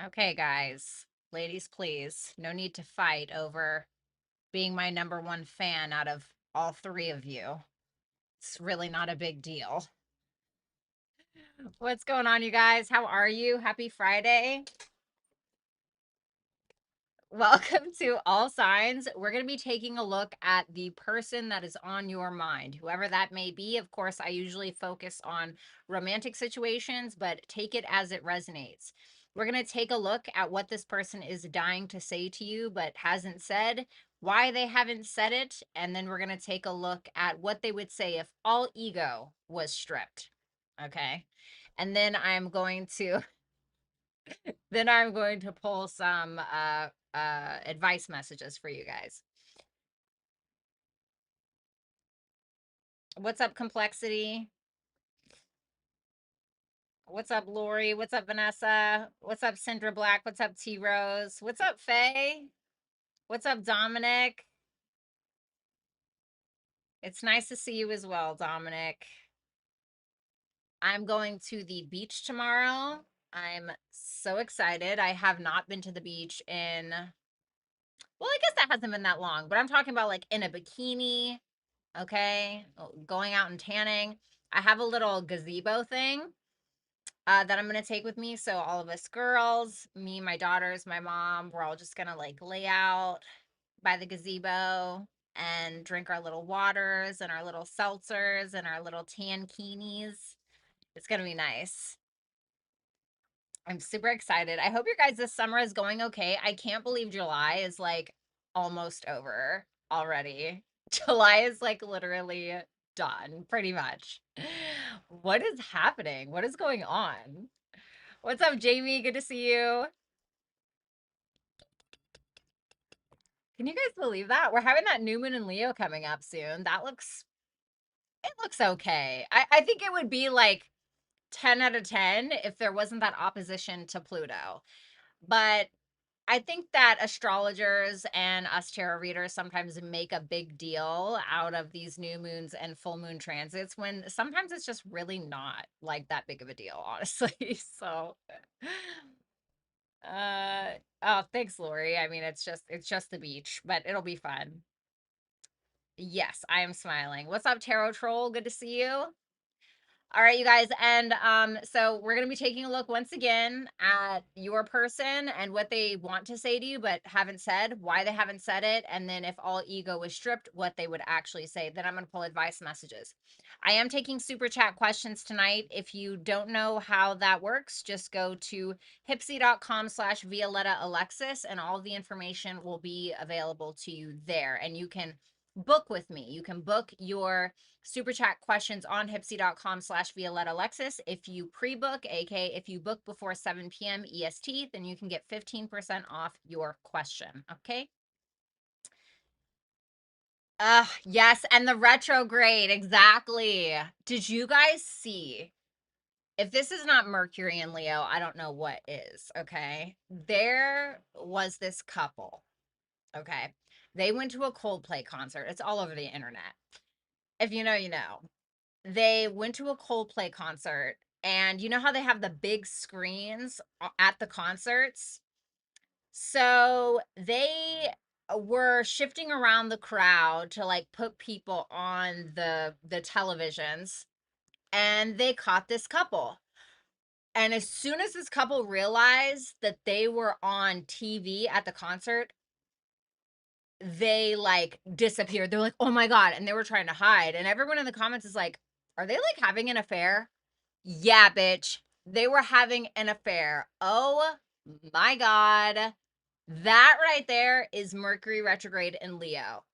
Okay, guys. Ladies, please. No need to fight over being my number one fan out of all three of you. It's really not a big deal. What's going on, you guys? How are you? Happy Friday. Welcome to All Signs. We're going to be taking a look at the person that is on your mind, whoever that may be. Of course, I usually focus on romantic situations, but take it as it resonates. We're going to take a look at what this person is dying to say to you, but hasn't said, why they haven't said it, and then we're going to take a look at what they would say if all ego was stripped. Okay. And then I'm going to pull some advice messages for you guys. What's up, Complexity? What's up, Lori? What's up, Vanessa? What's up, Sandra Black? What's up, T Rose? What's up, Faye? What's up, Dominic? It's nice to see you as well, Dominic. I'm going to the beach tomorrow. I'm so excited. I have not been to the beach in, well, I guess that hasn't been that long, but I'm talking about like in a bikini, okay? Going out and tanning. I have a little gazebo thing that I'm going to take with me. So all of us girls, me, my daughters, my mom, we're all just going to like lay out by the gazebo and drink our little waters and our little seltzers and our little tankinis. It's going to be nice. I'm super excited. I hope your guys' this summer is going okay. I can't believe July is like almost over already. July is like literally done, pretty much. What is happening? What is going on? What's up, Jamie? Good to see you. Can you guys believe that? We're having that new moon in Leo coming up soon. It looks okay. I think it would be like 10 out of 10 if there wasn't that opposition to Pluto. But I think that astrologers and us tarot readers sometimes make a big deal out of these new moons and full moon transits when sometimes it's just really not like that big of a deal, honestly. So, oh, thanks, Lori. I mean, it's just the beach, but it'll be fun. Yes, I am smiling. What's up, Tarot Troll? Good to see you. All right, you guys. And so we're going to be taking a look once again at your person and what they want to say to you, but haven't said, why they haven't said it. And then if all ego was stripped, what they would actually say. Then I'm going to pull advice messages. I am taking super chat questions tonight. If you don't know how that works, just go to hipsy.com/Violetta Alexis and all the information will be available to you there. And you can book with me. You can book your super chat questions on hipsy.com/Violetta Alexis. If you pre-book, aka if you book before 7 p.m. EST, then you can get 15% off your question. Okay. Yes, and the retrograde, exactly. Did you guys see? If this is not Mercury and Leo, I don't know what is, okay? There was this couple, okay? They went to a Coldplay concert. It's all over the internet. If you know, you know. They went to a Coldplay concert, and you know how they have the big screens at the concerts? So they were shifting around the crowd to like put people on the televisions, and they caught this couple. And as soon as this couple realized that they were on TV at the concert, they like disappeared. They're like, "Oh my God." And they were trying to hide. And everyone in the comments is like, "Are they like having an affair?" Yeah, bitch. They were having an affair. Oh my God. That right there is Mercury retrograde in Leo.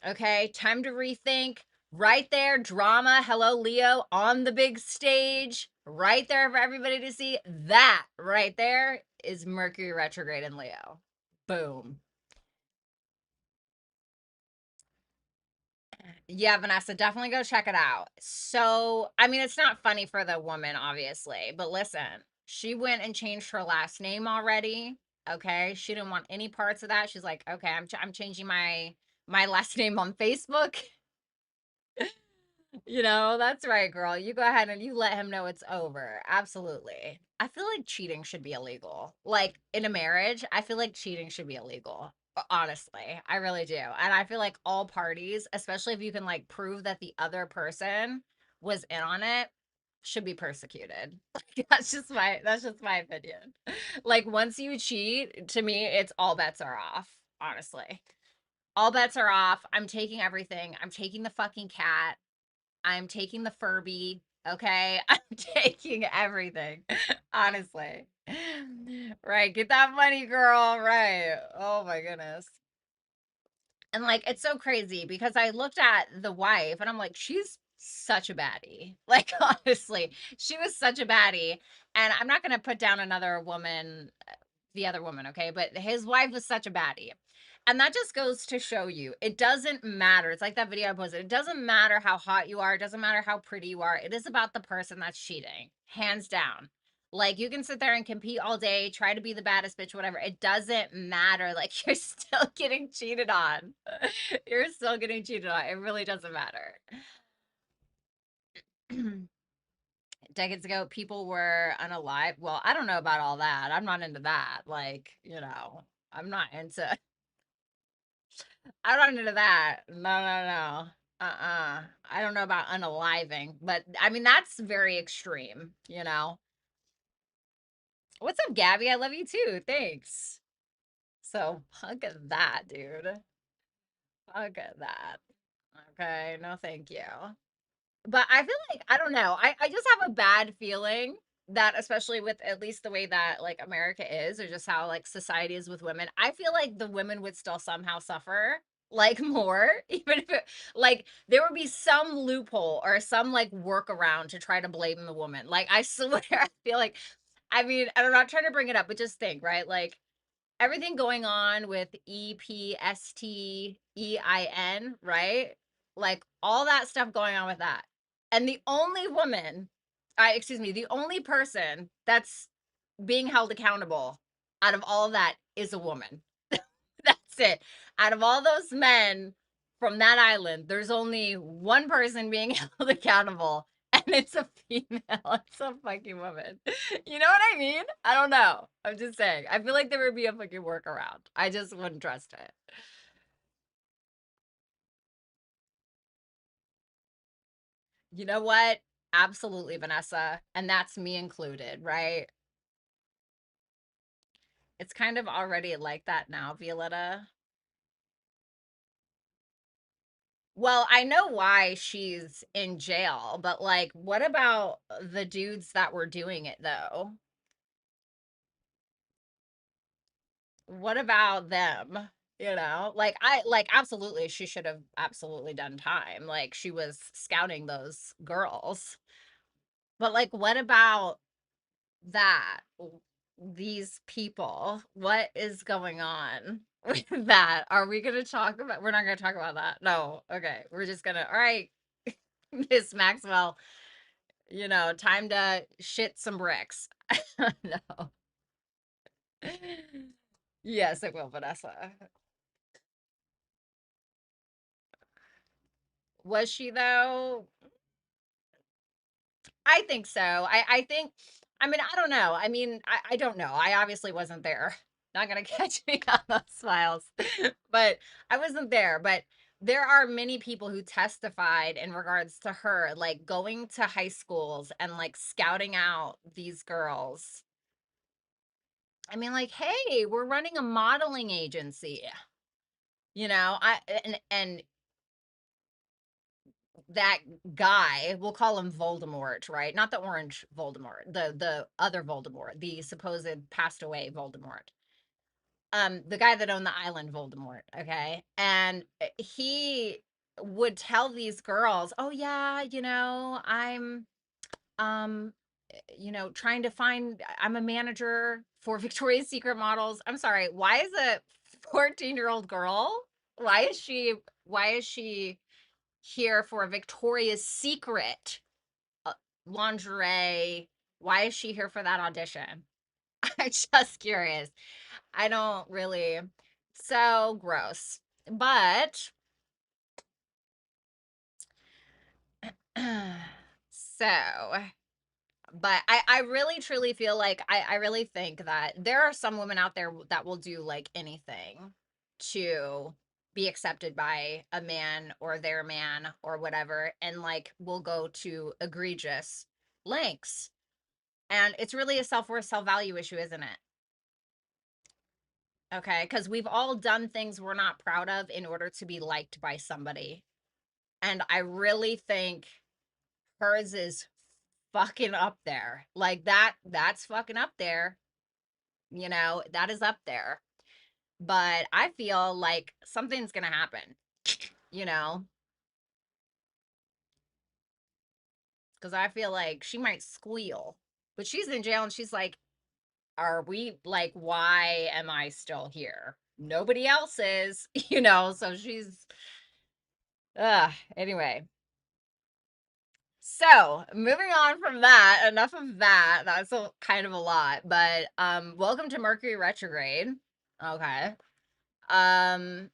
Okay, time to rethink. Right there, drama. Hello, Leo on the big stage. Right there for everybody to see. That right there is Mercury retrograde in Leo. Boom. Yeah, Vanessa, definitely go check it out. So, I mean, it's not funny for the woman, obviously, but listen, she went and changed her last name already. Okay, she didn't want any parts of that. She's like, okay, I'm changing my last name on Facebook. You know, that's right, girl. You go ahead and you let him know it's over. Absolutely. I feel like cheating should be illegal. Like in a marriage, I feel like cheating should be illegal. Honestly, I really do. And I feel like all parties, especially if you can like prove that the other person was in on it, should be persecuted. That's just my opinion. Like once you cheat, to me, it's all bets are off, honestly. All bets are off. I'm taking everything. I'm taking the fucking cat. I'm taking the Furby. Okay. I'm taking everything. Honestly. Right. Get that money, girl. Right. Oh my goodness. And like, it's so crazy because I looked at the wife and I'm like, she's such a baddie. Like, honestly, she was such a baddie. And I'm not going to put down another woman, the other woman, okay? But his wife was such a baddie. And that just goes to show you, it doesn't matter. It's like that video I posted. It doesn't matter how hot you are. It doesn't matter how pretty you are. It is about the person that's cheating, hands down. Like you can sit there and compete all day, try to be the baddest bitch, whatever. It doesn't matter. Like you're still getting cheated on. You're still getting cheated on. It really doesn't matter. Decades ago, people were unalive. Well, I don't know about all that. I'm not into that. Like, I'm not into I'm not into that. No, no, no. I don't know about unaliving, but I mean that's very extreme, you know. What's up, Gabby? I love you too. Thanks. So hug at that, dude. Hug at that. Okay, no thank you. But I feel like I don't know. I just have a bad feeling that especially with at least the way that like America is or just how like society is with women, I feel like the women would still somehow suffer like more even if it like there would be some loophole or some like workaround to try to blame the woman. Like I swear I feel like I mean, and I'm not trying to bring it up, but just think, right? Like everything going on with EPSTEIN, right? Like all that stuff going on with that. And the only woman, excuse me, the only person that's being held accountable out of all of that is a woman. That's it. Out of all those men from that island, there's only one person being held accountable, and it's a female. It's a fucking woman. You know what I mean? I don't know. I'm just saying. I feel like there would be a fucking workaround. I just wouldn't trust it. You know what? Absolutely, Vanessa. And that's me included, right? It's kind of already like that now, Violetta. Well, I know why she's in jail, but like, what about the dudes that were doing it though? What about them? Like absolutely she should have absolutely done time. Like she was scouting those girls. But like what about that? These people, what is going on with that? Are we going to talk about We're not going to talk about that. No. Okay. We're just going to all right, Miss Maxwell, time to shit some bricks. No. Yes, it will, Vanessa. Was she though? I think so. I think I mean, I don't know. I mean, I don't know. I obviously wasn't there. Not gonna catch me on those files. But I wasn't there. But there are many people who testified in regards to her, like going to high schools and like scouting out these girls. I mean, like, hey, we're running a modeling agency. And that guy, we'll call him Voldemort, right? Not the orange Voldemort, the other Voldemort, the supposed passed away Voldemort. The guy that owned the island Voldemort, okay? And he would tell these girls, "Oh yeah, I'm um trying to find I'm a manager for Victoria's Secret models." I'm sorry, why is a 14-year-old girl? Why is she here for Victoria's Secret uh, lingerie? Why is she here for that audition? I'm just curious. I don't really. So gross. But So, but I really truly feel like I really think that there are some women out there that will do like anything to be accepted by a man or their man or whatever, and like will go to egregious lengths. And it's really a self-worth, self-value issue, isn't it? Okay, because we've all done things we're not proud of in order to be liked by somebody. And I really think hers is fucking up there. Like that's fucking up there. You know, that is up there. But I feel like something's gonna happen, you know, because I feel like she might squeal. But she's in jail and she's like, are we like, why am I still here? Nobody else is, you know, so she's anyway. So moving on from that, enough of that. That's a kind of a lot, but welcome to Mercury retrograde. Okay. Um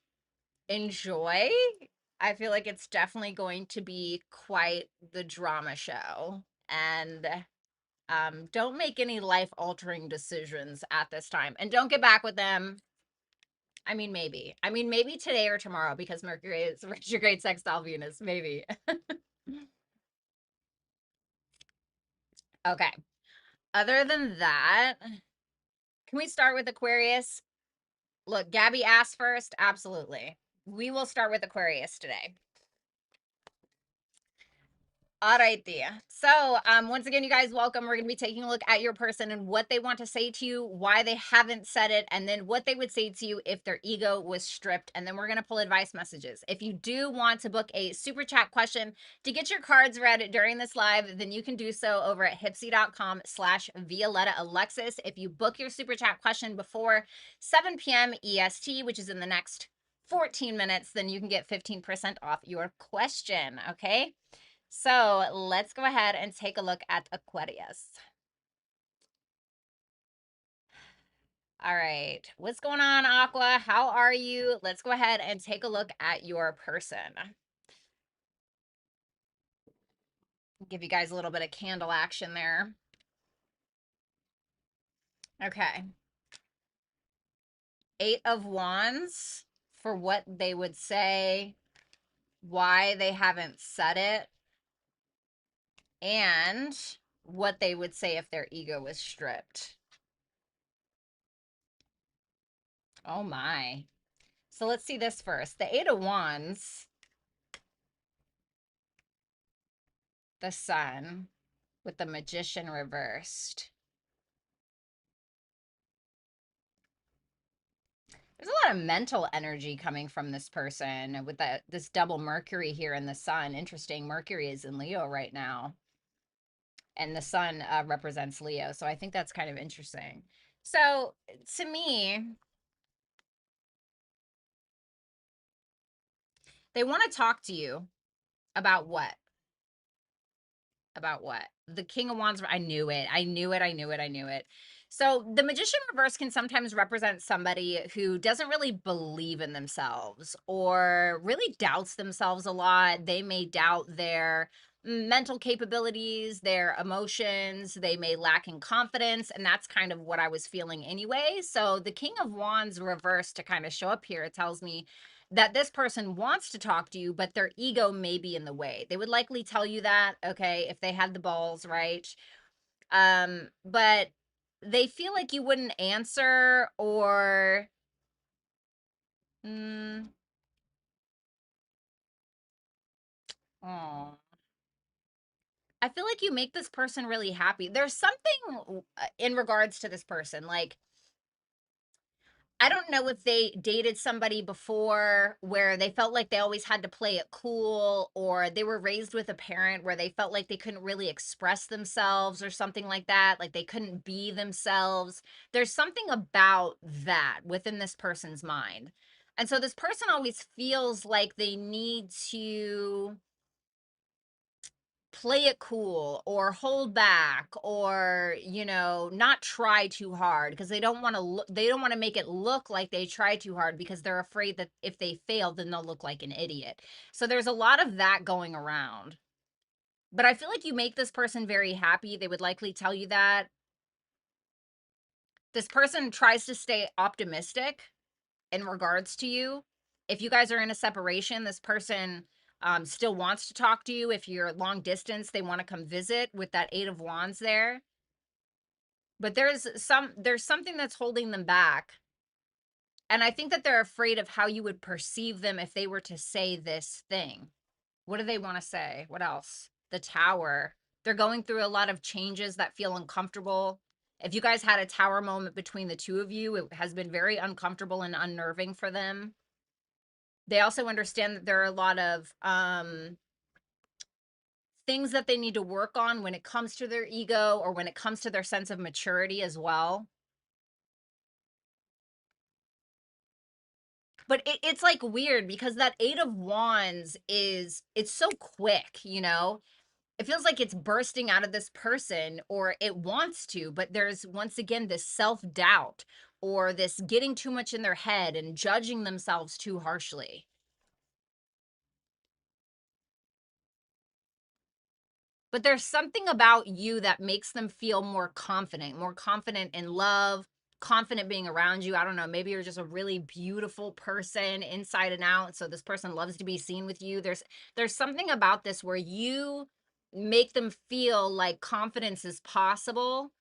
enjoy. I feel like it's definitely going to be quite the drama show. And don't make any life altering decisions at this time. And don't get back with them. I mean, maybe. I mean, maybe today or tomorrow because Mercury is retrograde sextile Venus. Maybe. Okay. Other than that, can we start with Aquarius? Look, Gabby asked first. Absolutely. We will start with Aquarius today. All right, Thea. So, once again, you guys, welcome. We're going to be taking a look at your person and what they want to say to you, why they haven't said it, and then what they would say to you if their ego was stripped. And then we're going to pull advice messages. If you do want to book a super chat question to get your cards read during this live, then you can do so over at hipsy.com/Violetta Alexis. If you book your super chat question before 7 p.m. EST, which is in the next 14 minutes, then you can get 15% off your question. Okay. So let's go ahead and take a look at Aquarius. All right. What's going on, Aqua? How are you? Let's go ahead and take a look at your person. Give you guys a little bit of candle action there. Okay. 8 of Wands for what they would say, why they haven't said it, and what they would say if their ego was stripped. Oh my. So let's see this first. The 8 of Wands, the Sun, with the Magician reversed. There's a lot of mental energy coming from this person with this double Mercury here in the Sun. Interesting. Mercury is in Leo right now, and the Sun represents Leo. So I think that's kind of interesting. So to me, they want to talk to you about what? About what? The King of Wands. I knew it. I knew it. I knew it. I knew it. So the Magician reverse can sometimes represent somebody who doesn't really believe in themselves or really doubts themselves a lot. They may doubt their mental capabilities, their emotions. They may lack in confidence. And that's kind of what I was feeling anyway. So the King of Wands reverse to kind of show up here, it tells me that this person wants to talk to you, but their ego may be in the way. They would likely tell you that, okay, if they had the balls, right? But they feel like you wouldn't answer or mm, oh, I feel like you make this person really happy. There's something in regards to this person, like I don't know if they dated somebody before where they felt like they always had to play it cool, or they were raised with a parent where they felt like they couldn't really express themselves or something like that, like they couldn't be themselves. There's something about that within this person's mind. And so this person always feels like they need to play it cool or hold back or not try too hard because they don't want to make it look like they try too hard because they're afraid that if they fail then they'll look like an idiot. So there's a lot of that going around. But I feel like you make this person very happy. They would likely tell you that. This person tries to stay optimistic in regards to you. If you guys are in a separation, this person still wants to talk to you. If you're long distance, they want to come visit with that 8 of Wands there. But there's something that's holding them back. And I think that they're afraid of how you would perceive them if they were to say this thing. What do they want to say? What else? The Tower. They're going through a lot of changes that feel uncomfortable. If you guys had a Tower moment between the two of you, it has been very uncomfortable and unnerving for them. They also understand that there are a lot of things that they need to work on when it comes to their ego or when it comes to their sense of maturity as well. But it's like weird because that 8 of Wands it's so quick, you know? It feels like it's bursting out of this person, or it wants to, but there's once again this self-doubt or this getting too much in their head and judging themselves too harshly. But there's something about you that makes them feel more confident in love, confident being around you. I don't know, maybe you're just a really beautiful person inside and out, so this person loves to be seen with you. There's something about this where you make them feel like confidence is possible.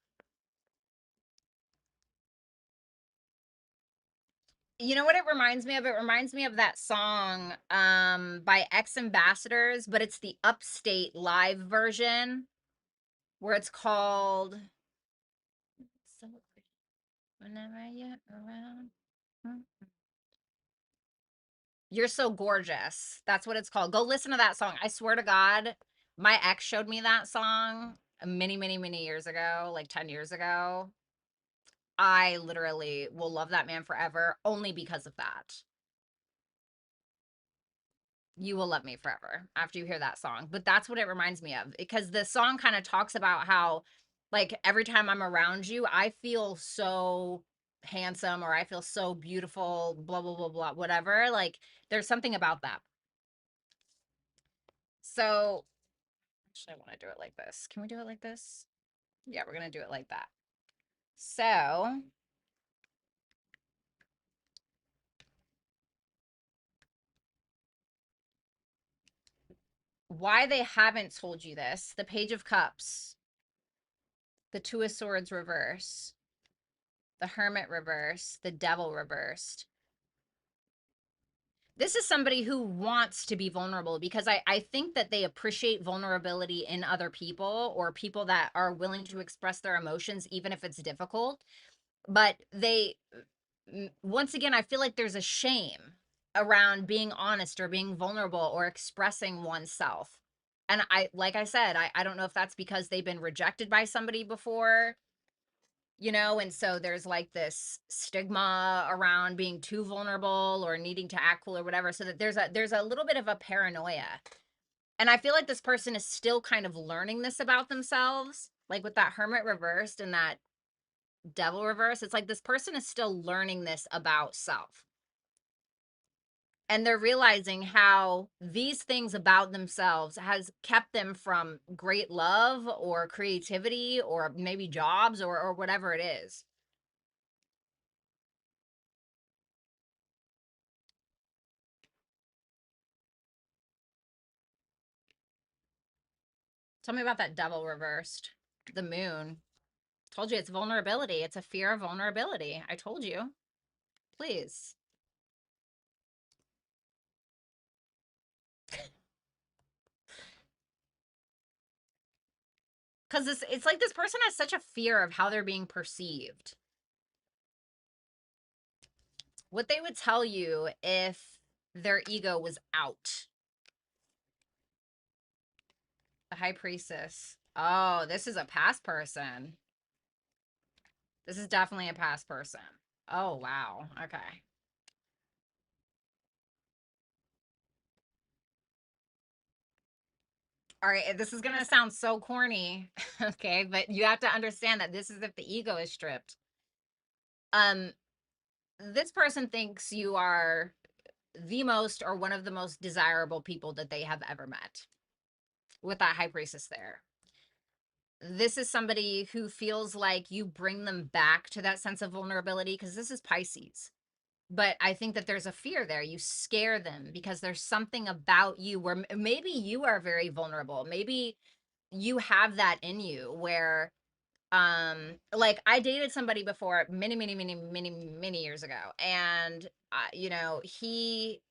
You know what it reminds me of? It reminds me of that song by X Ambassadors, but it's the upstate live version where it's called So Pretty Whenever You're Around. Hmm. You're So Gorgeous. That's what it's called. Go listen to that song. I swear to God, my ex showed me that song many years ago, like 10 years ago. I literally will love that man forever only because of that. You will love me forever after you hear that song. But that's what it reminds me of, because the song kind of talks about how, like, every time I'm around you, I feel so handsome or I feel so beautiful, blah, blah, blah, blah, whatever. Like, there's something about that. So, actually, I want to do it like this. Can we do it like this? Yeah, we're going to do it like that. So, why they haven't told you this: the Page of Cups, the Two of Swords reverse, the Hermit reverse, the Devil reversed. This is somebody who wants to be vulnerable, because I think that they appreciate vulnerability in other people, or people that are willing to express their emotions, even if it's difficult. But once again, I feel like there's a shame around being honest or being vulnerable or expressing oneself. And like I said, I don't know if that's because they've been rejected by somebody before, you know, and so there's like this stigma around being too vulnerable or needing to act cool or whatever, so that there's a little bit of a paranoia. And I feel like this person is still kind of learning this about themselves, like with that Hermit reversed and that Devil reverse. It's like this person is still learning this about self, and they're realizing how these things about themselves has kept them from great love or creativity or maybe jobs or whatever it is. Tell me about that Devil reversed. The Moon. Told you it's vulnerability. It's a fear of vulnerability. I told you. Please. Because it's like this person has such a fear of how they're being perceived. What they would tell you if their ego was out. The High Priestess. Oh, this is a past person. This is definitely a past person. Oh, wow. Okay. All right, this is going to sound so corny, okay? But you have to understand that this is if the ego is stripped. Um, this person thinks you are the most or one of the most desirable people that they have ever met. with that high priestess there. This is somebody who feels like you bring them back to that sense of vulnerability, because this is Pisces. But I think that there's a fear there. You scare them because there's something about you where maybe you are very vulnerable. Maybe you have that in you where like I dated somebody before many years ago, and you know, he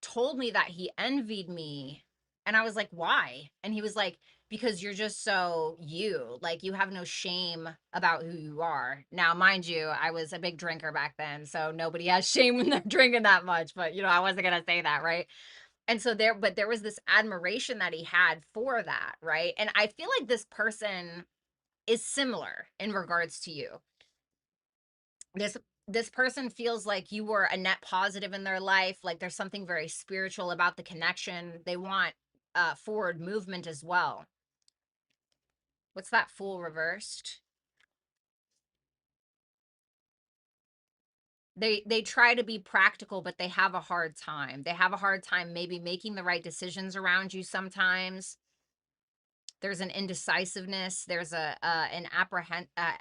told me that he envied me, and I was like, why? And he was like, because you're just so you, like you have no shame about who you are. Now mind you, I was a big drinker back then, so nobody has shame when they're drinking that much, but you know, I wasn't gonna say that, right? And so there was this admiration that he had for that, right? And I feel like this person is similar in regards to you. This this person feels like you were a net positive in their life, like there's something very spiritual about the connection. They want forward movement as well. What's that Fool reversed? They try to be practical, but they have a hard time. They have a hard time maybe making the right decisions around you sometimes. There's an indecisiveness, there's an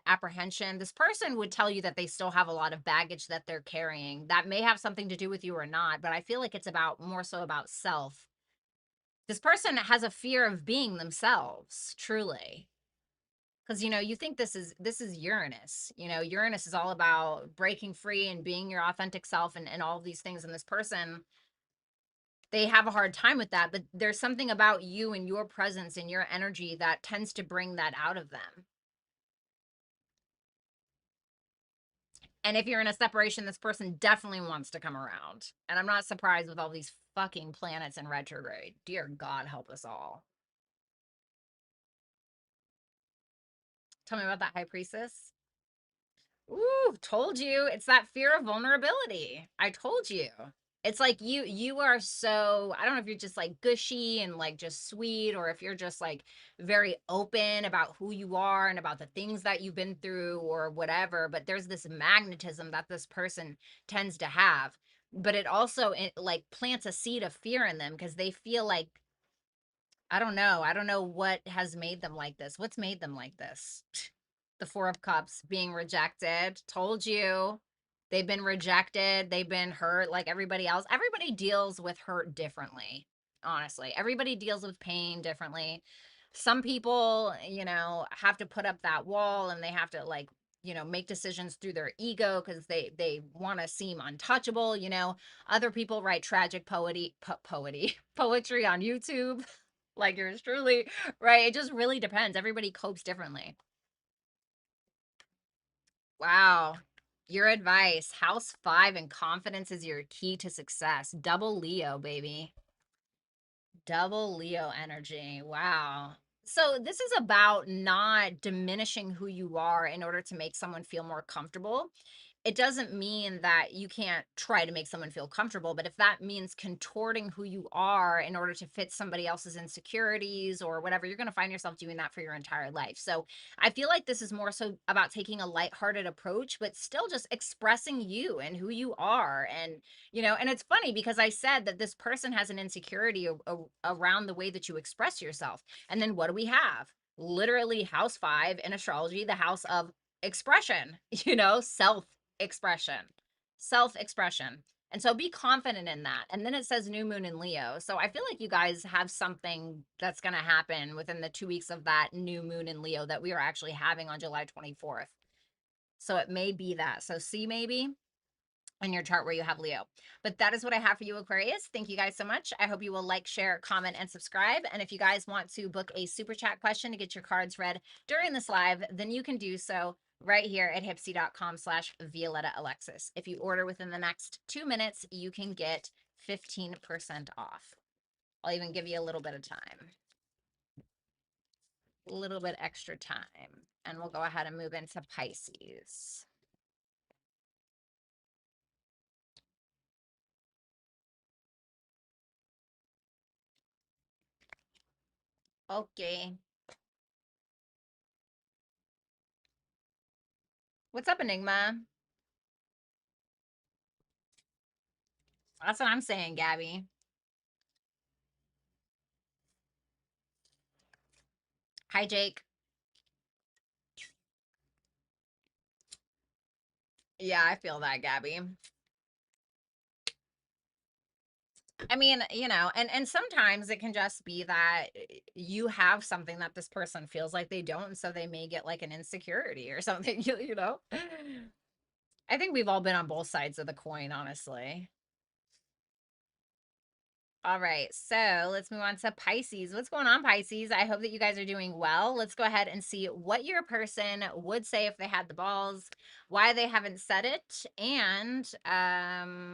apprehension. This person would tell you that they still have a lot of baggage that they're carrying that may have something to do with you or not, but I feel like it's about more so about self. This person has a fear of being themselves, truly, because you know, you think this is Uranus. You know, Uranus is all about breaking free and being your authentic self, and all of these things, and this person, they have a hard time with that, but there's something about you and your presence and your energy that tends to bring that out of them. And if you're in a separation, this person definitely wants to come around. And I'm not surprised with all these fucking planets in retrograde. Dear God, help us all. Tell me about that high priestess. Ooh, told you. It's that fear of vulnerability. I told you. It's like you are so, I don't know if you're just like gushy and like just sweet, or if you're just like very open about who you are and about the things that you've been through or whatever, but there's this magnetism that this person tends to have. But it also like plants a seed of fear in them because they feel like, I don't know. I don't know what has made them like this. What's made them like this? The Four of Cups, being rejected. Told you. They've been rejected. They've been hurt like everybody else. Everybody deals with hurt differently, honestly. Everybody deals with pain differently. Some people, you know, have to put up that wall, and they have to like, you know, make decisions through their ego because they want to seem untouchable, you know. Other people write tragic poetry on YouTube, like yours truly, right? It just really depends. Everybody copes differently. Wow. Your advice: House 5 and confidence is your key to success. Double Leo, baby. Double Leo energy. Wow. So this is about not diminishing who you are in order to make someone feel more comfortable. It doesn't mean that you can't try to make someone feel comfortable, but if that means contorting who you are in order to fit somebody else's insecurities or whatever, you're going to find yourself doing that for your entire life. So I feel like this is more so about taking a lighthearted approach, but still just expressing you and who you are. And, you know, and it's funny because I said that this person has an insecurity around the way that you express yourself. And then what do we have? Literally, house 5 in astrology, the house of expression, you know, expression, self expression. And so be confident in that. And then it says new moon in Leo. So I feel like you guys have something that's going to happen within the 2 weeks of that new moon in Leo that we are actually having on July 24th. So it may be that. So see, maybe in your chart where you have Leo. But that is what I have for you, Aquarius. Thank you guys so much. I hope you will like, share, comment, and subscribe. And if you guys want to book a super chat question to get your cards read during this live, then you can do so right here at hipsy.com/Violetta Alexis. If you order within the next 2 minutes, you can get 15% off. I'll even give you a little bit of time, a little bit extra time. And we'll go ahead and move into Pisces. Okay. What's up, Enigma? That's what I'm saying, Gabby. Hi, Jake. Yeah, I feel that, Gabby. I mean, you know, and sometimes it can just be that you have something that this person feels like they don't, so they may get like an insecurity or something, you know. I think we've all been on both sides of the coin, honestly. All right, so let's move on to Pisces. What's going on, Pisces? I hope that you guys are doing well. Let's go ahead and see what your person would say if they had the balls, why they haven't said it, and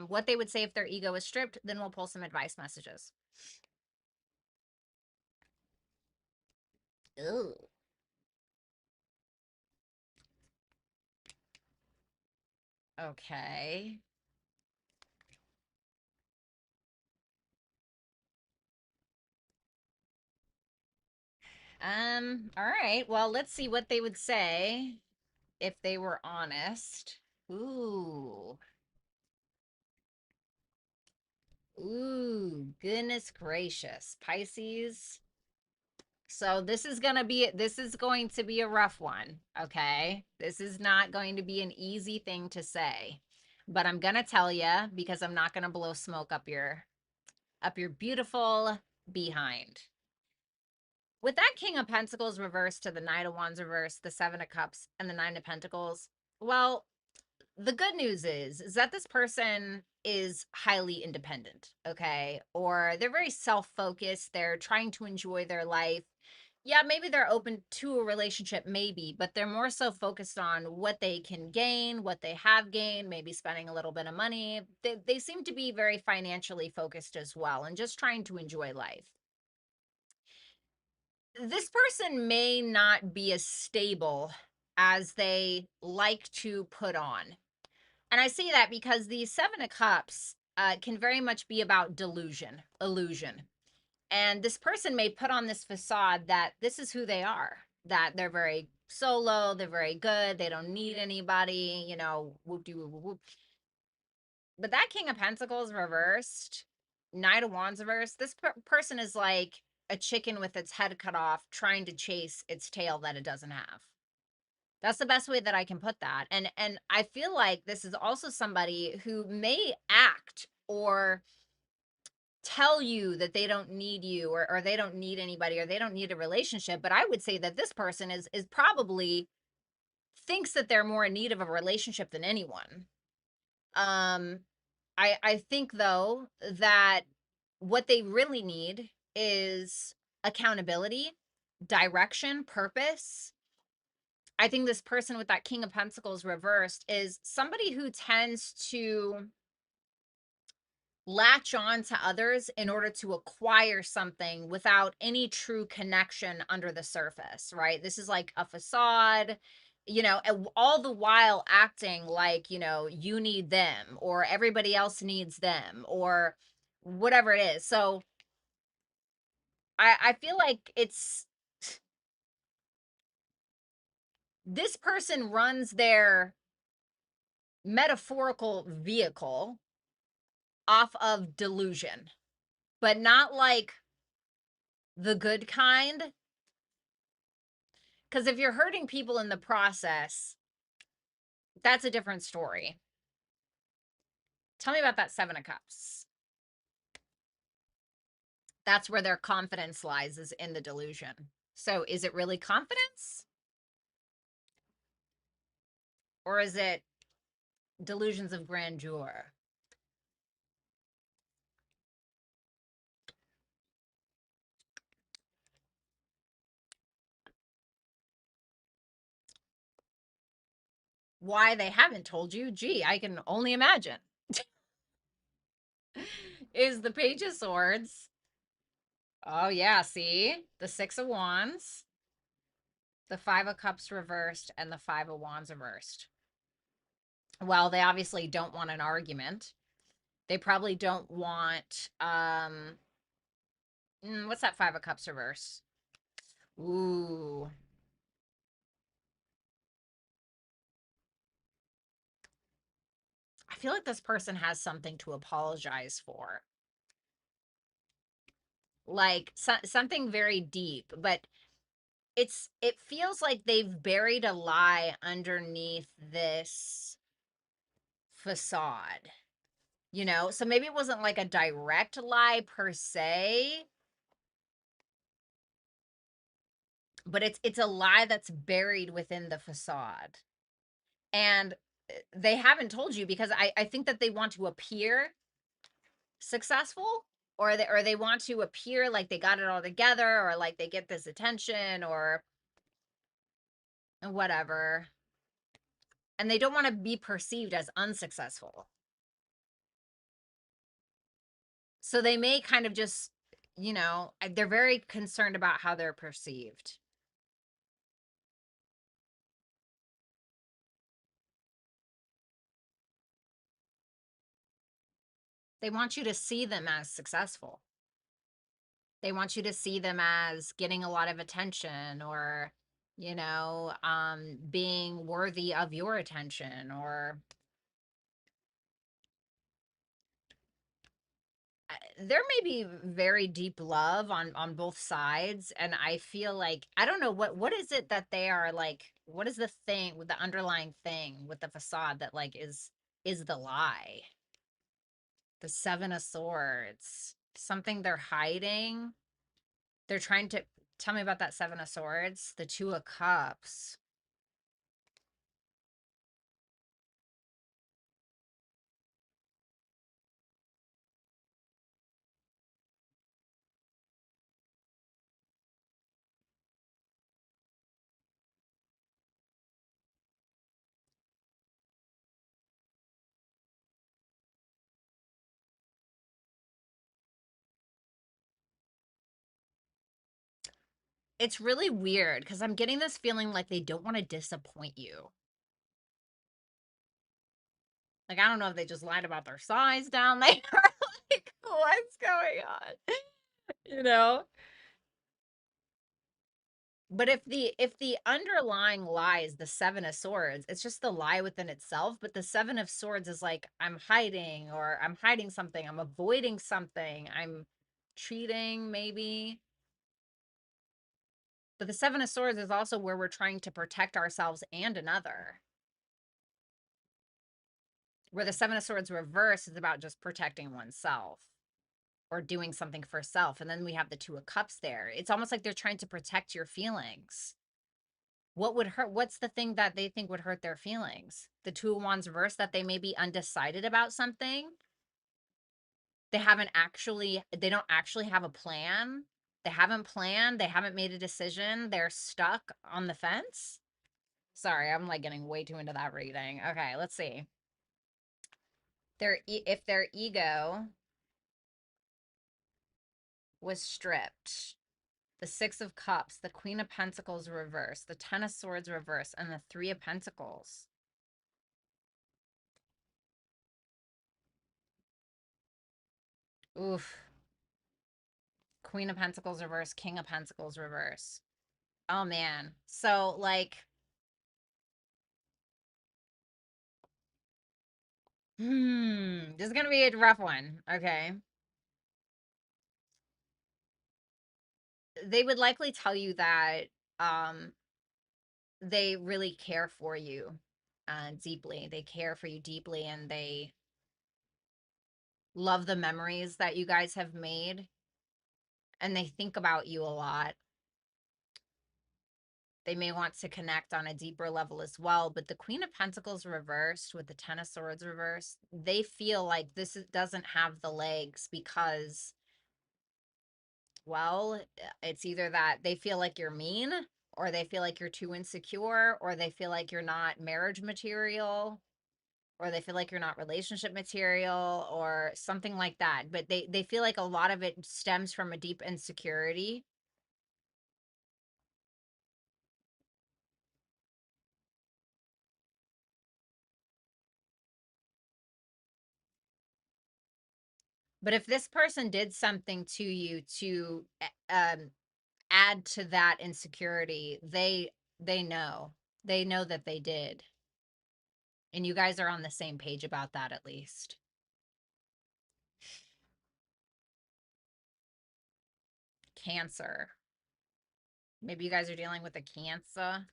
what they would say if their ego is stripped. Then we'll pull some advice messages. Ooh. Okay. All right. Well, let's see what they would say if they were honest. Ooh. Ooh, goodness gracious. Pisces. So this is going to be a rough one, okay? This is not going to be an easy thing to say. But I'm going to tell you because I'm not going to blow smoke up your beautiful behind. With that King of Pentacles reversed to the Knight of Wands reversed, the Seven of Cups, and the Nine of Pentacles, well, the good news is that this person is highly independent, okay? Or they're very self-focused. They're trying to enjoy their life. Yeah, maybe they're open to a relationship, maybe, but they're more so focused on what they can gain, what they have gained, maybe spending a little bit of money. They seem to be very financially focused as well and just trying to enjoy life. This person may not be as stable as they like to put on. And I say that because the Seven of Cups can very much be about delusion, illusion. And this person may put on this facade that this is who they are, that they're very solo, they're very good, they don't need anybody, you know, whoop de whoop whoop. But that King of Pentacles reversed, Knight of Wands reversed, this person is like a chicken with its head cut off trying to chase its tail that it doesn't have. That's the best way that I can put that. And I feel like this is also somebody who may act or tell you that they don't need you or they don't need anybody or they don't need a relationship, but I would say that this person is probably thinks that they're more in need of a relationship than anyone. Um I think though that what they really need is accountability, direction, purpose. I think this person with that King of Pentacles reversed is somebody who tends to latch on to others in order to acquire something without any true connection under the surface, right? This is like a facade, you know, all the while acting like, you know, you need them or everybody else needs them or whatever it is. So I feel like it's this person runs their metaphorical vehicle off of delusion, but not like the good kind. Because if you're hurting people in the process, that's a different story. Tell me about that Seven of Cups. That's where their confidence lies, is in the delusion. So is it really confidence? Or is it delusions of grandeur? Why they haven't told you? Gee, I can only imagine. Is the Page of Swords. Oh, yeah, see? The Six of Wands, the Five of Cups reversed, and the Five of Wands reversed. Well, they obviously don't want an argument. They probably don't want, what's that Five of Cups reverse? Ooh. I feel like this person has something to apologize for. Like something very deep, but it feels like they've buried a lie underneath this facade, you know? So maybe it wasn't like a direct lie per se, but it's a lie that's buried within the facade. And they haven't told you because I think that they want to appear successful, or they want to appear like they got it all together, or like they get this attention or whatever. And they don't want to be perceived as unsuccessful. So they may kind of just, you know, they're very concerned about how they're perceived. They want you to see them as successful. They want you to see them as getting a lot of attention, or, you know, being worthy of your attention, or there may be very deep love on both sides. And I feel like, I don't know what is it that they are like, what is the thing with the underlying thing with the facade that like is the lie? The Seven of Swords, something they're hiding. They're trying to tell me about that Seven of Swords. The Two of Cups. It's really weird because I'm getting this feeling like they don't want to disappoint you. Like, I don't know if they just lied about their size down there. Like, what's going on? You know? But if the underlying lie is the Seven of Swords, it's just the lie within itself. But the Seven of Swords is like, I'm hiding, or I'm hiding something, I'm avoiding something, I'm cheating, maybe. But the Seven of Swords is also where we're trying to protect ourselves and another. Where the Seven of Swords reverse is about just protecting oneself or doing something for self. And then we have the Two of Cups there. It's almost like they're trying to protect your feelings. What would hurt? What's the thing that they think would hurt their feelings? The Two of Wands reverse, that they may be undecided about something. They don't actually have a plan. They haven't planned. They haven't made a decision. They're stuck on the fence. Sorry, I'm like getting way too into that reading. Okay, let's see. If their ego was stripped, the Six of Cups, the Queen of Pentacles reverse, the Ten of Swords reverse, and the Three of Pentacles. Oof. Queen of Pentacles reverse, King of Pentacles reverse. Oh man. So like, this is gonna be a rough one. Okay. They would likely tell you that um they really care for you deeply. They care for you deeply, and they love the memories that you guys have made, and they think about you a lot. They may want to connect on a deeper level as well. But the Queen of Pentacles reversed with the Ten of Swords reversed, they feel like doesn't have the legs because, well, it's either that they feel like you're mean, or they feel like you're too insecure, or they feel like you're not marriage material, or they feel like you're not relationship material, or something like that. But they feel like a lot of it stems from a deep insecurity. But if this person did something to you to add to that insecurity, they know. They know that they did. And you guys are on the same page about that, at least. Cancer. Maybe you guys are dealing with a Cancer.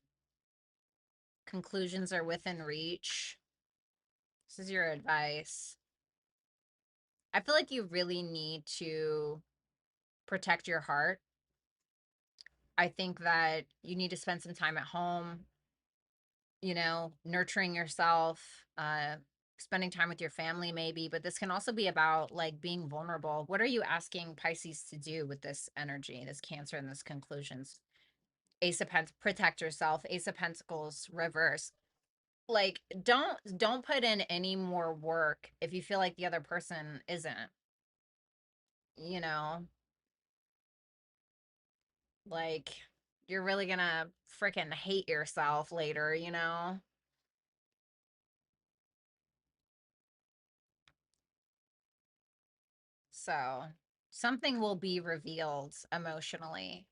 Conclusions are within reach. This is your advice. I feel like you really need to protect your heart. I think that you need to spend some time at home, you know, nurturing yourself, spending time with your family maybe, but this can also be about like being vulnerable. What are you asking Pisces to do with this energy, this Cancer and this conclusions? Ace of Pentacles, protect yourself. Ace of Pentacles, reverse. Like, don't put in any more work if you feel like the other person isn't, you know, like you're really gonna freaking hate yourself later, you know? So something will be revealed emotionally.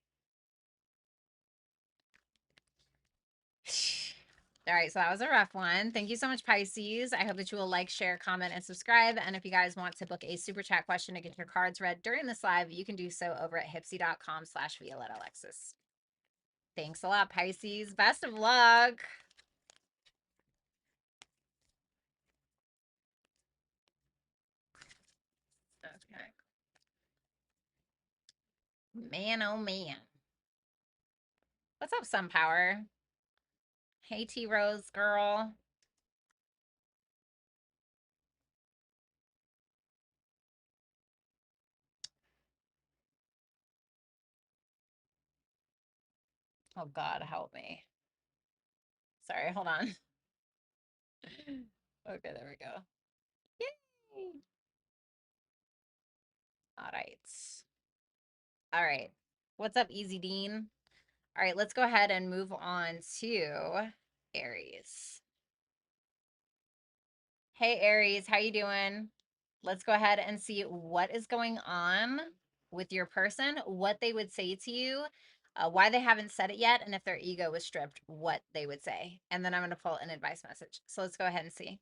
All right, so that was a rough one. Thank you so much, Pisces. I hope that you will like, share, comment, and subscribe. And if you guys want to book a super chat question to get your cards read during this live, you can do so over at hipsy.com/Violetta Alexis. Thanks a lot, Pisces. Best of luck. Okay. Man, oh man. What's up, Sunpower? Hey, T Rose girl. Oh God, help me. Sorry, hold on. Okay, there we go. Yay. All right. All right. What's up, Easy Dean? All right, let's go ahead and move on to Aries. Hey, Aries, how you doing? Let's go ahead and see what is going on with your person, what they would say to you, why they haven't said it yet, and if their ego was stripped, what they would say. And then I'm going to pull an advice message. So let's go ahead and see.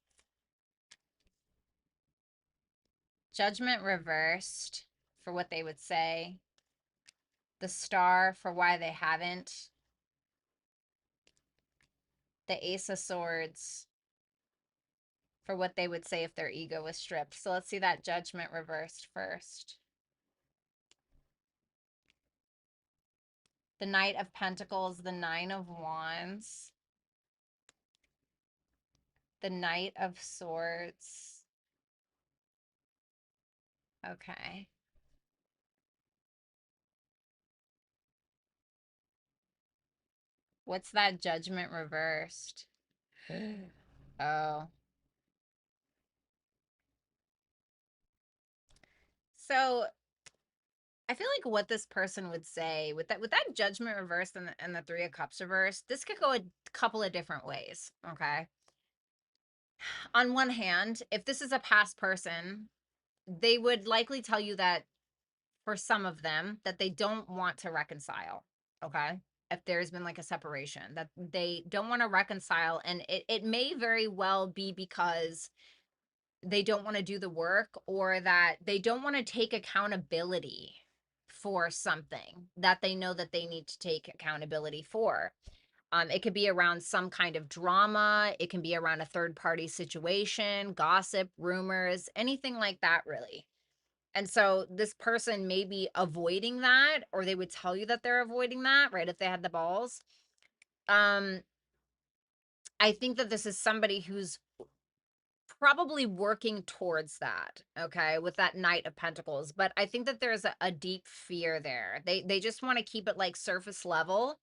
Judgment reversed for what they would say. The Star for why they haven't. The Ace of Swords for what they would say if their ego was stripped. So let's see that Judgment reversed first. The Knight of Pentacles, the Nine of Wands, the Knight of Swords. Okay. What's that Judgment reversed? Oh. So I feel like what this person would say with that Judgment reversed and the Three of Cups reversed, this could go a couple of different ways. Okay. On one hand, if this is a past person, they would likely tell you that for some of them that they don't want to reconcile. Okay. If there's been like a separation, that they don't want to reconcile. And it may very well be because they don't want to do the work, or that they don't want to take accountability for something that they know that they need to take accountability for. It could be around some kind of drama. It can be around a third party situation, gossip, rumors, anything like that, really. And so this person may be avoiding that, or they would tell you that they're avoiding that, right? If they had the balls. Um, I think that this is somebody who's probably working towards that, okay, with that Knight of Pentacles. But I think that there's a deep fear there. They just want to keep it like surface level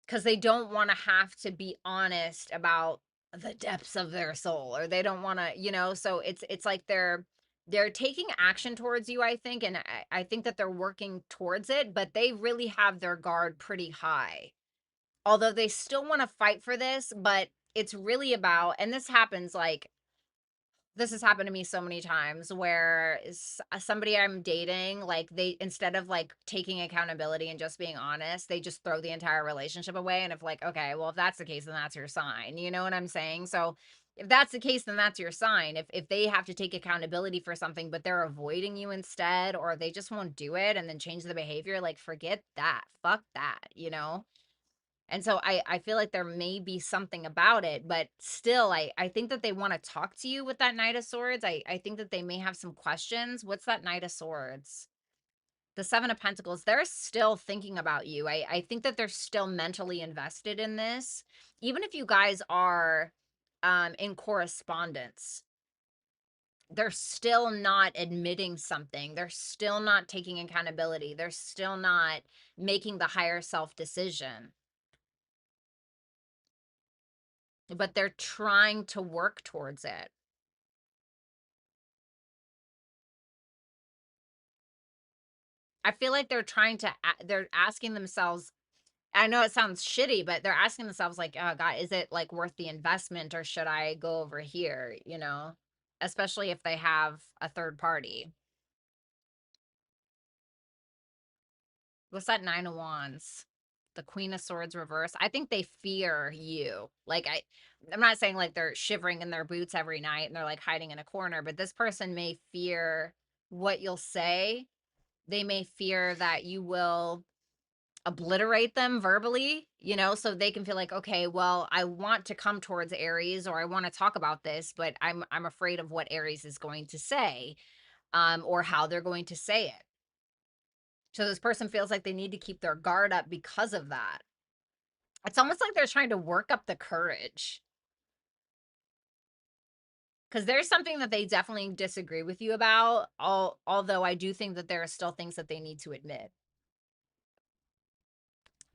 because they don't want to have to be honest about the depths of their soul, or they don't want to, you know, so it's like they're taking action towards you, I think, and I think that they're working towards it, but they really have their guard pretty high. Although they still want to fight for this, but it's really about, and this has happened to me so many times where somebody I'm dating, like they, instead of like taking accountability and just being honest, they just throw the entire relationship away. And if like, okay, well, if that's the case, then that's your sign. You know what I'm saying? So If that's the case, then that's your sign. If they have to take accountability for something, but they're avoiding you instead, or they just won't do it and then change the behavior, like forget that. Fuck that, you know? And so I feel like there may be something about it, but still, I think that they want to talk to you with that Knight of Swords. I think that they may have some questions. What's that Knight of Swords? The Seven of Pentacles, they're still thinking about you. I think that they're still mentally invested in this. Even if you guys are in correspondence, they're still not admitting something. They're still not taking accountability. They're still not making the higher self decision. But they're trying to work towards it. I feel like they're trying to, they're asking themselves, I know it sounds shitty, but they're asking themselves like, oh God, is it like worth the investment or should I go over here? You know, especially if they have a third party. What's that Nine of Wands? The Queen of Swords reverse. I think they fear you. Like I'm not saying like they're shivering in their boots every night and they're like hiding in a corner, but this person may fear what you'll say. They may fear that you will obliterate them verbally, you know, so they can feel like, okay, well, I want to come towards Aries or I want to talk about this, but I'm afraid of what Aries is going to say, or how they're going to say it. So this person feels like they need to keep their guard up because of that. It's almost like they're trying to work up the courage. Because there's something that they definitely disagree with you about, although I do think that there are still things that they need to admit.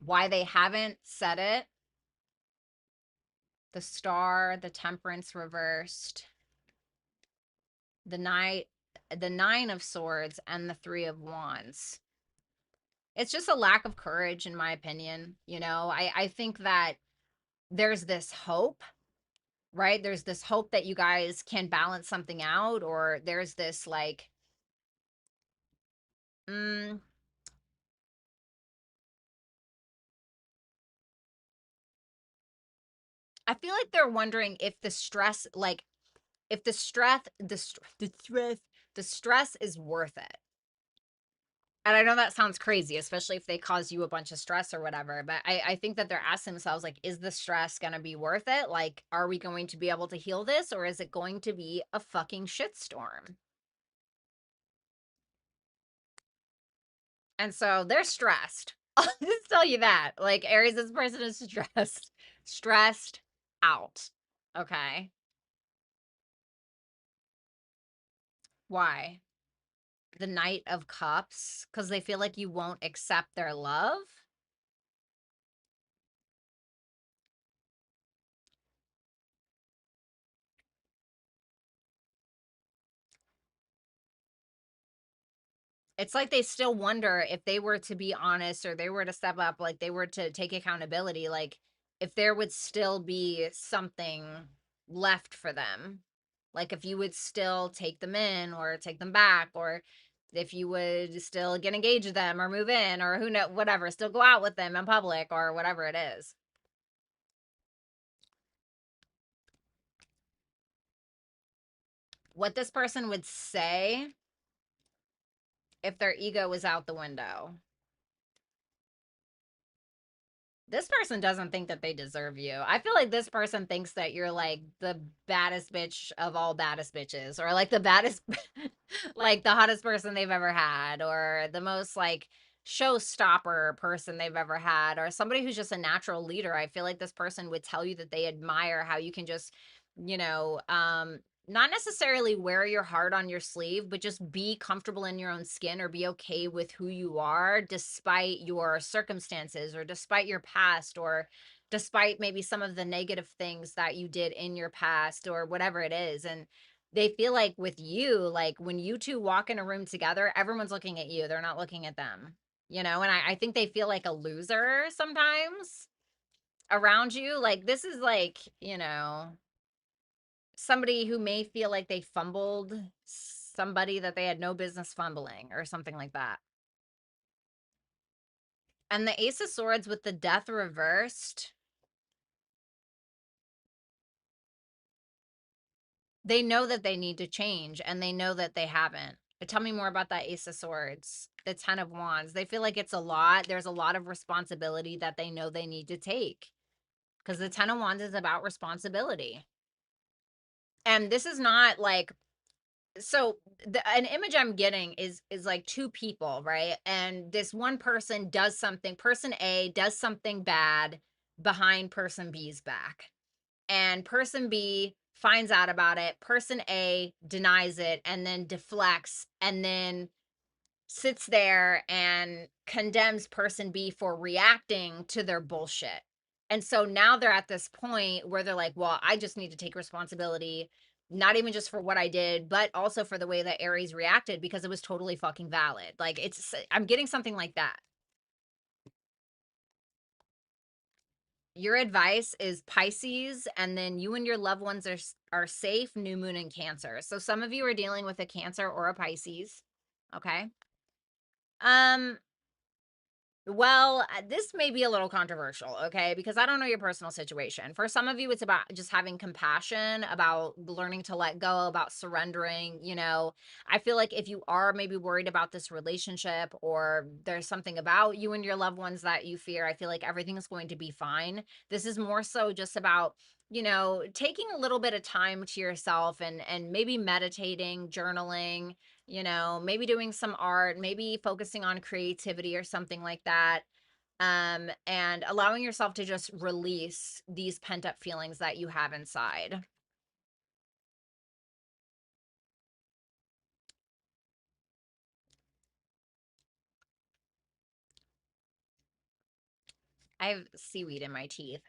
Why they haven't said it, the Star, the Temperance reversed, the Nine of Swords, and the Three of Wands. It's just a lack of courage, in my opinion. You know, I think that there's this hope, right? There's this hope that you guys can balance something out, or there's this like, mm, I feel like they're wondering if the stress, like, if the stress is worth it. And I know that sounds crazy, especially if they cause you a bunch of stress or whatever, but I think that they're asking themselves, like, is the stress going to be worth it? Like, are we going to be able to heal this, or is it going to be a fucking shitstorm? And so they're stressed. I'll just tell you that. Like, Aries, this person is stressed out. Okay. Why? The Knight of Cups, because they feel like you won't accept their love. It's like they still wonder if they were to be honest or they were to step up, like they were to take accountability, like if there would still be something left for them. Like if you would still take them in or take them back, or if you would still get engaged with them or move in, or who know, whatever, still go out with them in public or whatever it is. What this person would say if their ego was out the window. This person doesn't think that they deserve you. I feel like this person thinks that you're like the baddest bitch of all baddest bitches, or like the baddest, like the hottest person they've ever had, or the most like showstopper person they've ever had, or somebody who's just a natural leader. I feel like this person would tell you that they admire how you can just, you know, not necessarily wear your heart on your sleeve, but just be comfortable in your own skin or be okay with who you are despite your circumstances or despite your past or despite maybe some of the negative things that you did in your past or whatever it is. And they feel like with you, like when you two walk in a room together, everyone's looking at you. They're not looking at them, you know? And I think they feel like a loser sometimes around you. Like this is like, you know, somebody who may feel like they fumbled somebody that they had no business fumbling or something like that. And the Ace of Swords with the Death reversed. They know that they need to change, and they know that they haven't. Tell me more about that Ace of Swords, the Ten of Wands. They feel like it's a lot. There's a lot of responsibility that they know they need to take, because the Ten of Wands is about responsibility. And this is not like, so an image I'm getting is like two people, right? And this one person does something, person A does something bad behind person B's back. And person B finds out about it. Person A denies it and then deflects and then sits there and condemns person B for reacting to their bullshit. And so now they're at this point where they're like, well, I just need to take responsibility, not even just for what I did, but also for the way that Aries reacted, because it was totally fucking valid. Like, I'm getting something like that. Your advice is Pisces, and then you and your loved ones are safe, new moon and Cancer. So some of you are dealing with a Cancer or a Pisces. Okay. Um, Well, this may be a little controversial, okay? Because I don't know your personal situation. For some of you, it's about just having compassion, about learning to let go, about surrendering. I feel like if you are maybe worried about this relationship, or there's something about you and your loved ones that you fear, I feel like everything is going to be fine. This is more so just about, taking a little bit of time to yourself, and maybe meditating, journaling, maybe doing some art, maybe focusing on creativity or something like that. And allowing yourself to just release these pent up feelings that you have inside. I have seaweed in my teeth.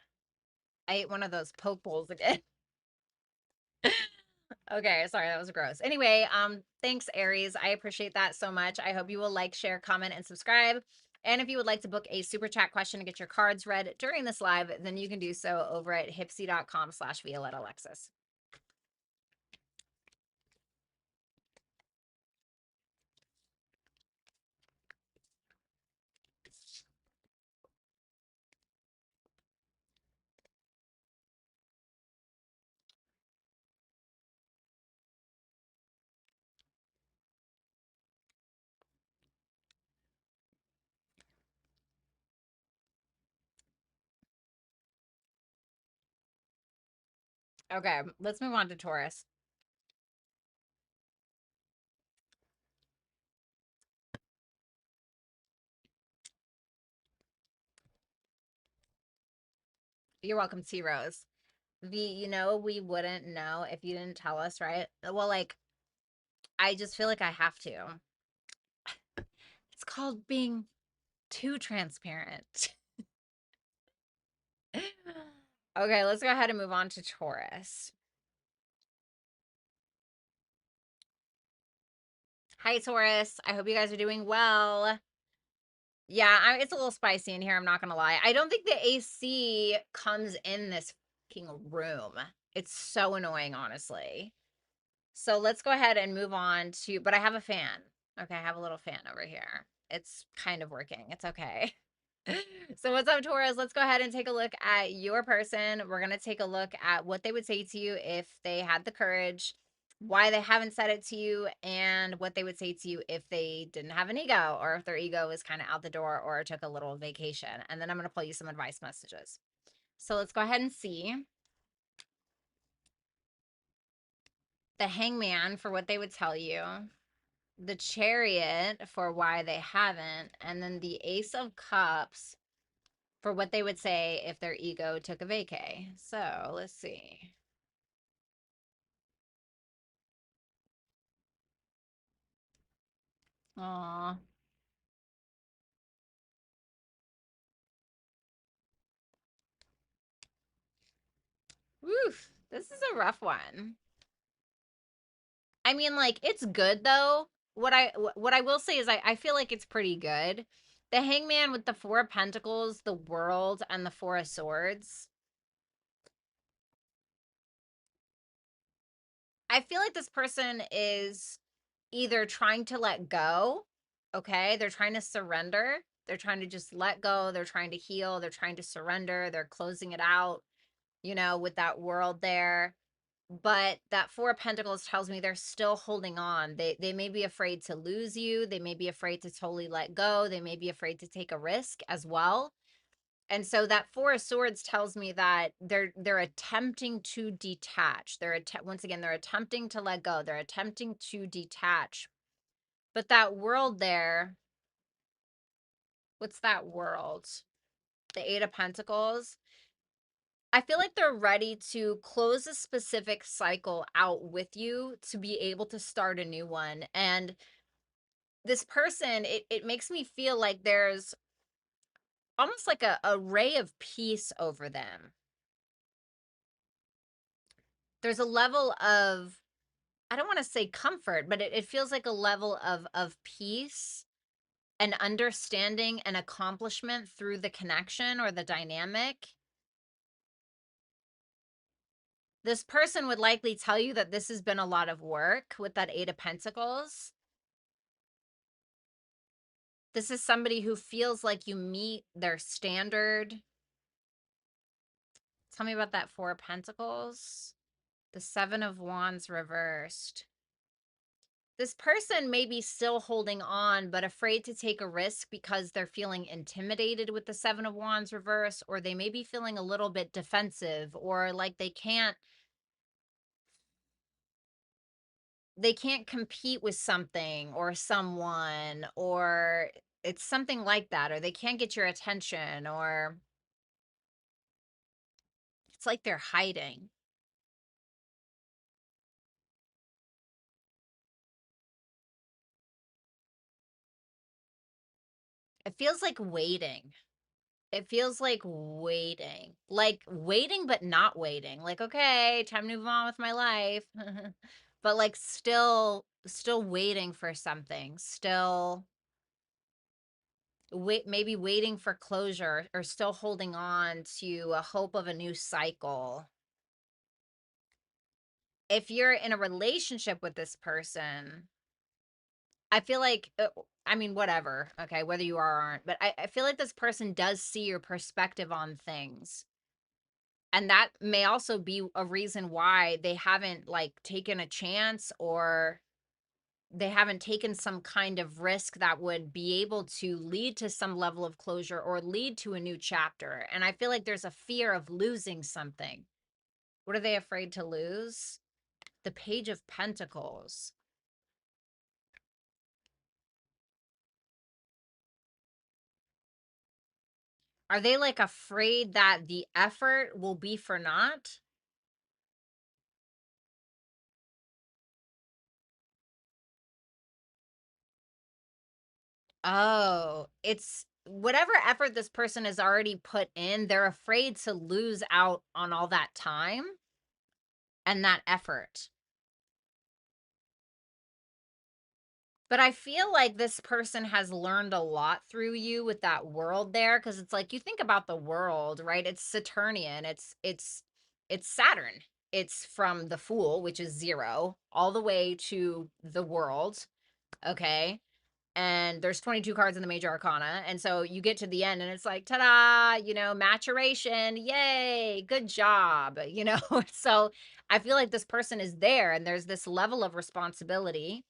I ate one of those poke bowls again. Okay, sorry, that was gross. Anyway, thanks, Aries. I appreciate that so much. I hope you will like, share, comment, and subscribe. And if you would like to book a super chat question to get your cards read during this live, then you can do so over at hipsy.com/Violetta Alexis. Okay, let's move on to Taurus. You're welcome, T Rose. We wouldn't know if you didn't tell us, right? Well, like, I just feel like I have to. It's called being too transparent. Okay, let's go ahead and move on to Taurus. Hi, Taurus. I hope you guys are doing well. Yeah, it's a little spicy in here. I'm not gonna lie. I don't think the AC comes in this fucking room. It's so annoying, honestly. So let's go ahead and move on to, but I have a fan. Okay, I have a little fan over here. It's kind of working. It's okay. So what's up, Taurus? Let's go ahead and take a look at your person. We're going to take a look at what they would say to you if they had the courage, why they haven't said it to you, and what they would say to you if they didn't have an ego, or if their ego was kind of out the door or took a little vacation. And then I'm going to pull you some advice messages. So let's go ahead and see. The Hangman for what they would tell you, the Chariot for why they haven't, and then the Ace of Cups for what they would say if their ego took a vacay. So let's see. Aw. Woof. This is a rough one. I mean, like, it's good though. What I will say is I feel like it's pretty good. The Hangman with the Four of Pentacles, the World, and the Four of Swords. I feel like this person is either trying to let go, okay? They're trying to surrender. They're trying to just let go. They're trying to heal. They're trying to surrender. They're closing it out, with that world there. but that Four of Pentacles tells me they're still holding on. They may be afraid to lose you. They may be afraid to totally let go. They may be afraid to take a risk as well. And so that Four of Swords tells me that they're attempting to detach. Once again, they're attempting to let go. They're attempting to detach. But that world there, what's that world? The Eight of Pentacles. I feel like they're ready to close a specific cycle out with you to be able to start a new one. And this person, it makes me feel like there's almost like a ray of peace over them. There's a level of, I don't want to say comfort, but it feels like a level of peace and understanding and accomplishment through the connection or the dynamic. This person would likely tell you that this has been a lot of work with that Eight of Pentacles. This is somebody who feels like you meet their standard. Tell me about that Four of Pentacles. The Seven of Wands reversed. This person may be still holding on, but afraid to take a risk because they're feeling intimidated with the Seven of Wands reverse, or they may be feeling a little bit defensive, or like they can't compete with something or someone, or it's something like that, or they can't get your attention, or it's like they're hiding. It feels like waiting. It feels like waiting. Like waiting, but not waiting. Like, okay, time to move on with my life. But like still waiting for something. Still maybe waiting for closure, or still holding on to a hope of a new cycle. If you're in a relationship with this person, I feel like, I mean, whatever, okay, whether you are or aren't, but I feel like this person does see your perspective on things. And that may also be a reason why they haven't like taken a chance, or they haven't taken some kind of risk that would be able to lead to some level of closure or lead to a new chapter. And I feel like there's a fear of losing something. What are they afraid to lose? The Page of Pentacles. Are they like afraid that the effort will be for naught? Oh, it's whatever effort this person has already put in, they're afraid to lose out on all that time and that effort. But I feel like this person has learned a lot through you with that world there, because it's like you think about the world, right? It's Saturnian, it's Saturn. It's from the Fool, which is 0, all the way to the world, okay? And there's 22 cards in the major arcana, and so you get to the end and it's like, ta-da, maturation, yay, good job. So I feel like this person is there, and there's this level of responsibility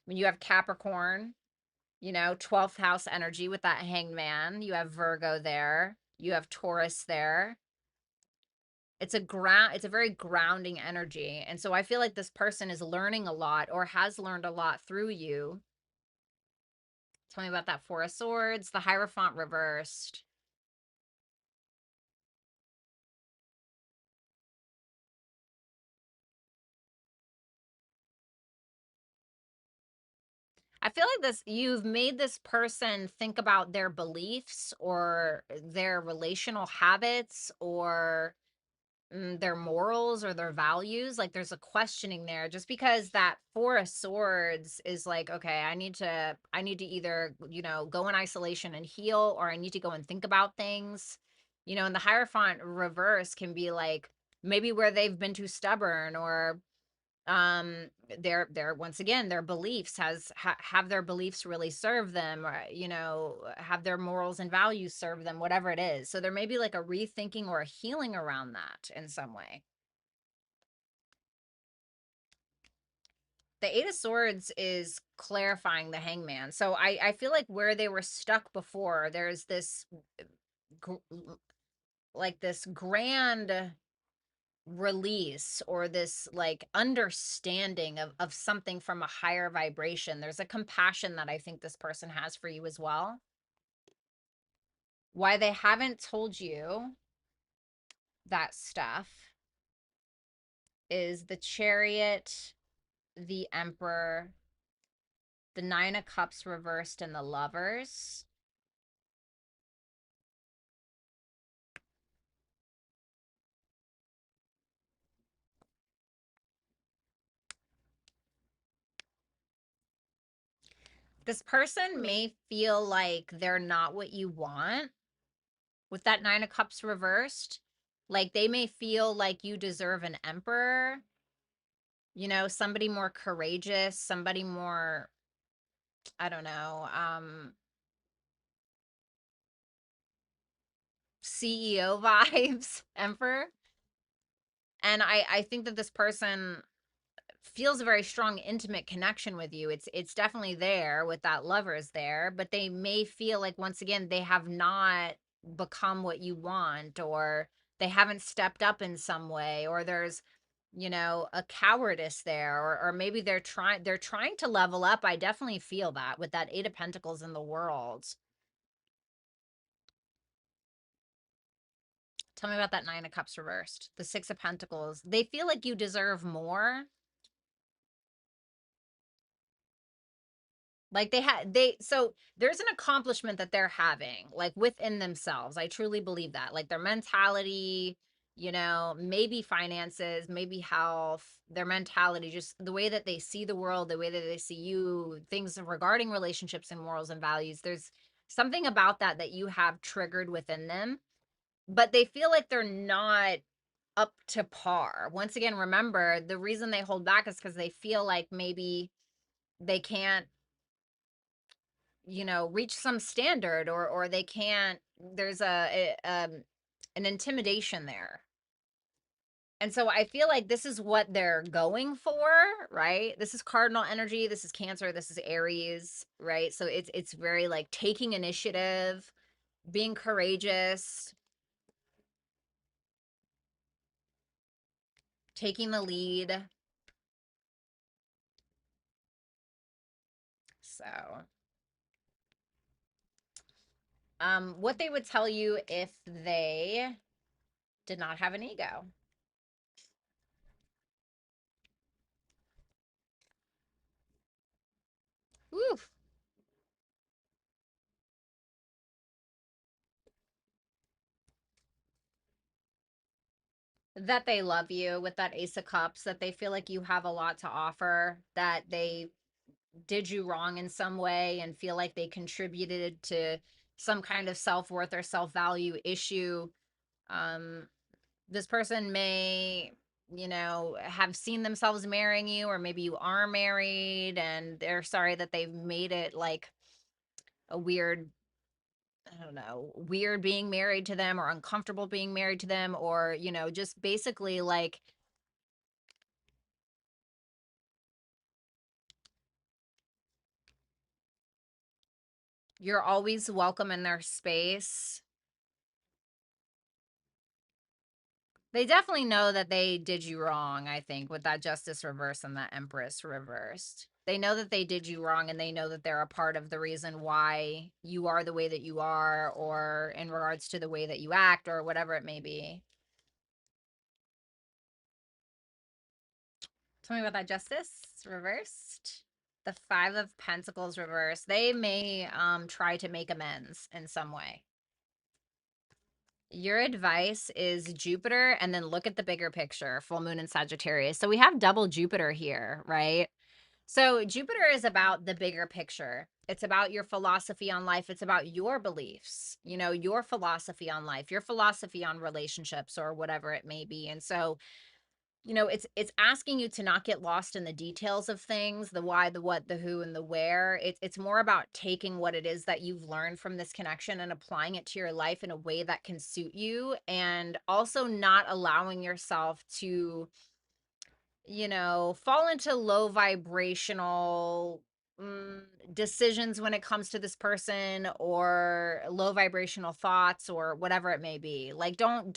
when you have Capricorn, 12th house energy with that Hanged Man. You have Virgo there, you have Taurus there. It's a very grounding energy, and so I feel like this person is learning a lot, or has learned a lot through you. Tell me about that Four of Swords, the Hierophant reversed. I feel like you've made this person think about their beliefs, or their relational habits, or their morals, or their values. Like there's a questioning there, just because that Four of Swords is like, okay, I need to either, go in isolation and heal, or I need to go and think about things. And the Hierophant reverse can be like maybe where they've been too stubborn, or their once again, their beliefs have their beliefs really serve them, or have their morals and values serve them, whatever it is. So there may be like a rethinking or a healing around that in some way. The Eight of Swords is clarifying the Hangman. So I feel like where they were stuck before, there's this like this grand release or this like understanding of something from a higher vibration. There's a compassion that I think this person has for you as well. Why they haven't told you that stuff is the Chariot, the Emperor, the Nine of Cups reversed, and the Lovers. This person may feel like they're not what you want with that Nine of Cups reversed. Like they may feel like you deserve an emperor, you know, somebody more courageous, somebody more, I don't know, CEO vibes, emperor. And I think that this person feels a very strong intimate connection with you. It's definitely there with that Lovers there, but they may feel like once again they have not become what you want, or they haven't stepped up in some way, or there's, you know, a cowardice there, or maybe they're trying to level up. I definitely feel that with that Eight of Pentacles in the world. Tell me about that Nine of Cups reversed. The Six of Pentacles. They feel like you deserve more. Like so there's an accomplishment that they're having, like within themselves. I truly believe that. Like their mentality, you know, maybe finances, maybe health, their mentality, just the way that they see the world, the way that they see you, things regarding relationships and morals and values. There's something about that that you have triggered within them, but they feel like they're not up to par. Once again, remember, the reason they hold back is because they feel like maybe they can't, you know, reach some standard, or they can't, there's an intimidation there. And so I feel like this is what they're going for, right? This is cardinal energy, this is Cancer, this is Aries, right? So it's very like taking initiative, being courageous, taking the lead. So what they would tell you if they did not have an ego. Oof. That they love you with that Ace of Cups, that they feel like you have a lot to offer, that they did you wrong in some way and feel like they contributed to some kind of self-worth or self-value issue. Um, this person may, you know, have seen themselves marrying you, or maybe you are married and they're sorry that they've made it like a weird, I don't know, weird being married to them, or uncomfortable being married to them, or, you know, just basically like you're always welcome in their space. They definitely know that they did you wrong, I think, with that Justice reverse and that Empress reversed. They know that they did you wrong, and they know that they're a part of the reason why you are the way that you are, or in regards to the way that you act, or whatever it may be. Tell me about that Justice reversed. The Five of Pentacles reversed. They may try to make amends in some way. Your advice is Jupiter, and then look at the bigger picture, full moon and Sagittarius. So we have double Jupiter here, right? So Jupiter is about the bigger picture. It's about your philosophy on life. It's about your beliefs, you know, your philosophy on life, your philosophy on relationships, or whatever it may be. And so, you know, it's asking you to not get lost in the details of things, the why, the what, the who, and the where. It's more about taking what it is that you've learned from this connection and applying it to your life in a way that can suit you, and also not allowing yourself to you know, fall into low vibrational decisions when it comes to this person, or low vibrational thoughts, or whatever it may be. Like, don't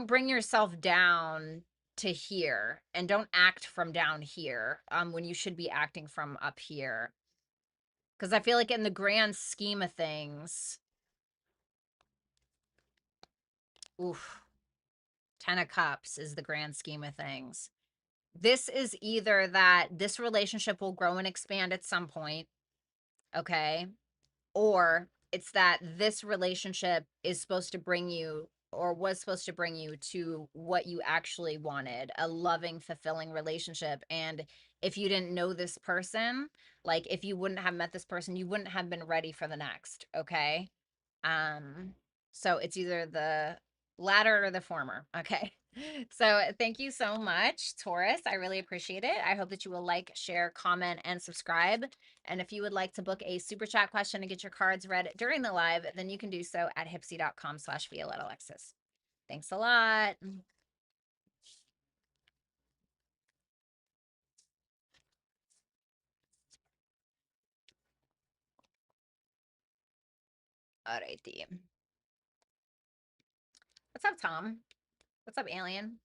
bring yourself down to here, and don't act from down here when you should be acting from up here. Because I feel like in the grand scheme of things, oof, 10 of Cups is the grand scheme of things. This is either that this relationship will grow and expand at some point, okay? Or it's that this relationship is supposed to bring you, or was supposed to bring you to what you actually wanted, a loving, fulfilling relationship. And if you didn't know this person, like if you wouldn't have met this person, you wouldn't have been ready for the next, okay? Um, so it's either the latter or the former. Okay. So thank you so much, Taurus. I really appreciate it. I hope that you will like, share, comment, and subscribe. And if you would like to book a super chat question and get your cards read during the live, then you can do so at hipsy.com/Violetta Alexis. Thanks a lot. Alrighty. What's up, Tom? What's up, Alien?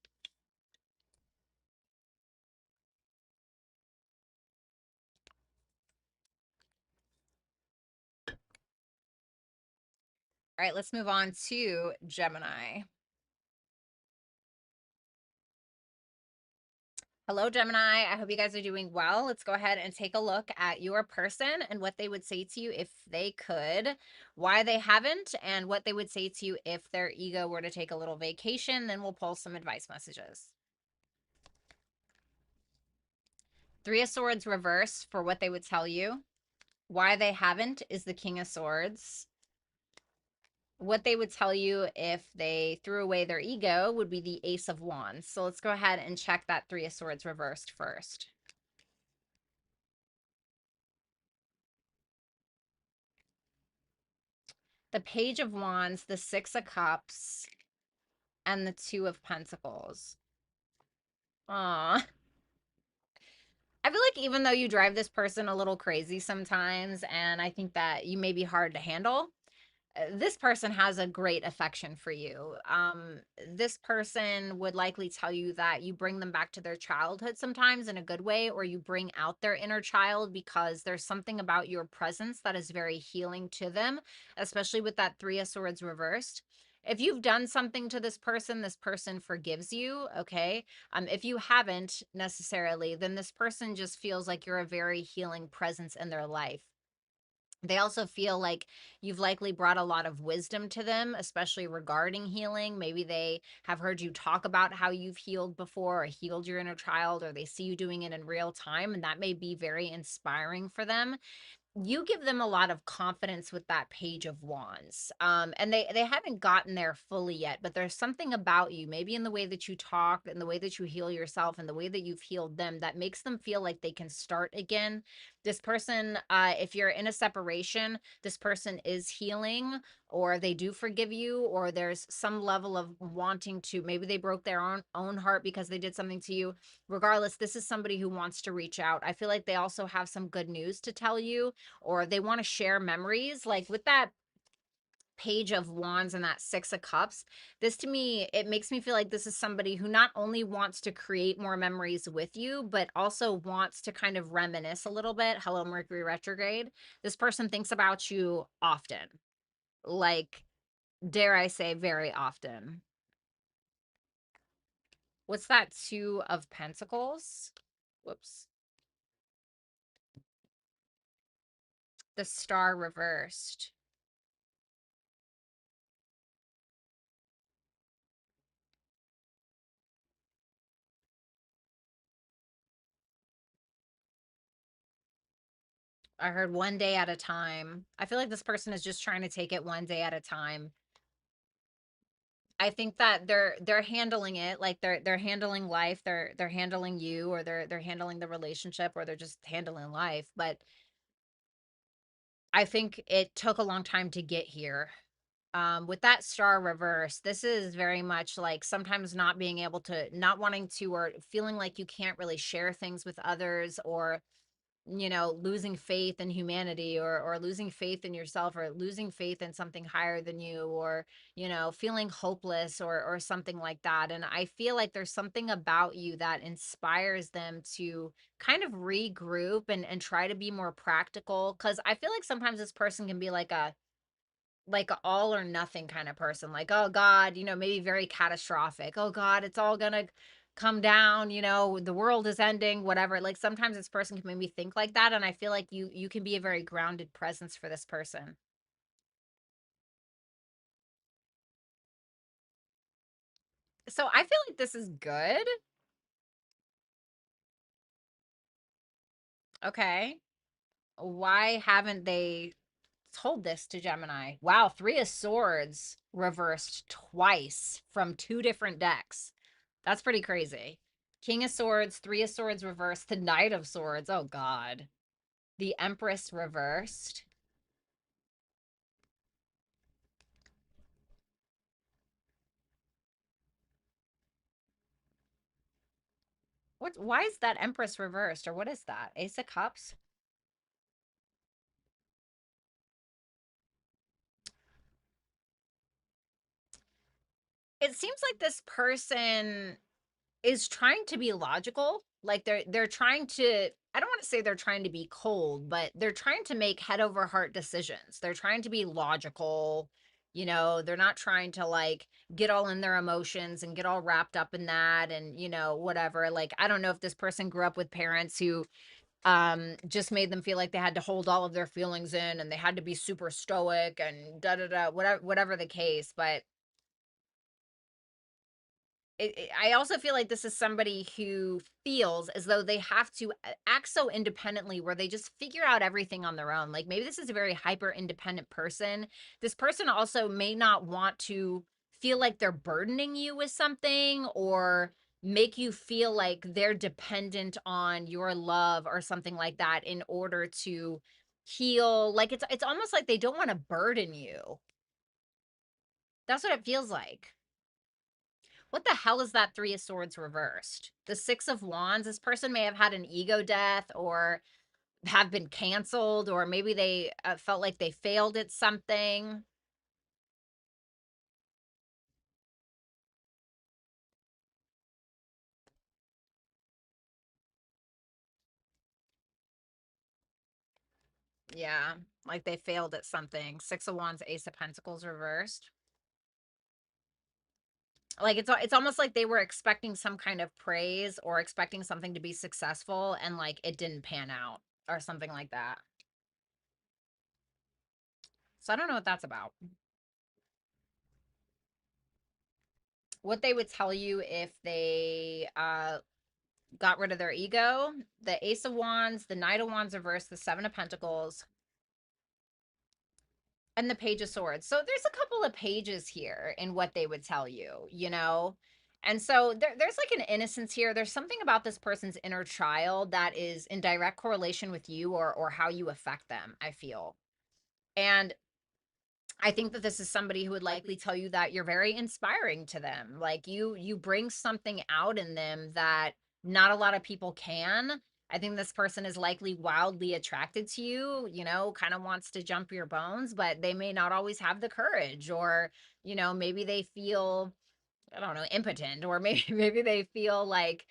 All right, let's move on to Gemini. Hello, Gemini. I hope you guys are doing well. Let's go ahead and take a look at your person and what they would say to you if they could, why they haven't, and what they would say to you if their ego were to take a little vacation. Then we'll pull some advice messages. Three of Swords reverse for what they would tell you. Why they haven't is the King of Swords. What they would tell you if they threw away their ego would be the Ace of Wands. So let's go ahead and check that Three of Swords reversed first. The Page of Wands, the Six of Cups, and the Two of Pentacles. Aw. I feel like even though you drive this person a little crazy sometimes, and I think that you may be hard to handle, this person has a great affection for you. This person would likely tell you that you bring them back to their childhood sometimes in a good way, or you bring out their inner child because there's something about your presence that is very healing to them, especially with that Three of Swords reversed. If you've done something to this person forgives you, okay? If you haven't necessarily, then this person just feels like you're a very healing presence in their life. They also feel like you've likely brought a lot of wisdom to them, especially regarding healing. Maybe they have heard you talk about how you've healed before, or healed your inner child, or they see you doing it in real time, and that may be very inspiring for them. You give them a lot of confidence with that Page of Wands. And they haven't gotten there fully yet, but there's something about you, maybe in the way that you talk and the way that you heal yourself and the way that you've healed them, that makes them feel like they can start again. This person, if you're in a separation, this person is healing, or they do forgive you, or there's some level of wanting to, maybe they broke their own heart because they did something to you. Regardless, this is somebody who wants to reach out. I feel like they also have some good news to tell you, or they want to share memories. Like with that Page of Wands and that Six of Cups, this to me, it makes me feel like this is somebody who not only wants to create more memories with you, but also wants to kind of reminisce a little bit. Hello, Mercury retrograde. This person thinks about you often, like, dare I say, very often. What's that Two of Pentacles? Whoops. The Star reversed. I heard one day at a time. I feel like this person is just trying to take it one day at a time. I think that they're handling it like they're handling life, they're handling you, or they're handling the relationship, or they're just handling life. But I think it took a long time to get here. With that star reverse, this is very much like sometimes not being able to, not wanting to, or feeling like you can't really share things with others, or losing faith in humanity, or losing faith in yourself, or losing faith in something higher than you, or feeling hopeless, or something like that. And I feel like there's something about you that inspires them to kind of regroup and try to be more practical, because I feel like sometimes this person can be like a all or nothing kind of person. Like, oh God, maybe very catastrophic. Oh God, it's all gonna come down, the world is ending, whatever. Like sometimes this person can make me think like that. And I feel like you can be a very grounded presence for this person. So I feel like this is good. Okay. Why haven't they told this to Gemini? Wow, Three of Swords reversed twice from two different decks. That's pretty crazy. King of Swords, Three of Swords reversed, the Knight of Swords. Oh God. The Empress reversed. Why is that Empress reversed? Or what is that? Ace of Cups? It seems like this person is trying to be logical. Like they're trying to, I don't want to say they're trying to be cold, but they're trying to make head over heart decisions. They're trying to be logical. They're not trying to like get all in their emotions and get all wrapped up in that, and whatever. Like I don't know if this person grew up with parents who just made them feel like they had to hold all of their feelings in, and they had to be super stoic and da da da, whatever the case. But I also feel like this is somebody who feels as though they have to act so independently, where they just figure out everything on their own. Like maybe this is a very hyper independent person. This person also may not want to feel like they're burdening you with something, or make you feel like they're dependent on your love or something like that in order to heal. Like it's almost like they don't want to burden you. That's what it feels like. What the hell is that Three of Swords reversed? The Six of Wands. This person may have had an ego death, or have been canceled, or maybe they felt like they failed at something. Yeah, like they failed at something. Six of Wands, Ace of Pentacles reversed. Like it's almost like they were expecting some kind of praise, or expecting something to be successful, and like it didn't pan out or something like that. So I don't know what that's about. What they would tell you if they got rid of their ego. The Ace of Wands, the Knight of Wands reversed, the Seven of Pentacles, and the Page of Swords. So there's a couple of pages here in what they would tell you. And so there's like an innocence here. There's something about this person's inner child that is in direct correlation with you, or how you affect them, I feel. And I think that this is somebody who would likely tell you that you're very inspiring to them. Like you bring something out in them that not a lot of people can. I think this person is likely wildly attracted to you, kind of wants to jump your bones, but they may not always have the courage, or maybe they feel, I don't know, impotent, or maybe maybe they feel like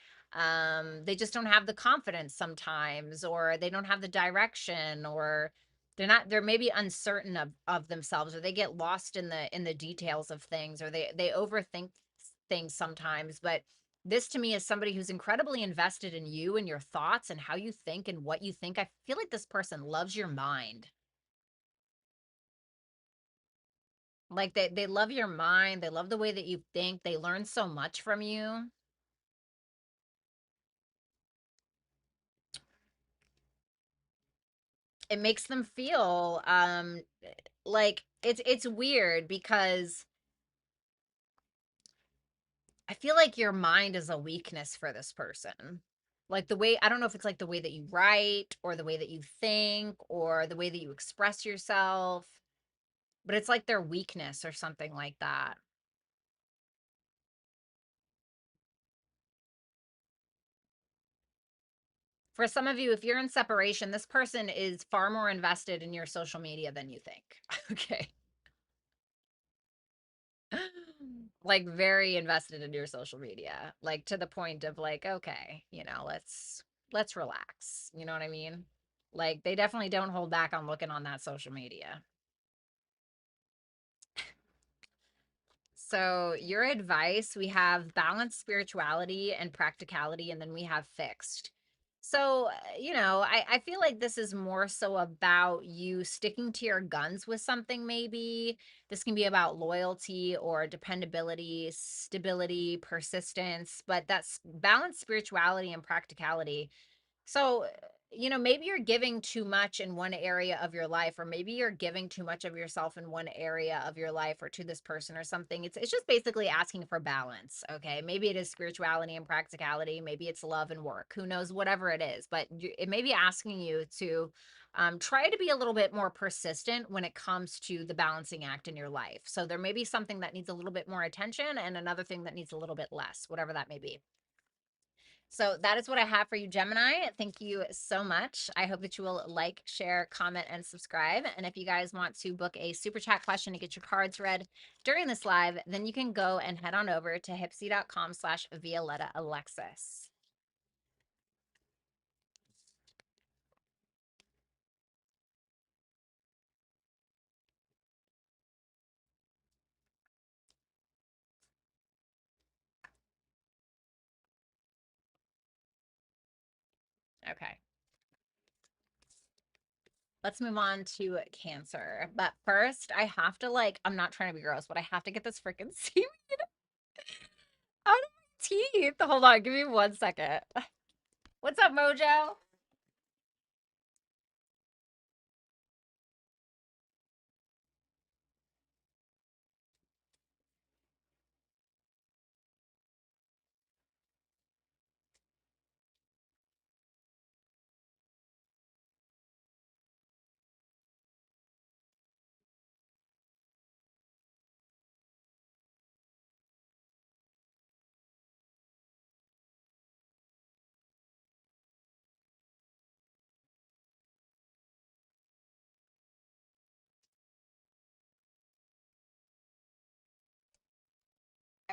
they just don't have the confidence sometimes, or they don't have the direction, or they're maybe uncertain of themselves, or they get lost in the details of things, or they overthink things sometimes. But this to me is somebody who's incredibly invested in you and your thoughts and how you think and what you think. I feel like this person loves your mind. Like they love your mind, they love the way that you think, they learn so much from you. It makes them feel like it's weird, because I feel like your mind is a weakness for this person. Like the way, I don't know if it's like the way that you write, or the way that you think, or the way that you express yourself. but it's like their weakness or something like that. For some of you, if you're in separation, this person is far more invested in your social media than you think. Okay. Like very invested in your social media, like to the point of like, okay, let's relax. You know what I mean? Like they definitely don't hold back on looking on that social media. So, your advice, we have balanced spirituality and practicality, and then we have fixed. So, I feel like this is more so about you sticking to your guns with something, maybe. This can be about loyalty or dependability, stability, persistence, but that's balanced spirituality and practicality. So, maybe you're giving too much in one area of your life, or maybe you're giving too much of yourself in one area of your life or to this person or something. It's just basically asking for balance, okay? Maybe it is spirituality and practicality, maybe it's love and work. Who knows, whatever it is, but it may be asking you to try to be a little bit more persistent when it comes to the balancing act in your life. So there may be something that needs a little bit more attention and another thing that needs a little bit less, whatever that may be. So that is what I have for you, Gemini. Thank you so much. I hope that you will like, share, comment, and subscribe. And if you guys want to book a super chat question to get your cards read during this live, then you can go and head on over to hipsy.com/Violetta Alexis. Okay. Let's move on to Cancer. But first, I have to I'm not trying to be gross, but I have to get this freaking seaweed out of my teeth. Hold on, give me 1 second. What's up, Mojo?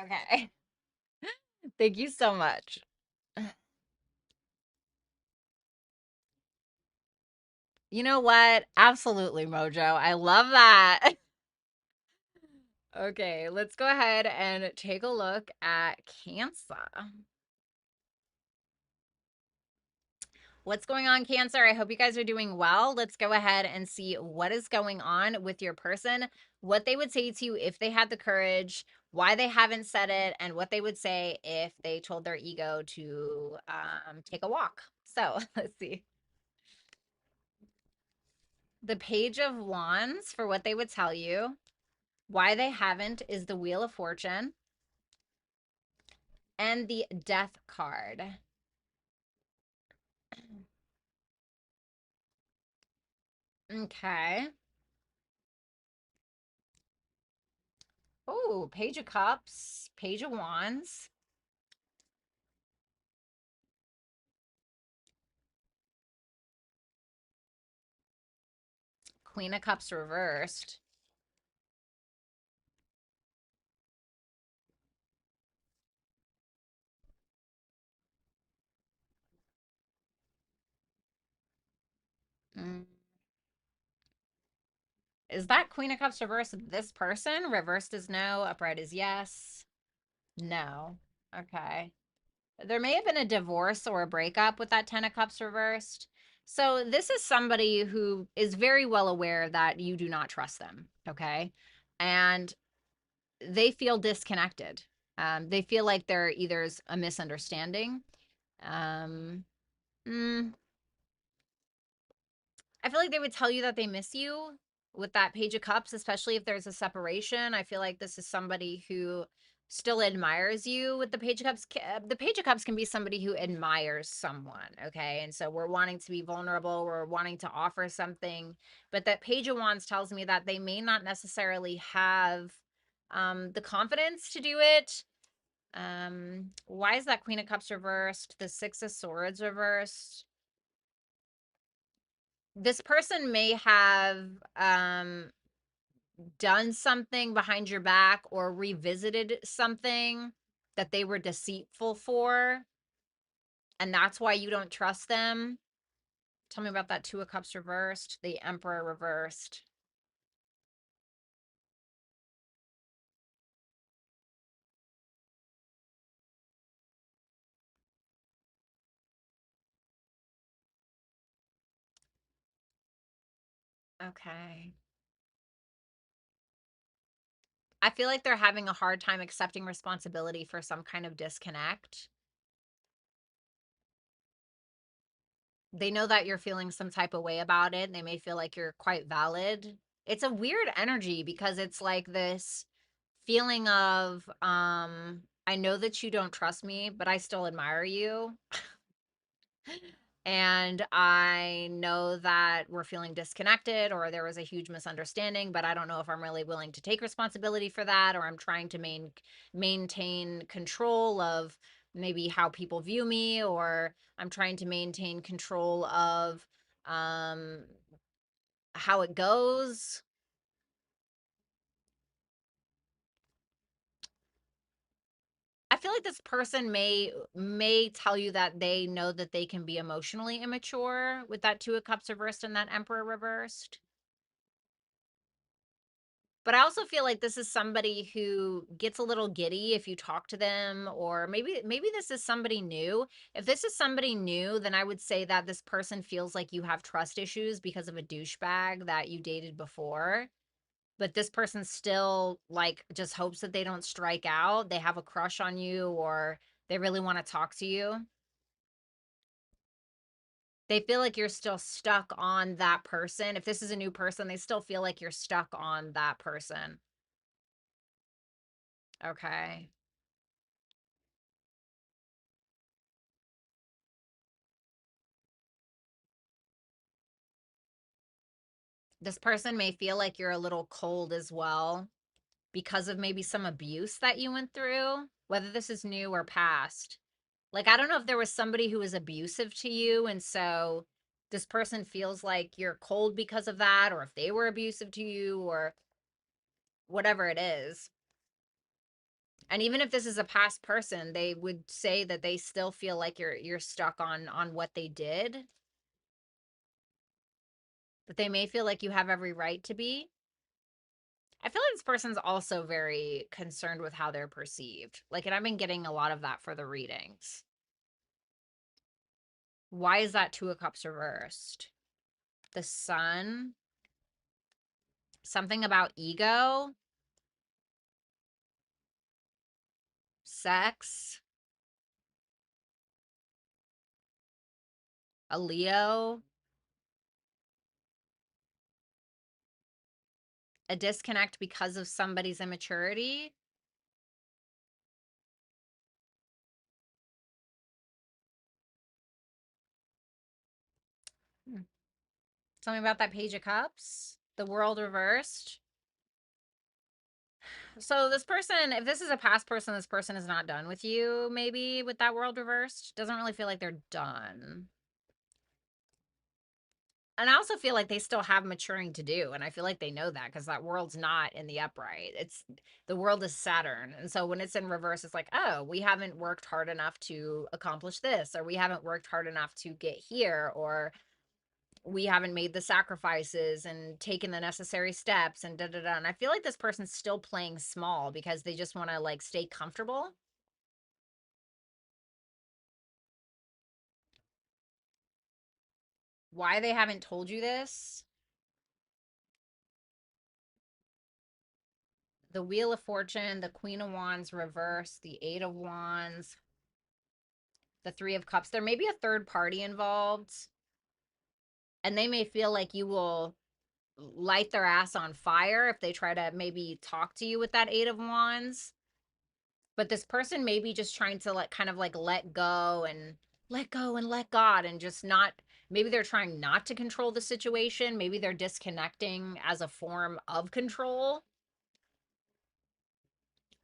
Okay. Thank you so much. You know what? Absolutely, Mojo. I love that. Okay, let's go ahead and take a look at Cancer. What's going on, Cancer? I hope you guys are doing well. Let's go ahead and see what is going on with your person, what they would say to you if they had the courage, why they haven't said it, and what they would say if they told their ego to take a walk. So let's see. The Page of Wands for what they would tell you. Why they haven't is the Wheel of Fortune and the Death card. Okay. Oh, Page of Cups, Page of Wands, Queen of Cups reversed. Mm. Is that Queen of Cups reversed this person? Reversed is no, upright is yes. No. Okay. There may have been a divorce or a breakup with that 10 of Cups reversed. So this is somebody who is very well aware that you do not trust them, okay? And they feel disconnected. They feel like there either is a misunderstanding. Um, mm, I feel like they would tell you that they miss you with that Page of Cups, especially if there's a separation. I feel like this is somebody who still admires you with the Page of Cups. The Page of Cups can be somebody who admires someone, okay? And so we're wanting to be vulnerable, we're wanting to offer something, but that Page of Wands tells me that they may not necessarily have the confidence to do it. Why is that Queen of Cups reversed? The Six of Swords reversed. This person may have done something behind your back or revisited something that they were deceitful for, and that's why you don't trust them. Tell me about that Two of Cups reversed, the Emperor reversed. Okay. I feel like they're having a hard time accepting responsibility for some kind of disconnect. They know that you're feeling some type of way about it. And they may feel like you're quite valid. It's a weird energy because it's like this feeling of, I know that you don't trust me, but I still admire you. And I know that we're feeling disconnected or there was a huge misunderstanding, but I don't know if I'm really willing to take responsibility for that, or I'm trying to maintain control of maybe how people view me, or I'm trying to maintain control of um how it goes. I feel like this person may tell you that they know that they can be emotionally immature with that Two of Cups reversed and that Emperor reversed. But I also feel like this is somebody who gets a little giddy if you talk to them, or maybe this is somebody new. If this is somebody new, then I would say that this person feels like you have trust issues because of a douchebag that you dated before. But this person still like just hopes that they don't strike out. They have a crush on you, or they really want to talk to you. They feel like you're still stuck on that person. If this is a new person, they still feel like you're stuck on that person. Okay. This person may feel like you're a little cold as well because of maybe some abuse that you went through, whether this is new or past. Like, I don't know if there was somebody who was abusive to you, and so this person feels like you're cold because of that, or if they were abusive to you, or whatever it is. And even if this is a past person, they would say that they still feel like you're stuck on what they did, but they may feel like you have every right to be. I feel like this person's also very concerned with how they're perceived. Like, and I've been getting a lot of that for the readings. Why is that Two of Cups reversed? The Sun. Something about ego. Sex. A Leo. A disconnect because of somebody's immaturity. Hmm. Tell me about that Page of Cups. The World reversed. So this person, if this is a past person, this person is not done with you, maybe, with that World reversed. Doesn't really feel like they're done. And I also feel like they still have maturing to do, and I feel like they know that because that world's not in the upright. It's the world is Saturn, and so when it's in reverse, it's like, oh, we haven't worked hard enough to accomplish this, or we haven't worked hard enough to get here, or we haven't made the sacrifices and taken the necessary steps, and da da da. And I feel like this person's still playing small because they just want to like stay comfortable. Why they haven't told you this? The Wheel of Fortune, the Queen of Wands reverse, the Eight of Wands, the Three of Cups. There may be a third party involved, and they may feel like you will light their ass on fire if they try to maybe talk to you with that Eight of Wands. But this person may be just trying to like kind of like let go and let God and just not, maybe they're trying not to control the situation. Maybe they're disconnecting as a form of control.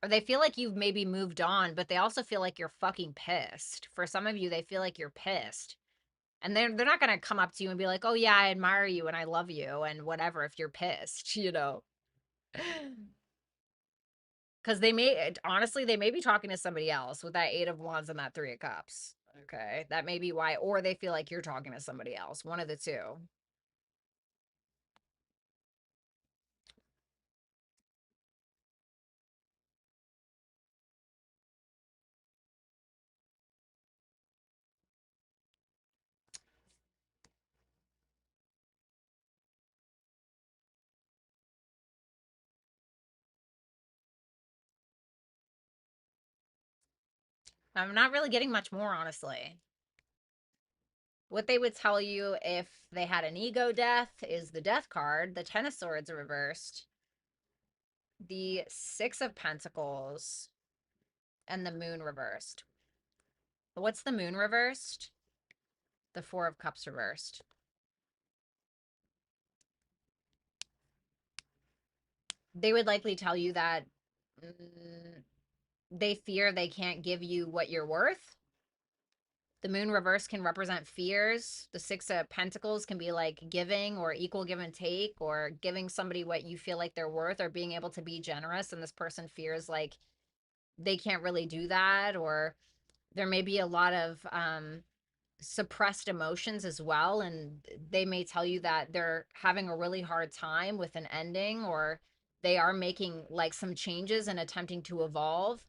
Or they feel like you've maybe moved on, but they also feel like you're fucking pissed. For some of you, they feel like you're pissed. And they're not gonna come up to you and be like, "Oh yeah, I admire you and I love you and whatever," if you're pissed, you know. Because they may, honestly, they may be talking to somebody else with that Eight of Wands and that Three of Cups. Okay, that may be why, or they feel like you're talking to somebody else. One of the two. I'm not really getting much more, honestly. What they would tell you if they had an ego death is the Death card, the Ten of Swords reversed, the Six of Pentacles, and the Moon reversed. What's the Moon reversed? The Four of Cups reversed. They would likely tell you that they fear they can't give you what you're worth. The Moon reverse can represent fears. The Six of Pentacles can be like giving or equal give and take, or giving somebody what you feel like they're worth, or being able to be generous. And this person fears like they can't really do that, or there may be a lot of suppressed emotions as well. And they may tell you that they're having a really hard time with an ending, or they are making like some changes and attempting to evolve.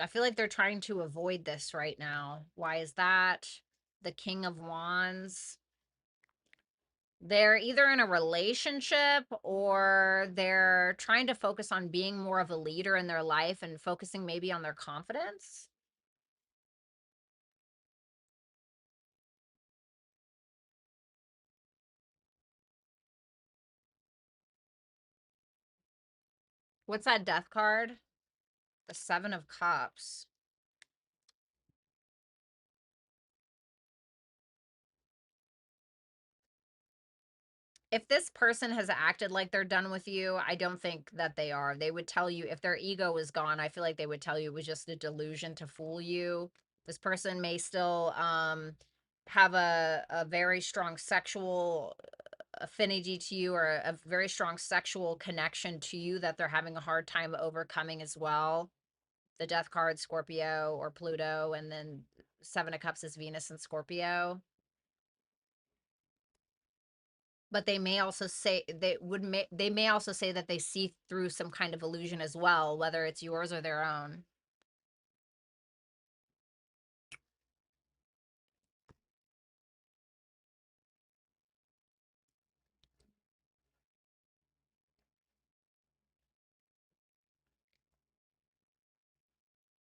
I feel like they're trying to avoid this right now. Why is that? The King of Wands. They're either in a relationship or they're trying to focus on being more of a leader in their life and focusing maybe on their confidence. What's that Death card? The Seven of Cups. If this person has acted like they're done with you, I don't think that they are. They would tell you, if their ego is gone, I feel like they would tell you it was just a delusion to fool you. This person may still have a very strong sexual affinity to you, or a very strong sexual connection to you that they're having a hard time overcoming as well. The Death card, Scorpio or Pluto, and then Seven of Cups is Venus and Scorpio. But they may also say they may also say that they see through some kind of illusion as well, whether it's yours or their own.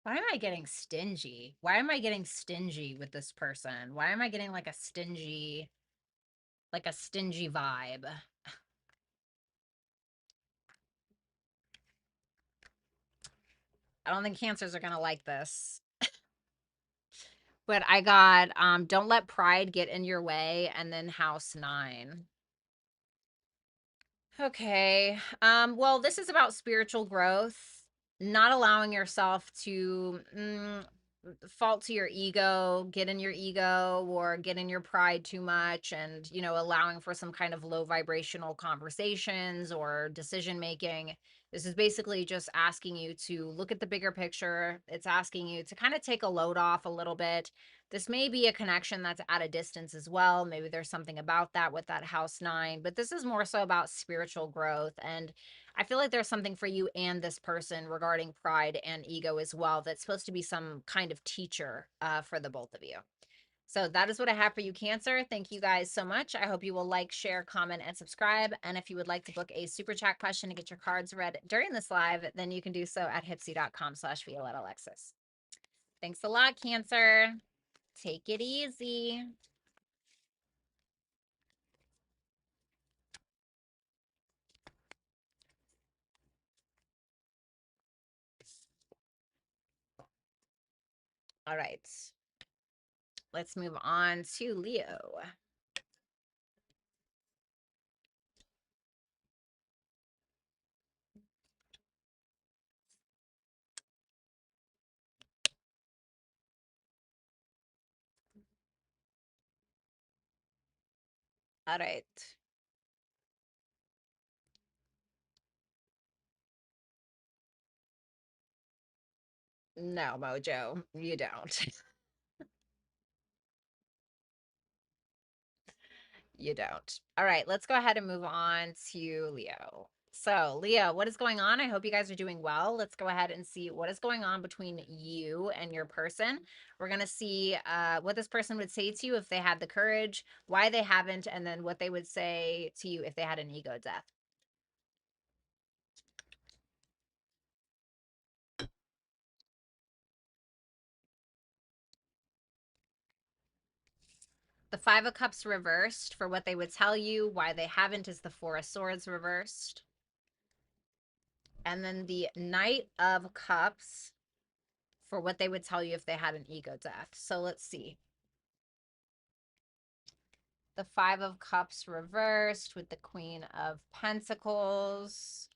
Why am I getting stingy? Why am I getting stingy with this person? Why am I getting like a stingy vibe? I don't think Cancers are gonna like this. But I got don't let pride get in your way, and then House 9. Okay. Well, this is about spiritual growth, not allowing yourself to fall to your ego, get in your ego, or get in your pride too much, and, allowing for some kind of low vibrational conversations or decision making. This is basically just asking you to look at the bigger picture. It's asking you to kind of take a load off a little bit. This may be a connection that's at a distance as well. Maybe there's something about that with that House 9, but this is more so about spiritual growth. And I feel like there's something for you and this person regarding pride and ego as well. That's supposed to be some kind of teacher for the both of you. So that is what I have for you, Cancer. Thank you guys so much. I hope you will like, share, comment, and subscribe. And if you would like to book a super chat question to get your cards read during this live, then you can do so at hipsy.com/Violetta Alexis. Thanks a lot, Cancer. Take it easy. All right. Let's move on to Leo. All right. No, Mojo, you don't. You don't. All right, let's go ahead and move on to Leo. So, Leo, what is going on? I hope you guys are doing well. Let's go ahead and see what is going on between you and your person. We're going to see what this person would say to you if they had the courage, why they haven't, and then what they would say to you if they had an ego death. The Five of Cups reversed for what they would tell you. Why they haven't is the Four of Swords reversed. And then the Knight of Cups for what they would tell you if they had an ego death. So let's see. The Five of Cups reversed with the Queen of Pentacles.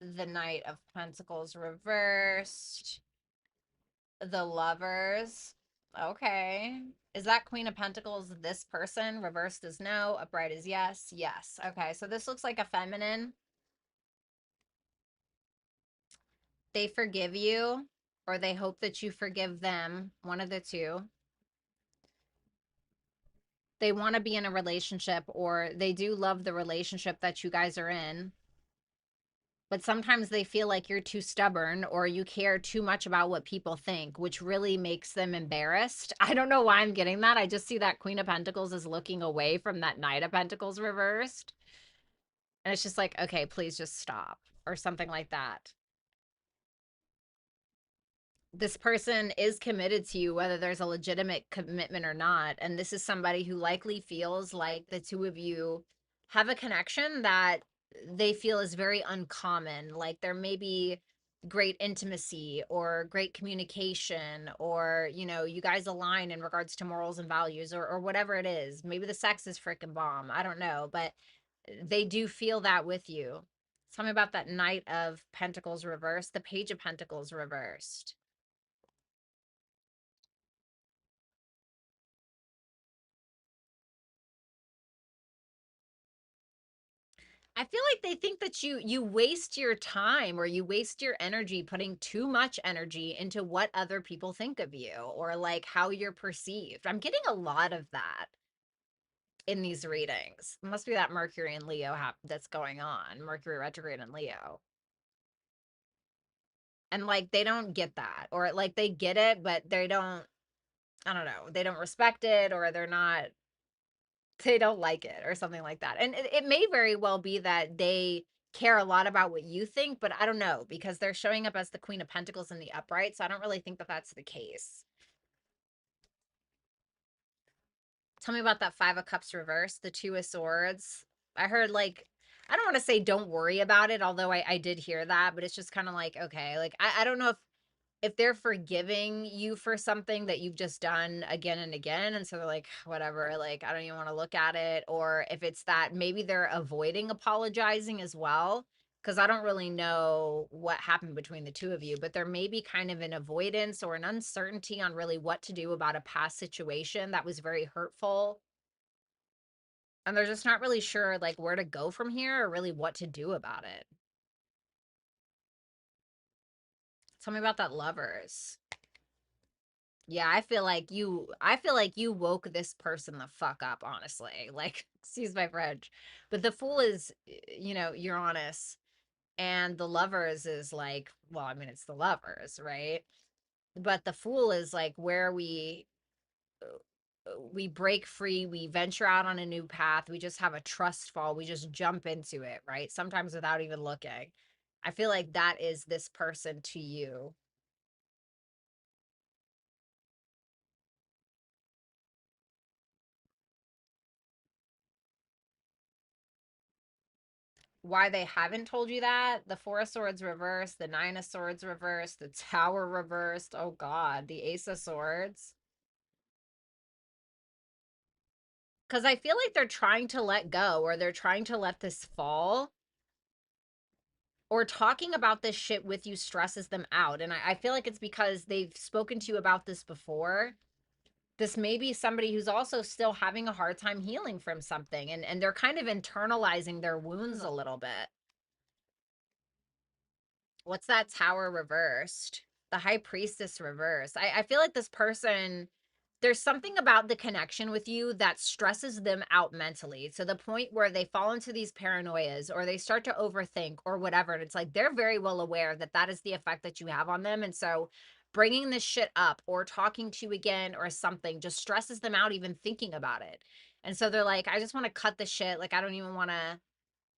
The Knight of Pentacles reversed. The Lovers. Okay. Is that Queen of Pentacles this person? Reversed is no. Upright is yes. Yes. Okay. So this looks like a feminine. They forgive you, or they hope that you forgive them. One of the two. They want to be in a relationship, or they do love the relationship that you guys are in. But sometimes they feel like you're too stubborn or you care too much about what people think, which really makes them embarrassed. I don't know why I'm getting that. I just see that Queen of Pentacles is looking away from that Knight of Pentacles reversed. And it's just like, okay, please just stop or something like that. This person is committed to you, whether there's a legitimate commitment or not. And this is somebody who likely feels like the two of you have a connection that they feel is very uncommon. Like there may be great intimacy or great communication, or, you know, you guys align in regards to morals and values, or whatever it is. Maybe the sex is freaking bomb. I don't know, but they do feel that with you. Tell me about that Knight of Pentacles reversed, the Page of Pentacles reversed. I feel like they think that you waste your time or you waste your energy putting too much energy into what other people think of you or like how you're perceived. I'm getting a lot of that in these readings. It must be that Mercury and Leo that's going on. Mercury retrograde in Leo. And like they don't get that, or like they get it but they don't, I don't know, they don't respect it, or they don't like it or something like that. And it may very well be that they care a lot about what you think, but I don't know, because they're showing up as the Queen of Pentacles in the upright. So I don't really think that that's the case. Tell me about that Five of Cups reverse, the Two of Swords. I heard like, I don't want to say don't worry about it, although I did hear that, but it's just kind of like, okay, like I don't know if they're forgiving you for something that you've just done again and again, and so they're like, whatever, like I don't even want to look at it, or if it's that maybe they're avoiding apologizing as well, because I don't really know what happened between the two of you, but there may be kind of an avoidance or an uncertainty on really what to do about a past situation that was very hurtful, and they're just not really sure like where to go from here or really what to do about it. Tell me about that Lovers. Yeah, I feel like you woke this person the fuck up, honestly. Like, excuse my French. But the Fool is, you know, Uranus, and the Lovers is like, well, I mean, it's the Lovers, right? But the Fool is like where we break free, we venture out on a new path, we just have a trust fall, we just jump into it, right? Sometimes without even looking. I feel like that is this person to you. why they haven't told you that. The Four of Swords reversed, the Nine of Swords reversed, the Tower reversed. Oh God, the Ace of Swords. Because I feel like they're trying to let go, or they're trying to let this fall, or talking about this shit with you stresses them out. And I feel like it's because they've spoken to you about this before. This may be somebody who's also still having a hard time healing from something, and they're kind of internalizing their wounds a little bit. What's that Tower reversed? The High Priestess reversed. I feel like this person, there's something about the connection with you that stresses them out mentally to the point where they fall into these paranoias, or they start to overthink or whatever. And it's like they're very well aware that that is the effect that you have on them. And so bringing this shit up or talking to you again or something just stresses them out even thinking about it. And so they're like, I just want to cut the shit. Like, I don't even want to,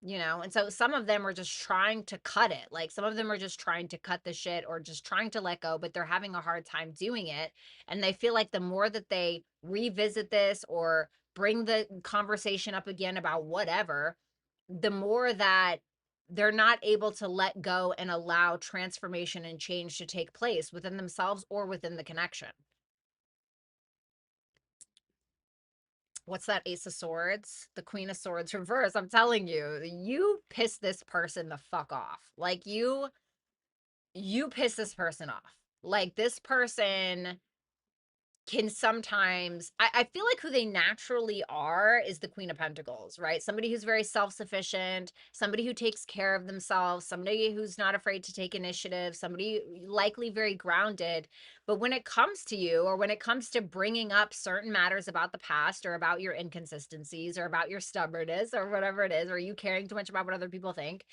and so some of them are just trying to cut it. Like, some of them are just trying to cut the shit or just trying to let go, but they're having a hard time doing it. And they feel like the more that they revisit this or bring the conversation up again about whatever, the more that they're not able to let go and allow transformation and change to take place within themselves or within the connection. What's that Ace of Swords? The Queen of Swords reverse. I'm telling you, you piss this person the fuck off. Like, you piss this person off. Like, this person can sometimes, I feel like who they naturally are is the Queen of Pentacles, right? Somebody who's very self-sufficient, somebody who takes care of themselves, somebody who's not afraid to take initiative, somebody likely very grounded. But when it comes to you, or when it comes to bringing up certain matters about the past, or about your inconsistencies, or about your stubbornness, or whatever it is, or you caring too much about what other people think,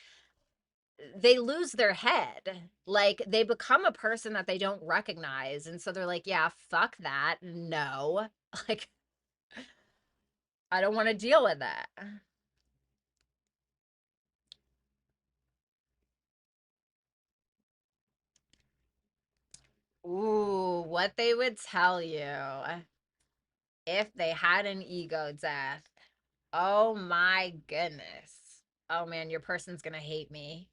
they lose their head. Like, they become a person that they don't recognize. And so they're like, yeah, fuck that. No. Like, I don't want to deal with that. Ooh, what they would tell you if they had an ego death. Oh my goodness. Oh man, your person's gonna hate me.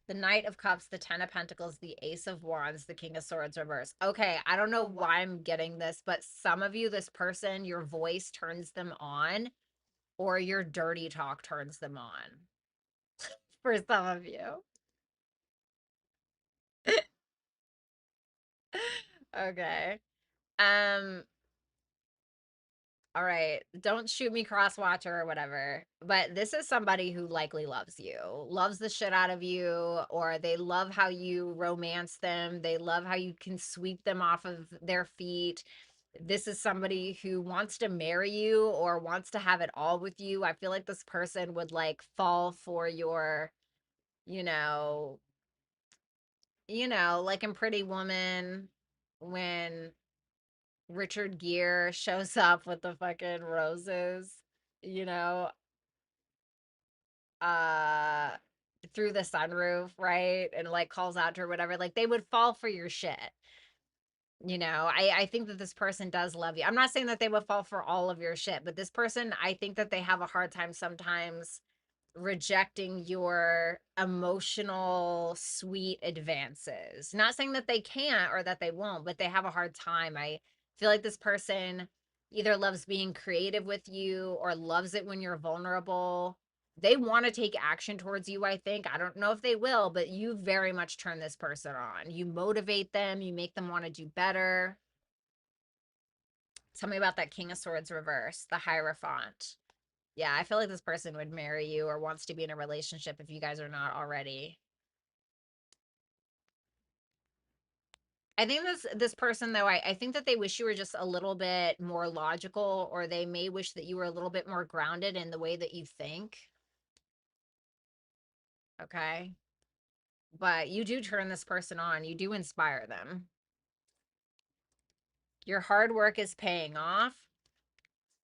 The Knight of Cups, the Ten of Pentacles, the Ace of Wands, the King of Swords reverse. Okay, I don't know why I'm getting this, but some of you, this person, your voice turns them on, or your dirty talk turns them on. For some of you. Okay. Um, all right. Don't shoot me, cross watcher or whatever. But this is somebody who likely loves you, loves the shit out of you, or they love how you romance them. They love how you can sweep them off of their feet. This is somebody who wants to marry you or wants to have it all with you. I feel like this person would like fall for your, you know, like in Pretty Woman, when Richard Gere shows up with the fucking roses, you know, uh through the sunroof, right? And like calls out to her, whatever. Like, they would fall for your shit. I think that this person does love you. I'm not saying that they would fall for all of your shit, but this person, I think that they have a hard time sometimes rejecting your emotional sweet advances. Not saying that they can't or that they won't, but they have a hard time. I feel like this person either loves being creative with you or loves it when you're vulnerable. They want to take action towards you, I think. I don't know if they will, but you very much turn this person on. You motivate them, you make them want to do better. Tell me about that King of Swords reverse, the Hierophant. Yeah, I feel like this person would marry you or wants to be in a relationship if you guys are not already. I think this person though, I think that they wish you were just a little bit more logical, or they may wish that you were a little bit more grounded in the way that you think. Okay. But you do turn this person on. You do inspire them. Your hard work is paying off.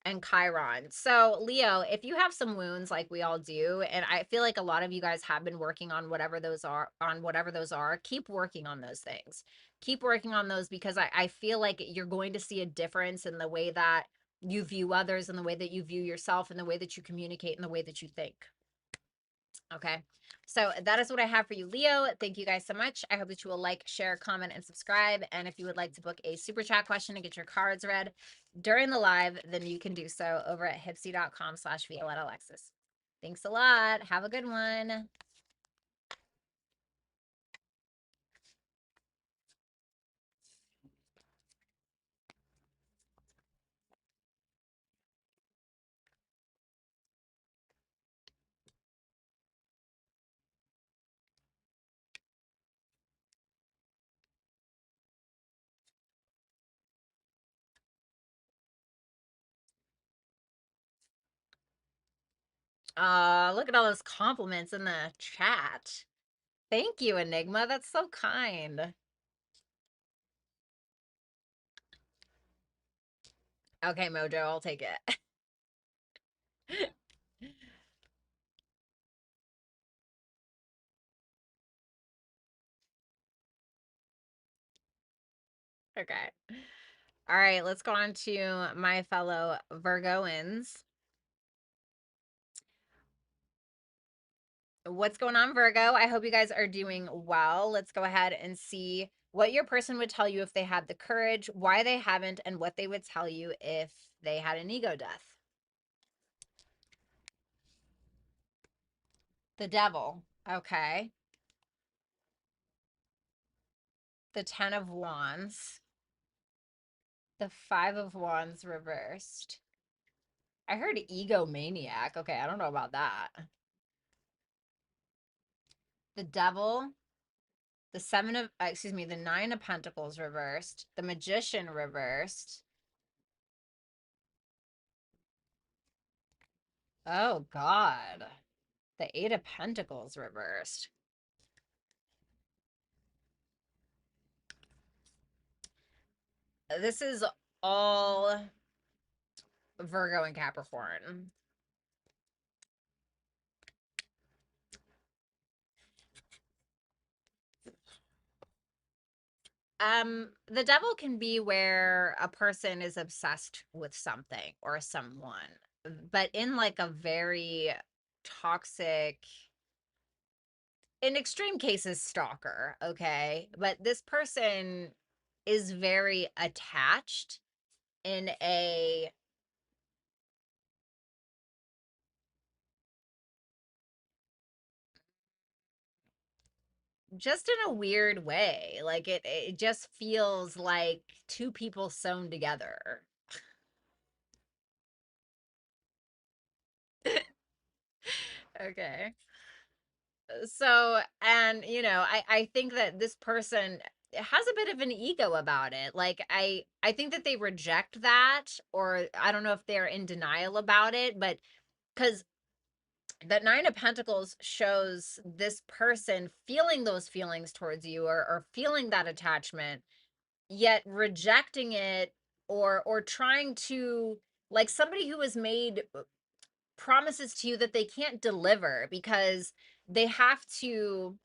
And Chiron. So, Leo, if you have some wounds like we all do, and I feel like a lot of you guys have been working on whatever those are, keep working on those things. Keep working on those, because I feel like you're going to see a difference in the way that you view others and the way that you view yourself and the way that you communicate and the way that you think. Okay. So that is what I have for you, Leo. Thank you guys so much. I hope that you will like, share, comment, and subscribe. And if you would like to book a super chat question and get your cards read during the live, then you can do so over at hipsy.com/Violetta Alexis. Thanks a lot. Have a good one. Look at all those compliments in the chat. Thank you, Enigma. That's so kind. Okay, Mojo, I'll take it. Okay. All right, let's go on to my fellow Virgoans. What's going on, Virgo? I hope you guys are doing well. Let's go ahead and see what your person would tell you if they had the courage, why they haven't, and what they would tell you if they had an ego death. The Devil. Okay. The Ten of Wands. The Five of Wands reversed. I heard egomaniac. Okay, I don't know about that. The Devil. The the Nine of Pentacles reversed. The Magician reversed. Oh, God. The Eight of Pentacles reversed. This is all Virgo and Capricorn. The Devil can be where a person is obsessed with something or someone, but in like a very toxic, in extreme cases, stalker, okay? But this person is very attached in a just in a weird way. Like it just feels like two people sewn together. Okay. So, and I think that this person has a bit of an ego about it. Like I think that they reject that, or I don't know if they're in denial about it, but because that Nine of Pentacles shows this person feeling those feelings towards you, or feeling that attachment, yet rejecting it, or trying to, like somebody who has made promises to you that they can't deliver because they have to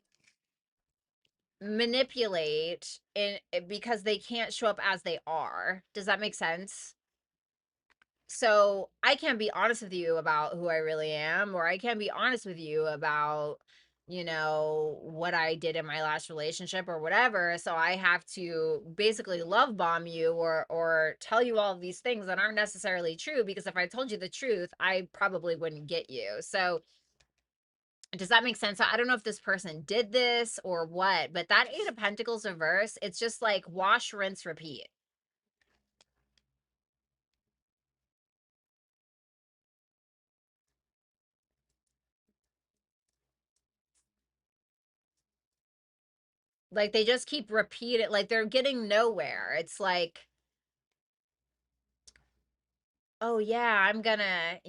manipulate in because they can't show up as they are. Does that make sense? So I can't be honest with you about who I really am, or I can't be honest with you about, what I did in my last relationship or whatever. So I have to basically love bomb you, or tell you all of these things that aren't necessarily true, because if I told you the truth, I probably wouldn't get you. So does that make sense? So I don't know if this person did this or what, but that Eight of Pentacles reverse, it's just like wash, rinse, repeat. Like they just keep repeating, like they're getting nowhere. It's like, oh yeah, I'm gonna,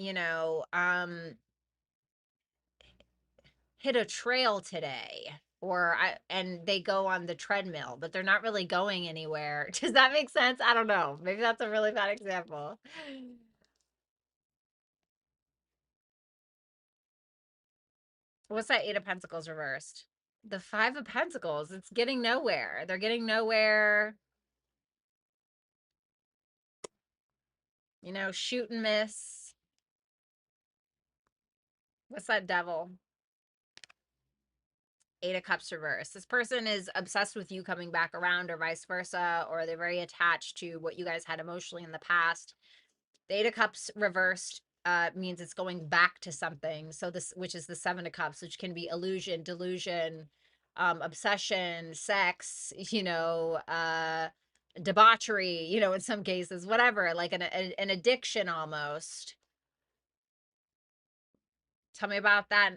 hit a trail today. And they go on the treadmill, but they're not really going anywhere. Does that make sense? I don't know. Maybe that's a really bad example. What's that Eight of Pentacles reversed? The Five of Pentacles. It's getting nowhere. They're getting nowhere. You know, shoot and miss. What's that devil? 8 of Cups reverse. This person is obsessed with you coming back around or vice versa, or they're very attached to what you guys had emotionally in the past. The 8 of Cups reversed means it's going back to something. So this, which is the 7 of Cups, which can be illusion, delusion, obsession, sex, debauchery, in some cases, whatever, like an addiction almost. Tell me about that.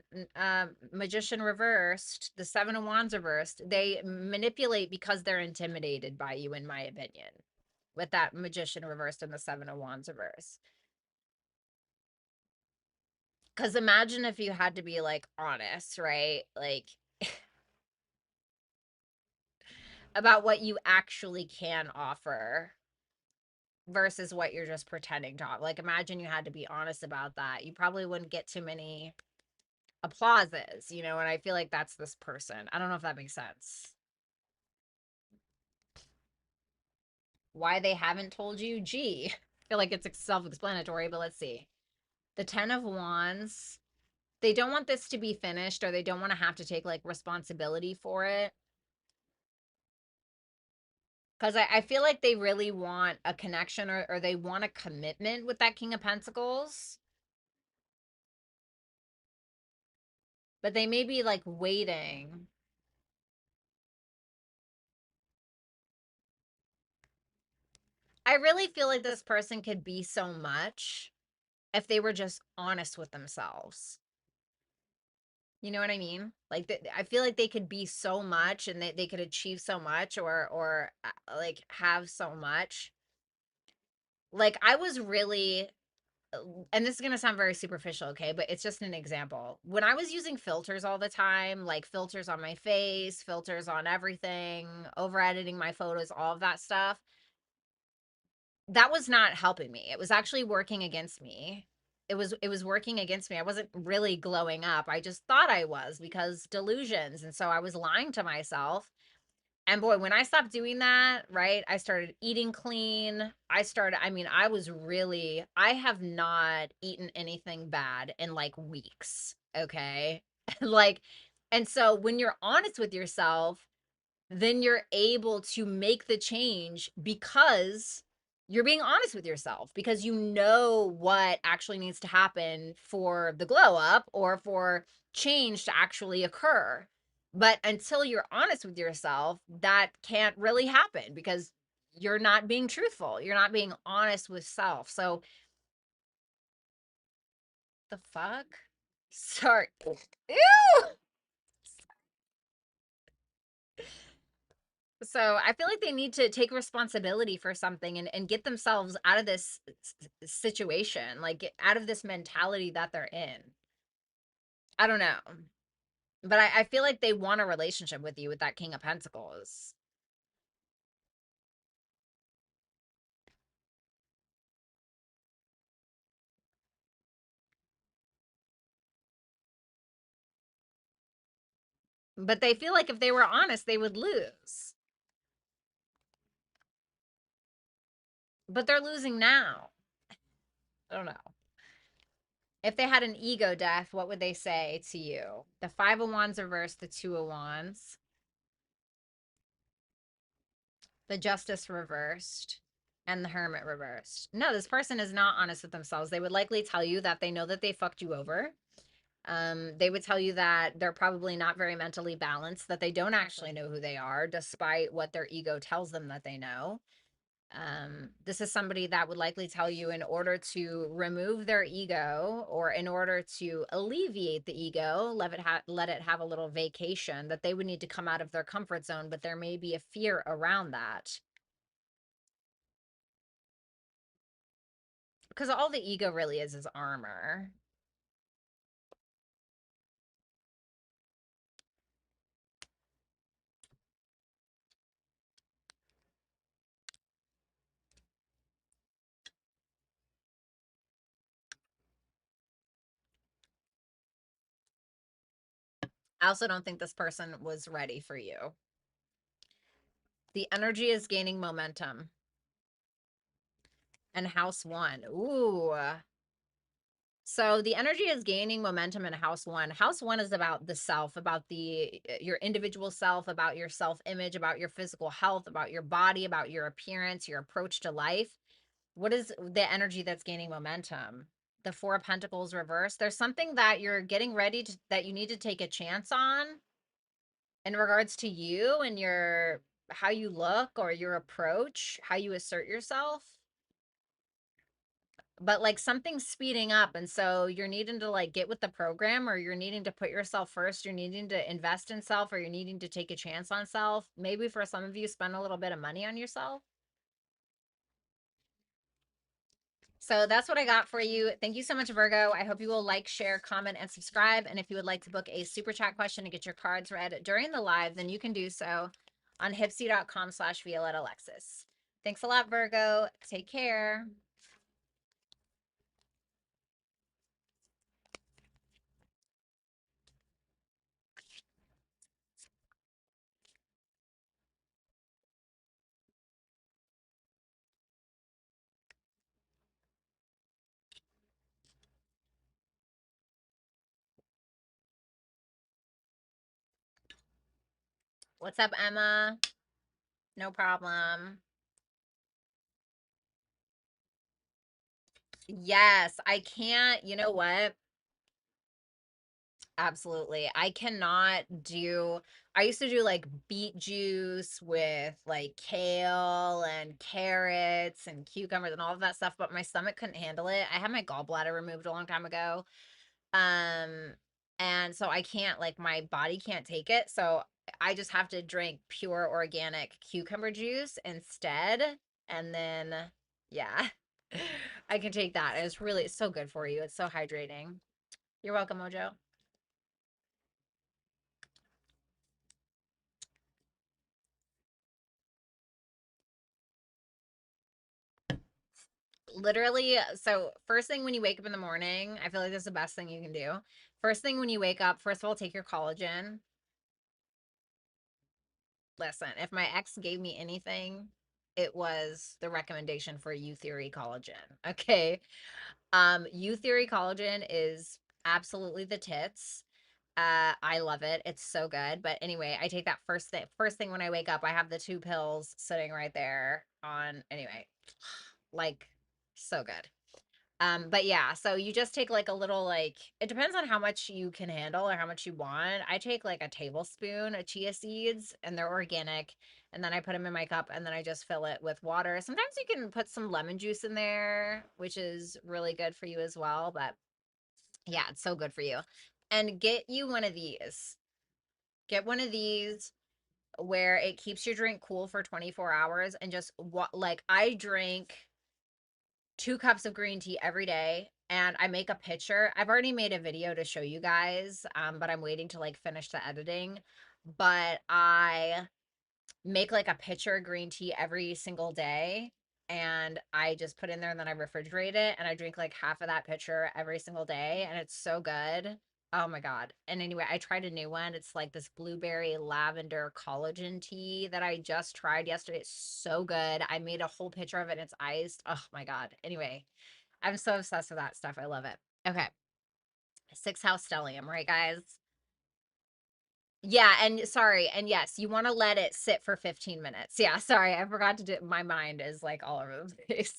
Magician reversed, the 7 of Wands reversed. They manipulate because they're intimidated by you, in my opinion, with that Magician reversed and the 7 of Wands reversed. Because imagine if you had to be like honest, right? Like about what you actually can offer versus what you're just pretending to offer. Like imagine you had to be honest about that. You probably wouldn't get too many applauses, and I feel like that's this person. I don't know if that makes sense. Why they haven't told you? Gee, I feel like it's self-explanatory, but let's see. The 10 of Wands, they don't want this to be finished, or they don't want to have to take like responsibility for it. Because I feel like they really want a connection, or they want a commitment with that King of Pentacles. But they may be like waiting. I really feel like this person could be so much if they were just honest with themselves. You know what I mean? Like I feel like they could be so much, and they could achieve so much, or like have so much. Like I was really, and this is going to sound very superficial, okay, but it's just an example. When I was using filters all the time, like filters on my face, filters on everything, over editing my photos, all of that stuff, that was not helping me. It was actually working against me. It was working against me. I wasn't really glowing up. I just thought I was, because delusions. And so I was lying to myself. And boy, when I stopped doing that, right, I started eating clean. I have not eaten anything bad in like weeks. Okay. Like, and so when you're honest with yourself, then you're able to make the change because you're being honest with yourself, because you know what actually needs to happen for the glow up, or for change to actually occur. But until you're honest with yourself, that can't really happen, because you're not being truthful. You're not being honest with self. So the fuck? Sorry. Ew! So I feel like they need to take responsibility for something, and get themselves out of this situation, like get out of this mentality that they're in. I don't know. But I feel like they want a relationship with you with that King of Pentacles. But they feel like if they were honest, they would lose. But they're losing now. I don't know. If they had an ego death, what would they say to you? The 5 of Wands reversed, the 2 of Wands, the Justice reversed, and the Hermit reversed. No, this person is not honest with themselves. They would likely tell you that they know that they fucked you over. They would tell you that they're probably not very mentally balanced, that they don't actually know who they are, despite what their ego tells them that they know. This is somebody that would likely tell you, in order to remove their ego, or in order to alleviate the ego, let it have a little vacation, that they would need to come out of their comfort zone, but there may be a fear around that. Because all the ego really is armor. I also don't think this person was ready for you. The energy is gaining momentum. and house 1. Ooh. So the energy is gaining momentum in house 1. House 1 is about the self, about the your individual self, about your self-image, about your physical health, about your body, about your appearance, your approach to life. What is the energy that's gaining momentum? The 4 of Pentacles reverse. There's something that you're getting ready to, that you need to take a chance on in regards to you and your how you look or your approach, how you assert yourself. But like something's speeding up, and so you're needing to like get with the program, or you're needing to put yourself first, you're needing to invest in self, or you're needing to take a chance on self. Maybe for some of you, spend a little bit of money on yourself. So that's what I got for you. Thank you so much, Virgo. I hope you will like, share, comment, and subscribe. And if you would like to book a super chat question to get your cards read during the live, then you can do so on hipsy.com/Violetta Alexis. Thanks a lot, Virgo. Take care. What's up, Emma? No problem. Yes, I can't. You know what? Absolutely. I cannot do, I used to do like beet juice with like kale and carrots and cucumbers and all of that stuff, but my stomach couldn't handle it. I had my gallbladder removed a long time ago. Um, and so I can't, like, my body can't take it. So I just have to drink pure organic cucumber juice instead. And then, yeah, I can take that. It's really, it's so good for you. It's so hydrating. You're welcome, Mojo. Literally, so first thing when you wake up in the morning, I feel like that's the best thing you can do. First thing when you wake up, first of all, take your collagen. Listen, if my ex gave me anything, it was the recommendation for U Theory collagen. Okay. U Theory collagen is absolutely the tits. I love it. It's so good. But anyway, I take that first thing when I wake up. I have the 2 pills sitting right there on, anyway, like, so good. But yeah, so you just take like a little, like, it depends on how much you can handle or how much you want. I take like a tablespoon of chia seeds, and they're organic, and then I put them in my cup, and then I just fill it with water. Sometimes you can put some lemon juice in there, which is really good for you as well. But yeah, it's so good for you. And get you one of these. Get one of these where it keeps your drink cool for 24 hours, and just what, like, I drink 2 cups of green tea every day, and I make a picture. I've already made a video to show you guys, but I'm waiting to like finish the editing. But I make like a pitcher of green tea every single day, and I just put in there, and then I refrigerate it, and I drink like half of that pitcher every single day, and it's so good. Oh my God. And anyway, I tried a new one. It's like this blueberry lavender collagen tea that I just tried yesterday. It's so good. I made a whole pitcher of it, and it's iced. Oh my God. Anyway, I'm so obsessed with that stuff. I love it. Okay. 6th house stellium, right, guys? Yeah, and sorry, and yes, you want to let it sit for 15 minutes. Yeah, sorry, I forgot to do, my mind is like all over the place.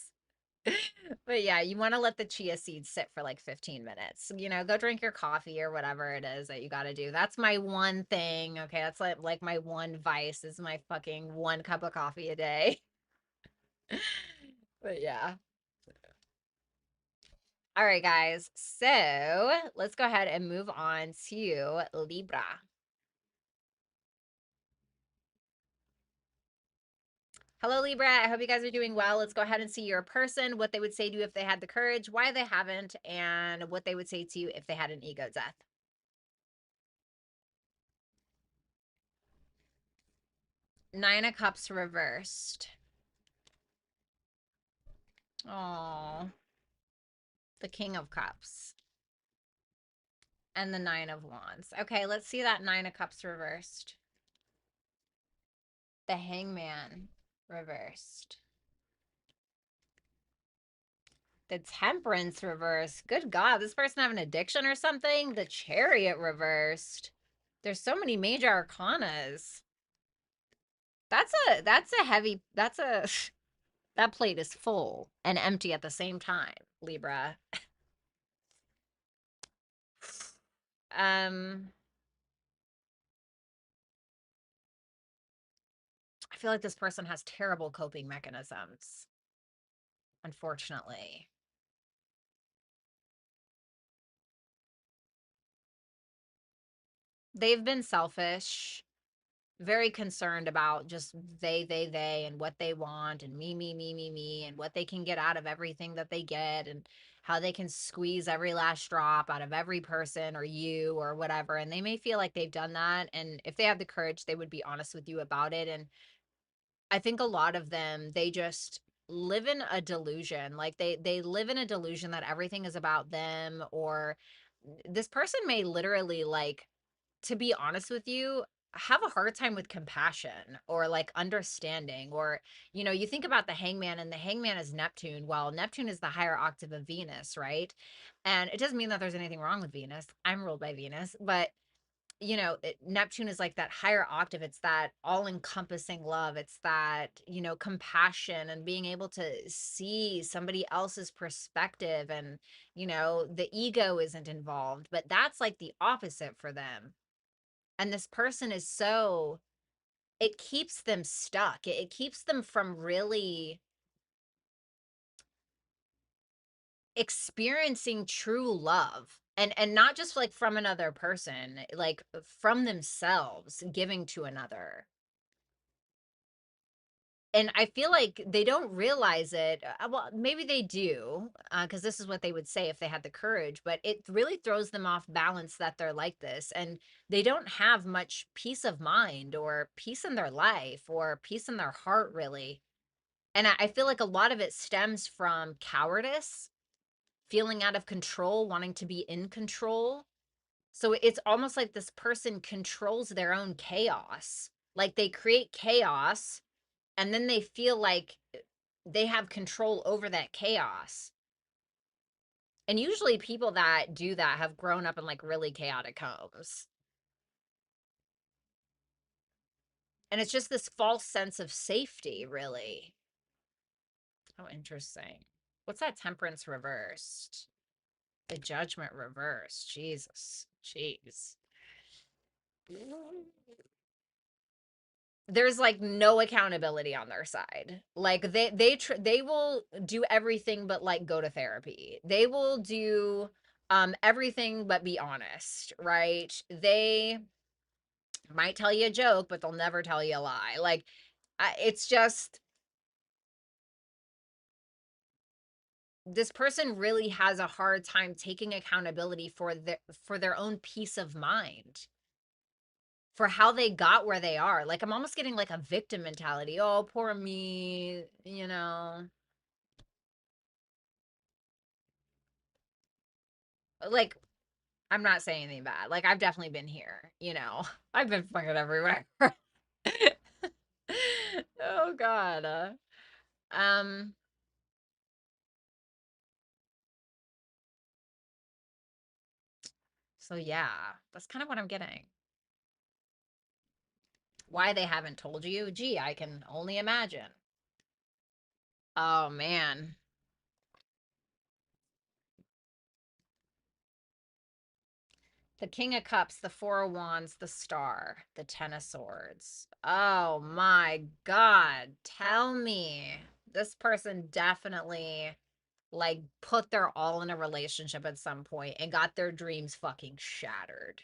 But yeah, you want to let the chia seeds sit for like 15 minutes. You know, go drink your coffee or whatever it is that you got to do. That's my one thing. Okay, that's like my one vice is my fucking 1 cup of coffee a day. But yeah. All right, guys. So let's go ahead and move on to Libra. Hello, Libra. I hope you guys are doing well. Let's go ahead and see your person, what they would say to you if they had the courage, why they haven't, and what they would say to you if they had an ego death. 9 of Cups reversed. Oh, the King of Cups and the 9 of Wands. Okay, let's see that 9 of Cups reversed. The Hangman reversed. The Temperance reversed. Good God, this person have an addiction or something? The Chariot reversed. There's so many major arcanas. That's a heavy, that's a, that plate is full and empty at the same time, Libra. Um, I feel like this person has terrible coping mechanisms, unfortunately. They've been selfish, very concerned about just they, and what they want, and me, and what they can get out of everything that they get, and how they can squeeze every last drop out of every person or you or whatever. And they may feel like they've done that. And if they had the courage, they would be honest with you about it. And I think a lot of them, they just live in a delusion. Like they live in a delusion that everything is about them, or this person may literally, like, to be honest with you, have a hard time with compassion or like understanding. Or, you think about the hangman, and the hangman is Neptune. Well, Neptune is the higher octave of Venus, right? And it doesn't mean that there's anything wrong with Venus. I'm ruled by Venus, but Neptune is like that higher octave. It's that all encompassing love. It's that, compassion and being able to see somebody else's perspective. And, the ego isn't involved, but that's like the opposite for them. And this person is so, it keeps them stuck. It keeps them from really experiencing true love, and not just like from another person, like from themselves giving to another. And I feel like they don't realize it. Well, maybe they do, because this is what they would say if they had the courage, but it really throws them off balance that they're like this. And they don't have much peace of mind or peace in their life or peace in their heart, really. And I feel like a lot of it stems from cowardice, feeling out of control, wanting to be in control. So it's almost like this person controls their own chaos. Like they create chaos, and then they feel like they have control over that chaos. And usually people that do that have grown up in like really chaotic homes. And it's just this false sense of safety, really. Oh, interesting. What's that? Temperance reversed? The Judgment reversed. Jesus. Jeez. There's like no accountability on their side. Like they will do everything but like go to therapy. They will do everything but be honest, right? They might tell you a joke, but they'll never tell you a lie. Like it's just, this person really has a hard time taking accountability for their own peace of mind, for how they got where they are. Like I'm almost getting like a victim mentality. Oh, poor me. Like, I'm not saying anything bad. Like I've definitely been here. I've been fucking everywhere. Oh God. Um, so yeah, that's kind of what I'm getting. Why they haven't told you? Gee, I can only imagine. Oh man. The King of Cups, the Four of Wands, the Star, the Ten of Swords. Oh my God. Tell me. This person definitely like put their all in a relationship at some point and got their dreams fucking shattered.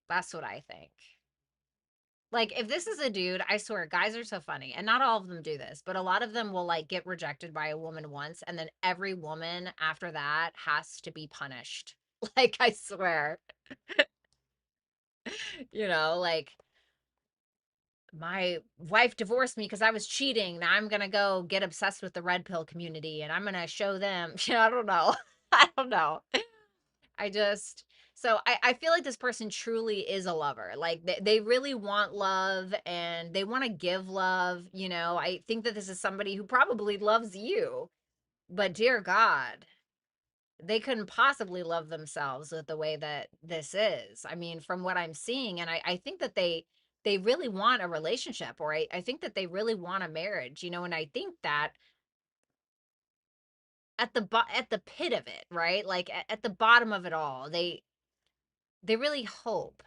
That's what I think. Like, if this is a dude, I swear, guys are so funny. And not all of them do this, but a lot of them will like get rejected by a woman once, and then every woman after that has to be punished. Like, I swear. Like, my wife divorced me because I was cheating. Now I'm gonna go get obsessed with the red pill community and I'm gonna show them. I don't know. I don't know. I just, So I feel like this person truly is a lover. Like they really want love and they want to give love. You know, I think that this is somebody who probably loves you, but dear God, they couldn't possibly love themselves with the way that this is. I mean, from what I'm seeing, and I think that they really want a relationship, or I think that they really want a marriage, you know, and I think that at the pit of it, right? Like at the bottom of it all, they really hope.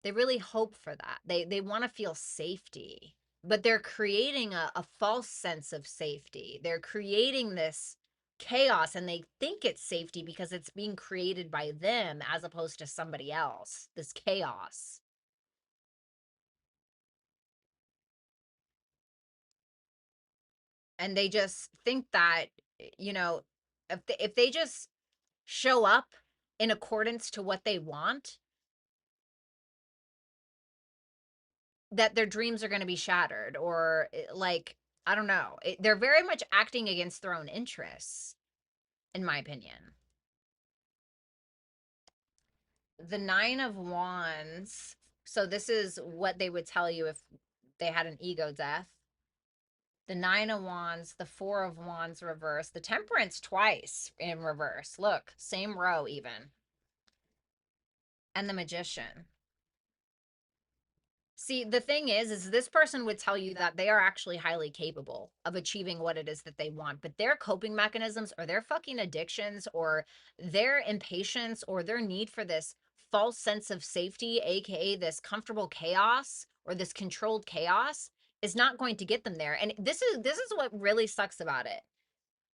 They really hope for that. They want to feel safety, but they're creating a false sense of safety. They're creating this chaos and they think it's safety because it's being created by them as opposed to somebody else. This chaos. And they just think that, you know, if they just show up in accordance to what they want, that their dreams are going to be shattered or like I don't know. They're very much acting against their own interests, in my opinion. The 9 of Wands. So this is what they would tell you if they had an ego death. The 9 of Wands, the 4 of Wands reverse, the Temperance twice in reverse. Look, same row even. And the Magician. See, the thing is this person would tell you that they are actually highly capable of achieving what it is that they want, but their coping mechanisms or their fucking addictions or their impatience or their need for this false sense of safety, aka this comfortable chaos or this controlled chaos, is not going to get them there. And this is what really sucks about it.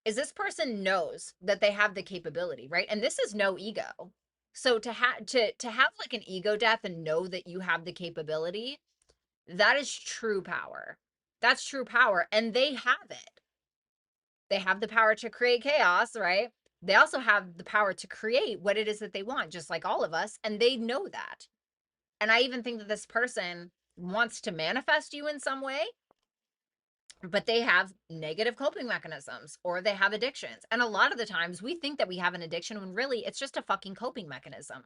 Is this person knows that they have the capability, right? And this is no ego. So to have like an ego death and know that you have the capability, that is true power. That's true power. And they have it. They have the power to create chaos, right? They also have the power to create what it is that they want, just like all of us. And they know that. And I even think that this person wants to manifest you in some way, but they have negative coping mechanisms or they have addictions. And a lot of the times we think that we have an addiction when really it's just a fucking coping mechanism.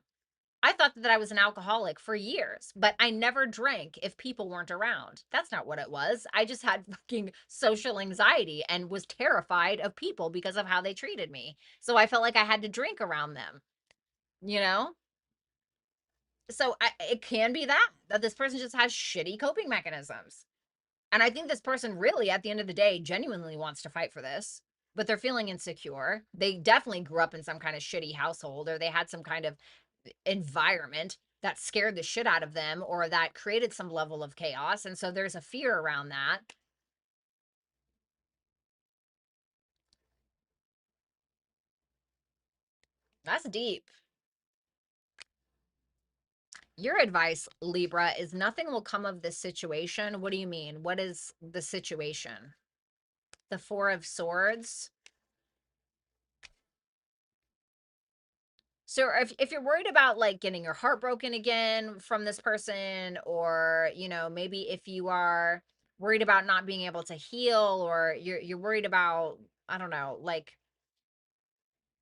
I thought that I was an alcoholic for years, but I never drank if people weren't around. That's not what it was. I just had fucking social anxiety and was terrified of people because of how they treated me. So I felt like I had to drink around them, you know? So it can be that this person just has shitty coping mechanisms. And I think this person really, at the end of the day, genuinely wants to fight for this, but they're feeling insecure. They definitely grew up in some kind of shitty household or they had some kind of environment that scared the shit out of them or that created some level of chaos. And so there's a fear around that. That's deep. Your advice, Libra, is nothing will come of this situation. What do you mean? What is the situation? The Four of Swords. So if you're worried about like getting your heart broken again from this person, or you know, maybe if you are worried about not being able to heal, or you're worried about, I don't know, like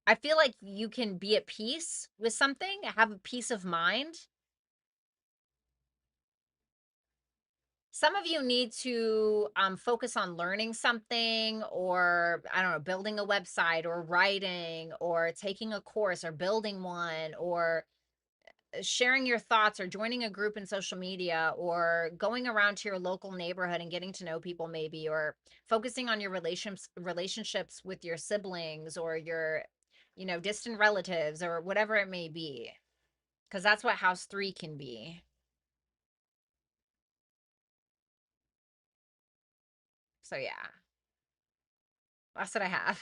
I feel like you can be at peace with something, have a peace of mind. Some of you need to focus on learning something, or I don't know, building a website or writing or taking a course or building one, or sharing your thoughts or joining a group in social media or going around to your local neighborhood and getting to know people maybe, or focusing on your relationships with your siblings or your, you know, distant relatives or whatever it may be, because that's what house 3 can be. So yeah, that's what I have.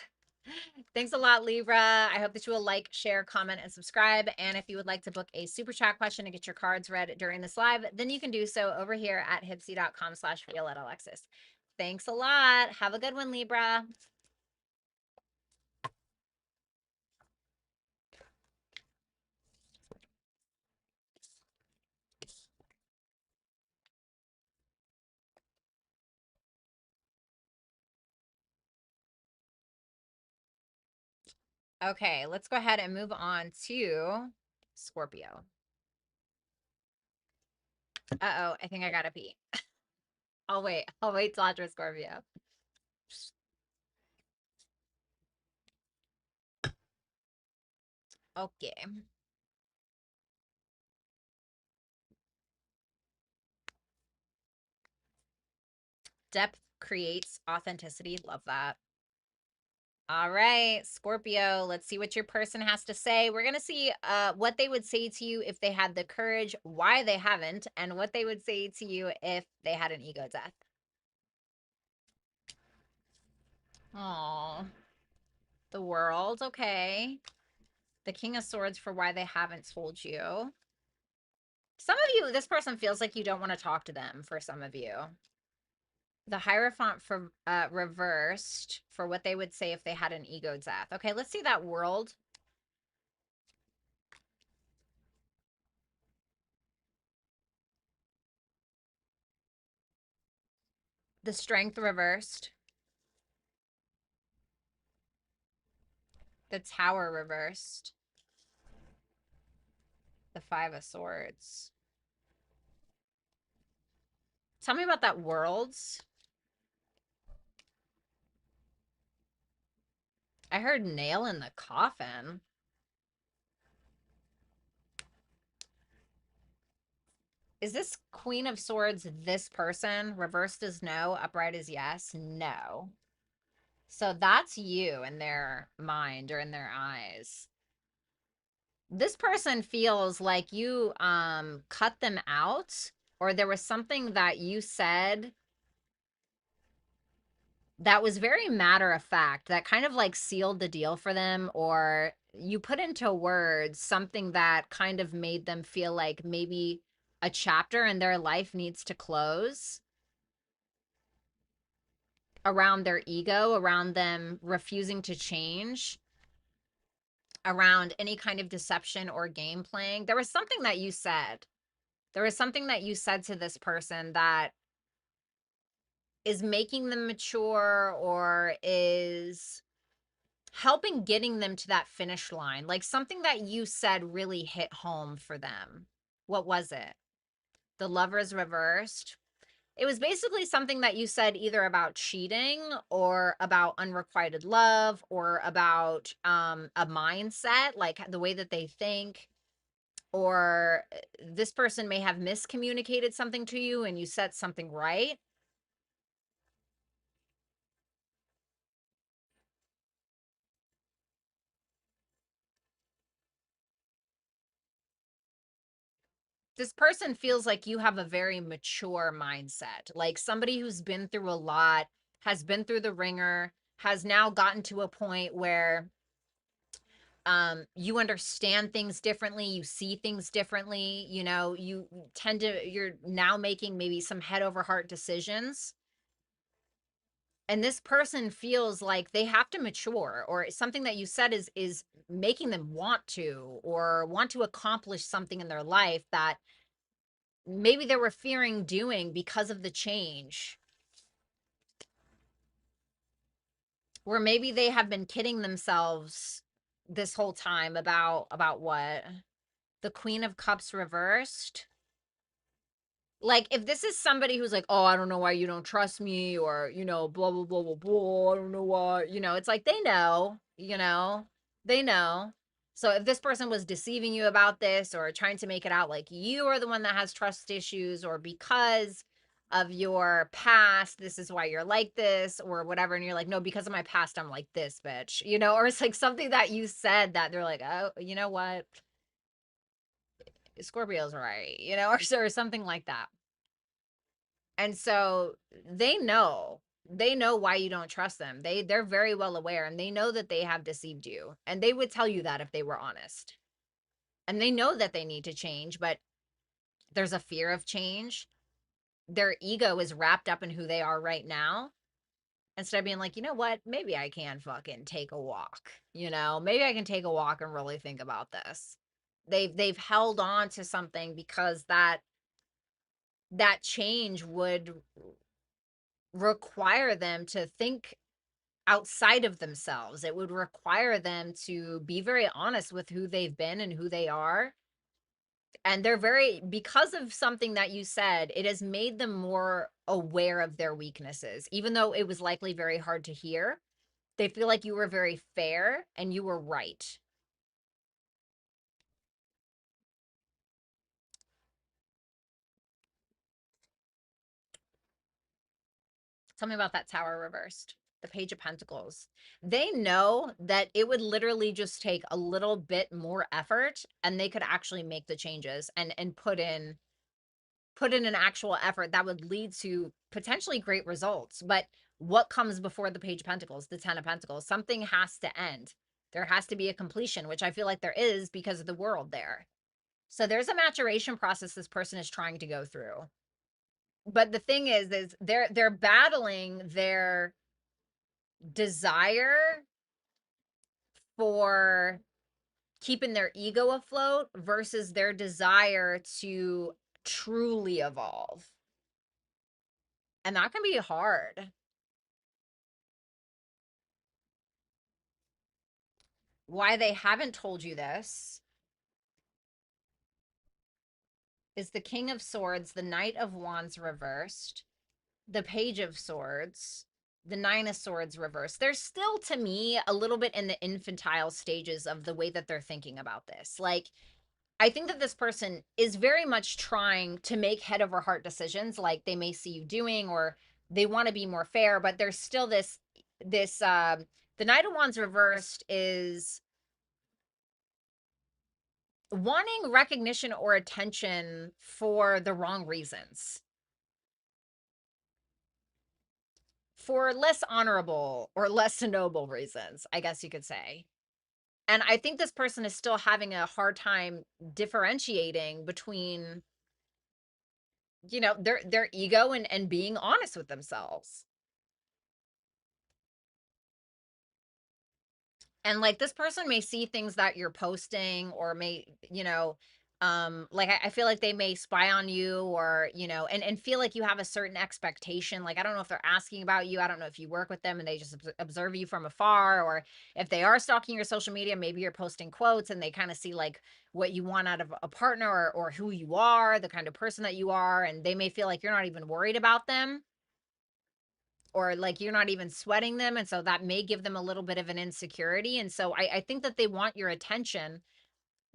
Thanks a lot, Libra. I hope that you will like, share, comment, and subscribe. And if you would like to book a super chat question and get your cards read during this live, then you can do so over here at hipsy.com/Violetta Alexis. Thanks a lot. Have a good one, Libra. Okay, let's go ahead and move on to Scorpio. Uh-oh, I think I gotta pee. I'll wait till after Scorpio. Okay. Depth creates authenticity. Love that. All right, Scorpio, let's see what your person has to say. We're going to see what they would say to you if they had the courage, why they haven't, and what they would say to you if they had an ego death. Oh, the World. Okay. The King of Swords for why they haven't told you. Some of you, this person feels like you don't want to talk to them for some of you. The Hierophant for reversed for what they would say if they had an ego death. Okay, let's see that World. The Strength reversed. The Tower reversed. The Five of Swords. Tell me about that Worlds. I heard nail in the coffin. Is this Queen of Swords this person? Reversed is no, upright is yes. No. So that's you in their mind or in their eyes. This person feels like you cut them out, or there was something that you said that was very matter of fact that kind of like sealed the deal for them, or you put into words something that kind of made them feel like maybe a chapter in their life needs to close around their ego, around them refusing to change, around any kind of deception or game playing. There was something that you said. There was something that you said to this person that is making them mature or is helping getting them to that finish line. Like something that you said really hit home for them. What was it? The Lovers reversed. It was basically something that you said either about cheating or about unrequited love or about a mindset, like the way that they think, or this person may have miscommunicated something to you and you said something right. This person feels like you have a very mature mindset, like somebody who's been through a lot, has been through the ringer, has now gotten to a point where you understand things differently, you see things differently, you know, you're now making maybe some head over heart decisions. And this person feels like they have to mature, or something that you said is making them want to, or want to accomplish something in their life that maybe they were fearing doing because of the change. Or maybe they have been kidding themselves this whole time about what? The Queen of Cups reversed. Like, if this is somebody who's like, oh, I don't know why you don't trust me, or, you know, blah, blah, blah, blah, blah, I don't know why, you know, it's like they know, you know, they know. So if this person was deceiving you about this or trying to make it out like you are the one that has trust issues, or because of your past, this is why you're like this, or whatever, and you're like, no, because of my past, I'm like this, bitch, you know, or it's like something that you said that they're like, oh, you know what? Scorpio's right, you know, or something like that. And so they know why you don't trust them. They're very well aware, and they know that they have deceived you, and they would tell you that if they were honest. And they know that they need to change, but there's a fear of change. Their ego is wrapped up in who they are right now. Instead of being like, you know what, maybe I can fucking take a walk, you know, maybe I can take a walk and really think about this. They've held on to something because that change would require them to think outside of themselves. It would require them to be very honest with who they've been and who they are. And they're very, because of something that you said, it has made them more aware of their weaknesses, even though it was likely very hard to hear. They feel like you were very fair and you were right. Tell me about that Tower reversed. The Page of Pentacles. They know that it would literally just take a little bit more effort and they could actually make the changes and put in an actual effort that would lead to potentially great results. But what comes before the Page of Pentacles, the Ten of Pentacles? Something has to end. There has to be a completion, which I feel like there is because of the world there. So there's a maturation process this person is trying to go through. But the thing is they're battling their desire for keeping their ego afloat versus their desire to truly evolve. And that can be hard. Why they haven't told you this is the King of Swords, the Knight of Wands reversed, the Page of Swords, the Nine of Swords reversed. They're still, to me, a little bit in the infantile stages of the way that they're thinking about this. Like, I think that this person is very much trying to make head over heart decisions like they may see you doing, or they want to be more fair, but there's still the Knight of Wands reversed is wanting recognition or attention for the wrong reasons, for less honorable or less noble reasons, I guess you could say. And I think this person is still having a hard time differentiating between, you know, their ego and being honest with themselves. And like this person may see things that you're posting or may, you know, like I feel like they may spy on you, or, you know, and feel like you have a certain expectation. Like, I don't know if they're asking about you. I don't know if you work with them and they just observe you from afar, or if they are stalking your social media, maybe you're posting quotes and they kind of see like what you want out of a partner, or who you are, the kind of person that you are. And they may feel like you're not even worried about them, or like you're not even sweating them. And so that may give them a little bit of an insecurity. And so I think that they want your attention,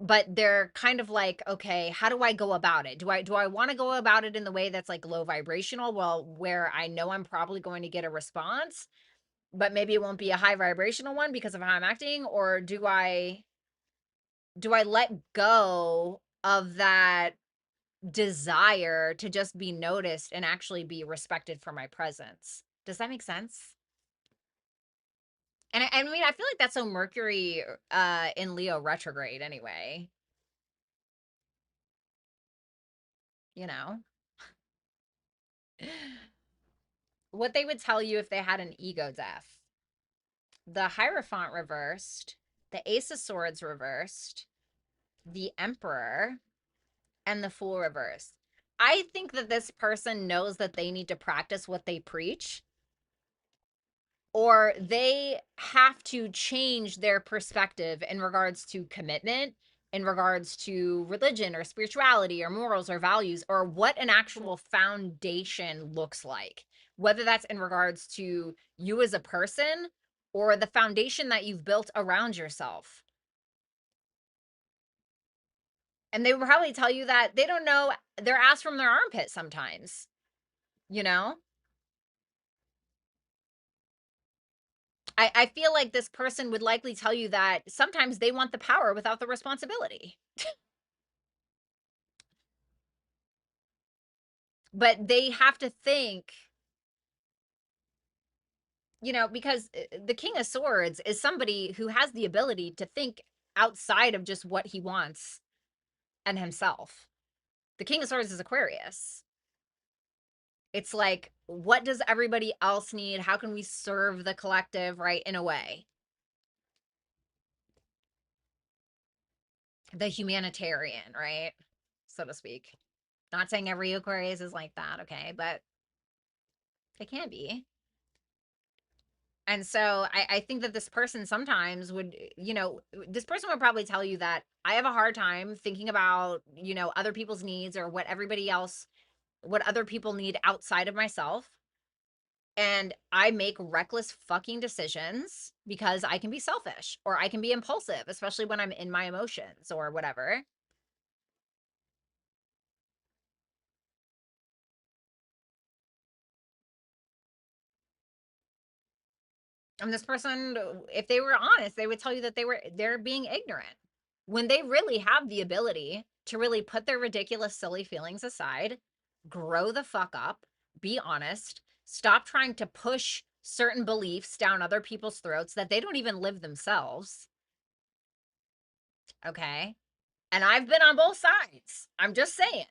but they're kind of like, okay, how do I go about it? Do I want to go about it in the way that's like low vibrational? Well, where I know I'm probably going to get a response, but maybe it won't be a high vibrational one because of how I'm acting. Or do I let go of that desire to just be noticed and actually be respected for my presence? Does that make sense? And I mean, I feel like that's so Mercury in Leo retrograde anyway, you know? What they would tell you if they had an ego death. The Hierophant reversed, the Ace of Swords reversed, the Emperor, and the Fool reversed. I think that this person knows that they need to practice what they preach, or they have to change their perspective in regards to commitment, in regards to religion or spirituality or morals or values, or what an actual foundation looks like, whether that's in regards to you as a person or the foundation that you've built around yourself. And they will probably tell you that they don't know their ass from their armpit sometimes, you know? I feel like this person would likely tell you that sometimes they want the power without the responsibility. But they have to think, you know, because the King of Swords is somebody who has the ability to think outside of just what he wants and himself. The King of Swords is Aquarius. It's like, what does everybody else need? How can we serve the collective, right? In a way, the humanitarian, right? So to speak. Not saying every Aquarius is like that, okay? But they can be. And so I think that this person sometimes would, you know, this person would probably tell you that I have a hard time thinking about, you know, other people's needs or what everybody else, what other people need outside of myself. And I make reckless fucking decisions because I can be selfish or I can be impulsive, especially when I'm in my emotions or whatever. And this person, if they were honest, they would tell you that they're being ignorant when they really have the ability to really put their ridiculous, silly feelings aside, grow the fuck up, be honest, stop trying to push certain beliefs down other people's throats that they don't even live themselves. Okay. And I've been on both sides. I'm just saying.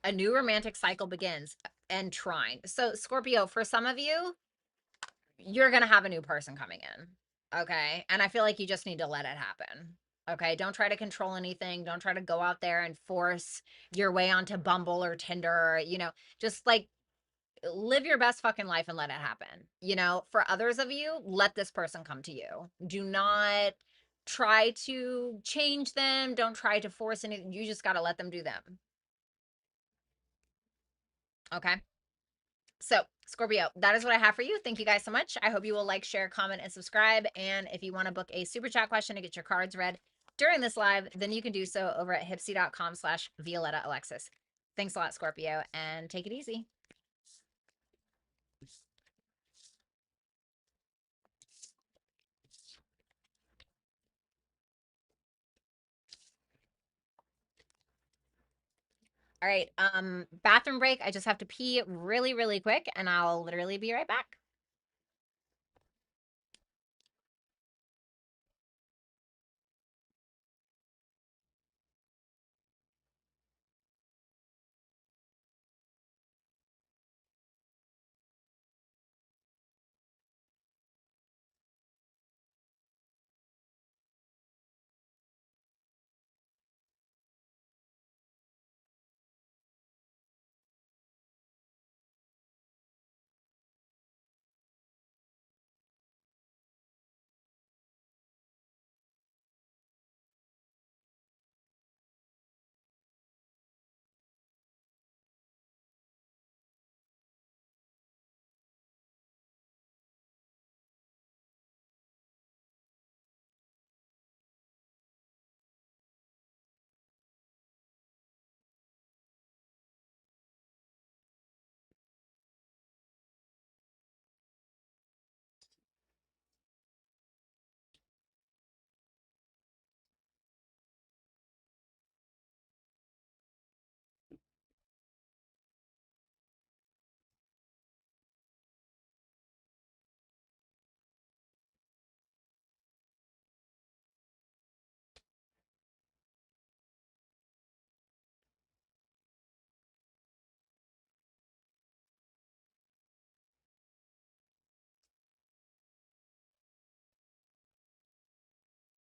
A new romantic cycle begins and trine. So, Scorpio, for some of you, you're going to have a new person coming in. Okay. And I feel like you just need to let it happen. Okay. Don't try to control anything. Don't try to go out there and force your way onto Bumble or Tinder. Or, you know, just like live your best fucking life and let it happen. You know, for others of you, let this person come to you. Do not try to change them. Don't try to force anything. You just got to let them do them. Okay. So, Scorpio, that is what I have for you. Thank you guys so much. I hope you will like, share, comment, and subscribe. And if you want to book a super chat question to get your cards read during this live, then you can do so over at hipsy.com/Violetta Alexis. Thanks a lot, Scorpio, and take it easy. All right, bathroom break. I just have to pee really, really quick, and I'll literally be right back.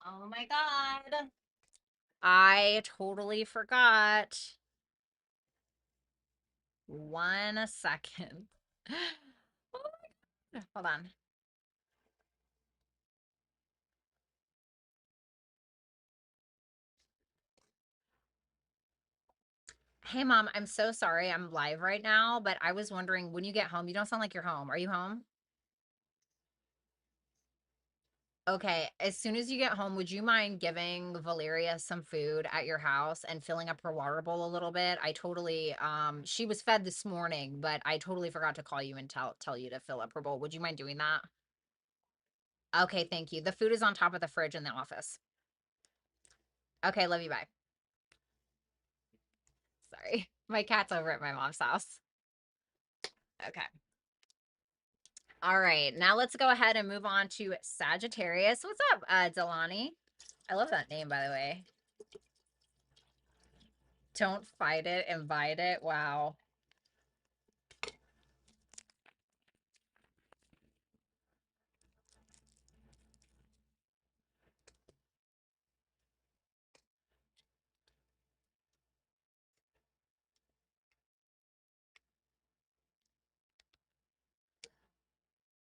Oh my God. I totally forgot. 1 second. Oh my God. Hold on. Hey, mom, I'm so sorry. I'm live right now, but I was wondering when you get home, you don't sound like you're home. Are you home? Okay. As soon as you get home, would you mind giving Valeria some food at your house and filling up her water bowl a little bit? I totally, she was fed this morning, but I totally forgot to call you and tell you to fill up her bowl. Would you mind doing that? Okay. Thank you. The food is on top of the fridge in the office. Okay. Love you. Bye. Sorry. My cat's over at my mom's house. Okay. All right, now let's go ahead and move on to Sagittarius. What's up, Delani? I love that name, by the way. Don't fight it, invite it. Wow.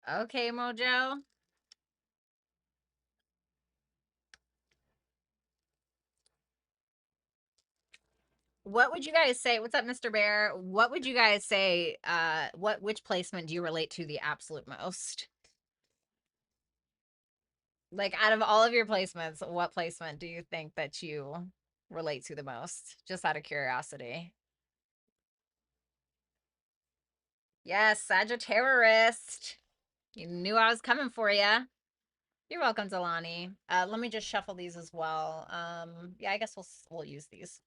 Okay, Mojo. What would you guys say? What's up, Mr. Bear? What would you guys say? Which placement do you relate to the absolute most? Like, out of all of your placements, what placement do you think that you relate to the most? Just out of curiosity. Yes, Sagittarius. You knew I was coming for you. You're welcome, Delani. Let me just shuffle these as well. Yeah, I guess we'll use these.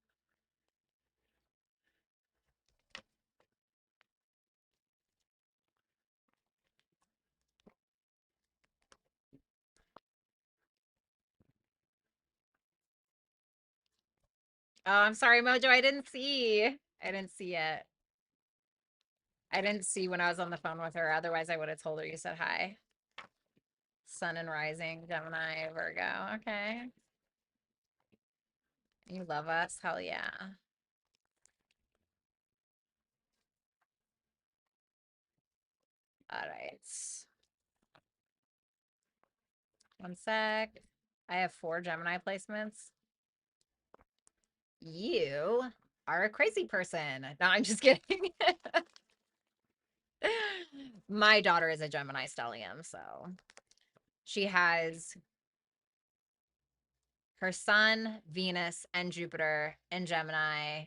Oh, I'm sorry, Mojo. I didn't see. I didn't see it. I didn't see when I was on the phone with her. Otherwise, I would have told her you said hi. Sun and rising, Gemini, Virgo. Okay. You love us? Hell yeah. All right. One sec. I have 4 Gemini placements. You are a crazy person. No, I'm just kidding. My daughter is a Gemini stellium, so she has her sun, Venus, and Jupiter in Gemini,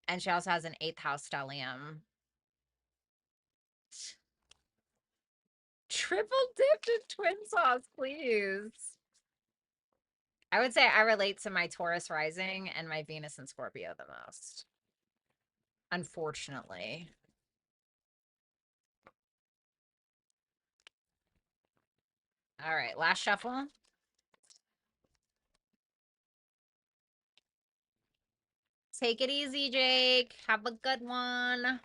and she also has an 8th house stellium. Triple dipped in twin sauce, please. I would say I relate to my Taurus rising and my Venus and Scorpio the most. Unfortunately. All right, last shuffle. Take it easy, Jake. Have a good one.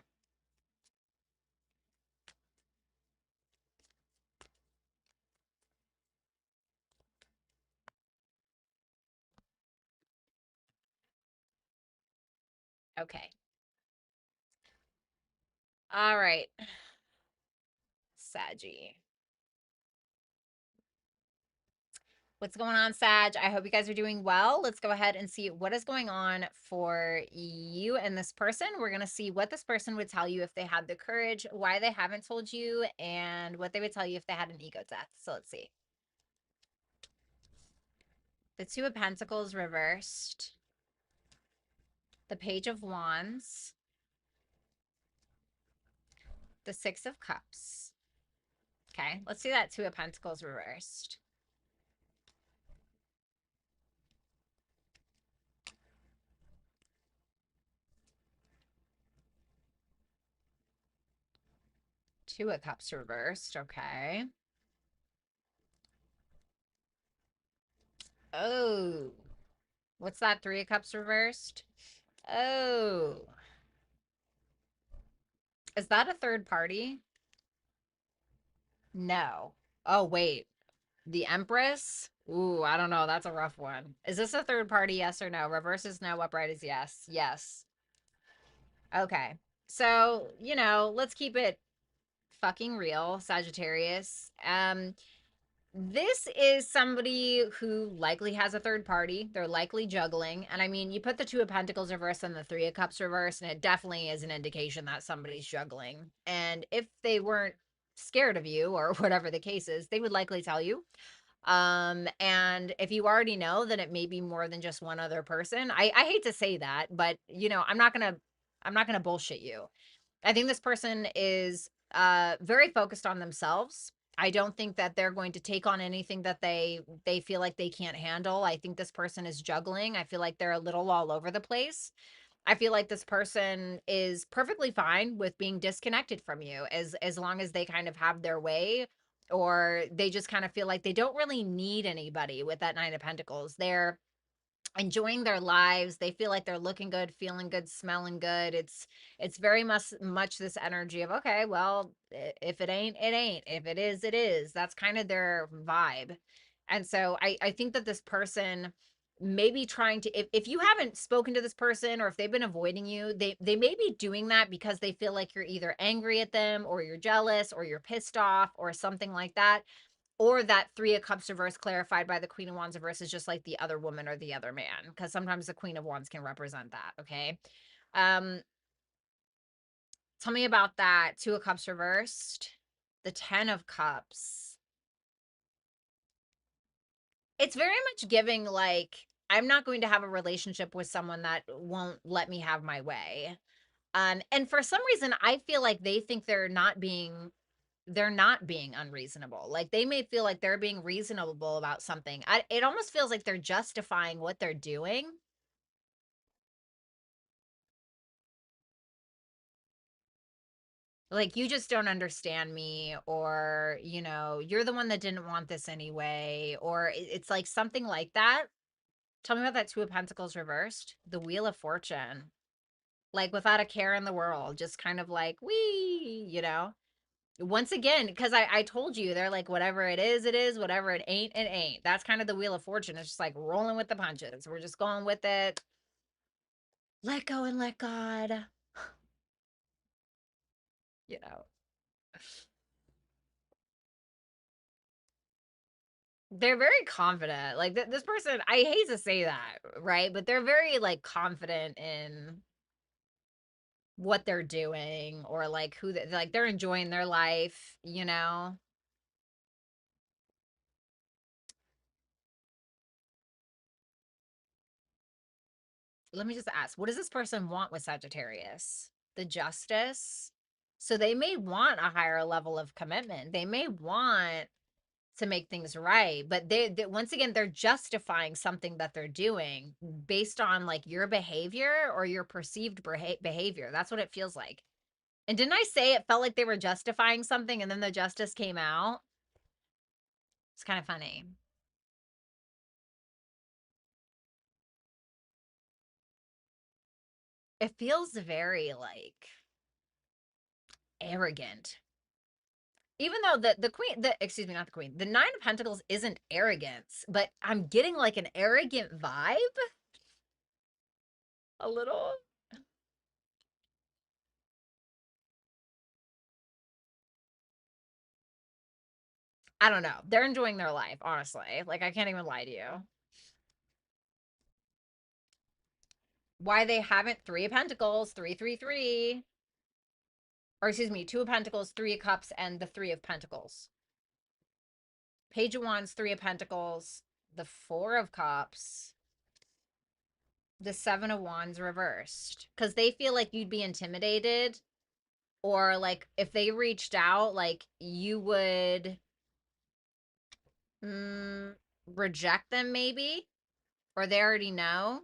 Okay. All right. Saggy. What's going on, Sag? I hope you guys are doing well. Let's go ahead and see what is going on for you and this person. We're going to see what this person would tell you if they had the courage, why they haven't told you, and what they would tell you if they had an ego death. So let's see. The 2 of Pentacles reversed. The Page of Wands. The 6 of Cups. Okay, let's see that 2 of Pentacles reversed. Two of Cups reversed. Okay. Oh. What's that? 3 of Cups reversed? Oh. Is that a third party? No. Oh, wait. The Empress? Ooh, I don't know. That's a rough one. Is this a third party? Yes or no? Reverse is no. Upright is yes. Yes. Okay. So, let's keep it fucking real, Sagittarius. This is somebody who likely has a third party. They're likely juggling. And I mean, you put the 2 of Pentacles reverse and the 3 of Cups reverse, and it definitely is an indication that somebody's juggling. And if they weren't scared of you or whatever the case is, they would likely tell you. And if you already know that it may be more than just one other person, I hate to say that, but I'm not gonna bullshit you. I think this person is very focused on themselves. I don't think that they're going to take on anything that they feel like they can't handle. I think this person is juggling. I feel like they're a little all over the place. I feel like this person is perfectly fine with being disconnected from you as long as they kind of have their way, or they just kind of feel like they don't really need anybody with that 9 of Pentacles. They're enjoying their lives. They feel like they're looking good, feeling good, smelling good. It's very much this energy of, okay, well, if it ain't, it ain't. If it is, it is. That's kind of their vibe. And so I think that this person maybe trying to, if you haven't spoken to this person or if they've been avoiding you, they may be doing that because they feel like you're either angry at them or you're jealous or you're pissed off or something like that. Or that Three of Cups reverse clarified by the Queen of Wands reverse is just like the other woman or the other man, because sometimes the Queen of Wands can represent that. Okay. um Tell me about that. Two of Cups reversed, the 10 of Cups. It's very much giving like, I'm not going to have a relationship with someone that won't let me have my way. And for some reason, I feel like they think they're not being unreasonable. Like they may feel like they're being reasonable about something. It almost feels like they're justifying what they're doing. Like, you just don't understand me, or, you're the one that didn't want this anyway, or it's like something like that. Tell me about that Two of Pentacles reversed, the Wheel of Fortune. Like without a care in the world, just kind of like, wee. Once again, because I told you, they're like, whatever it is, whatever it ain't. That's kind of the Wheel of Fortune. It's just like rolling with the punches. We're just going with it. Let go and let God. You know, they're very confident. Like this person, I hate to say that, right? But they're very like confident in what they're doing, or like who they, like they're enjoying their life. Let me just ask, what does this person want with Sagittarius? The Justice. So they may want a higher level of commitment. They may want to make things right, but they once again, they're justifying something that they're doing based on like your behavior or your perceived behavior. That's what it feels like. And didn't I say it felt like they were justifying something and then the justice came out? It's kind of funny. It feels very like arrogant. Even though the queen, excuse me, not the queen, the Nine of Pentacles isn't arrogance, but I'm getting like an arrogant vibe a little. I don't know. They're enjoying their life, honestly. Like, I can't even lie to you. Why they haven't, Three of Pentacles, 333. Or excuse me, Two of Pentacles, Three of Cups, and the Three of Pentacles. Page of Wands, Three of Pentacles, the Four of Cups, the Seven of Wands reversed. Because they feel like you'd be intimidated, or like if they reached out, like you would reject them maybe, or they already know.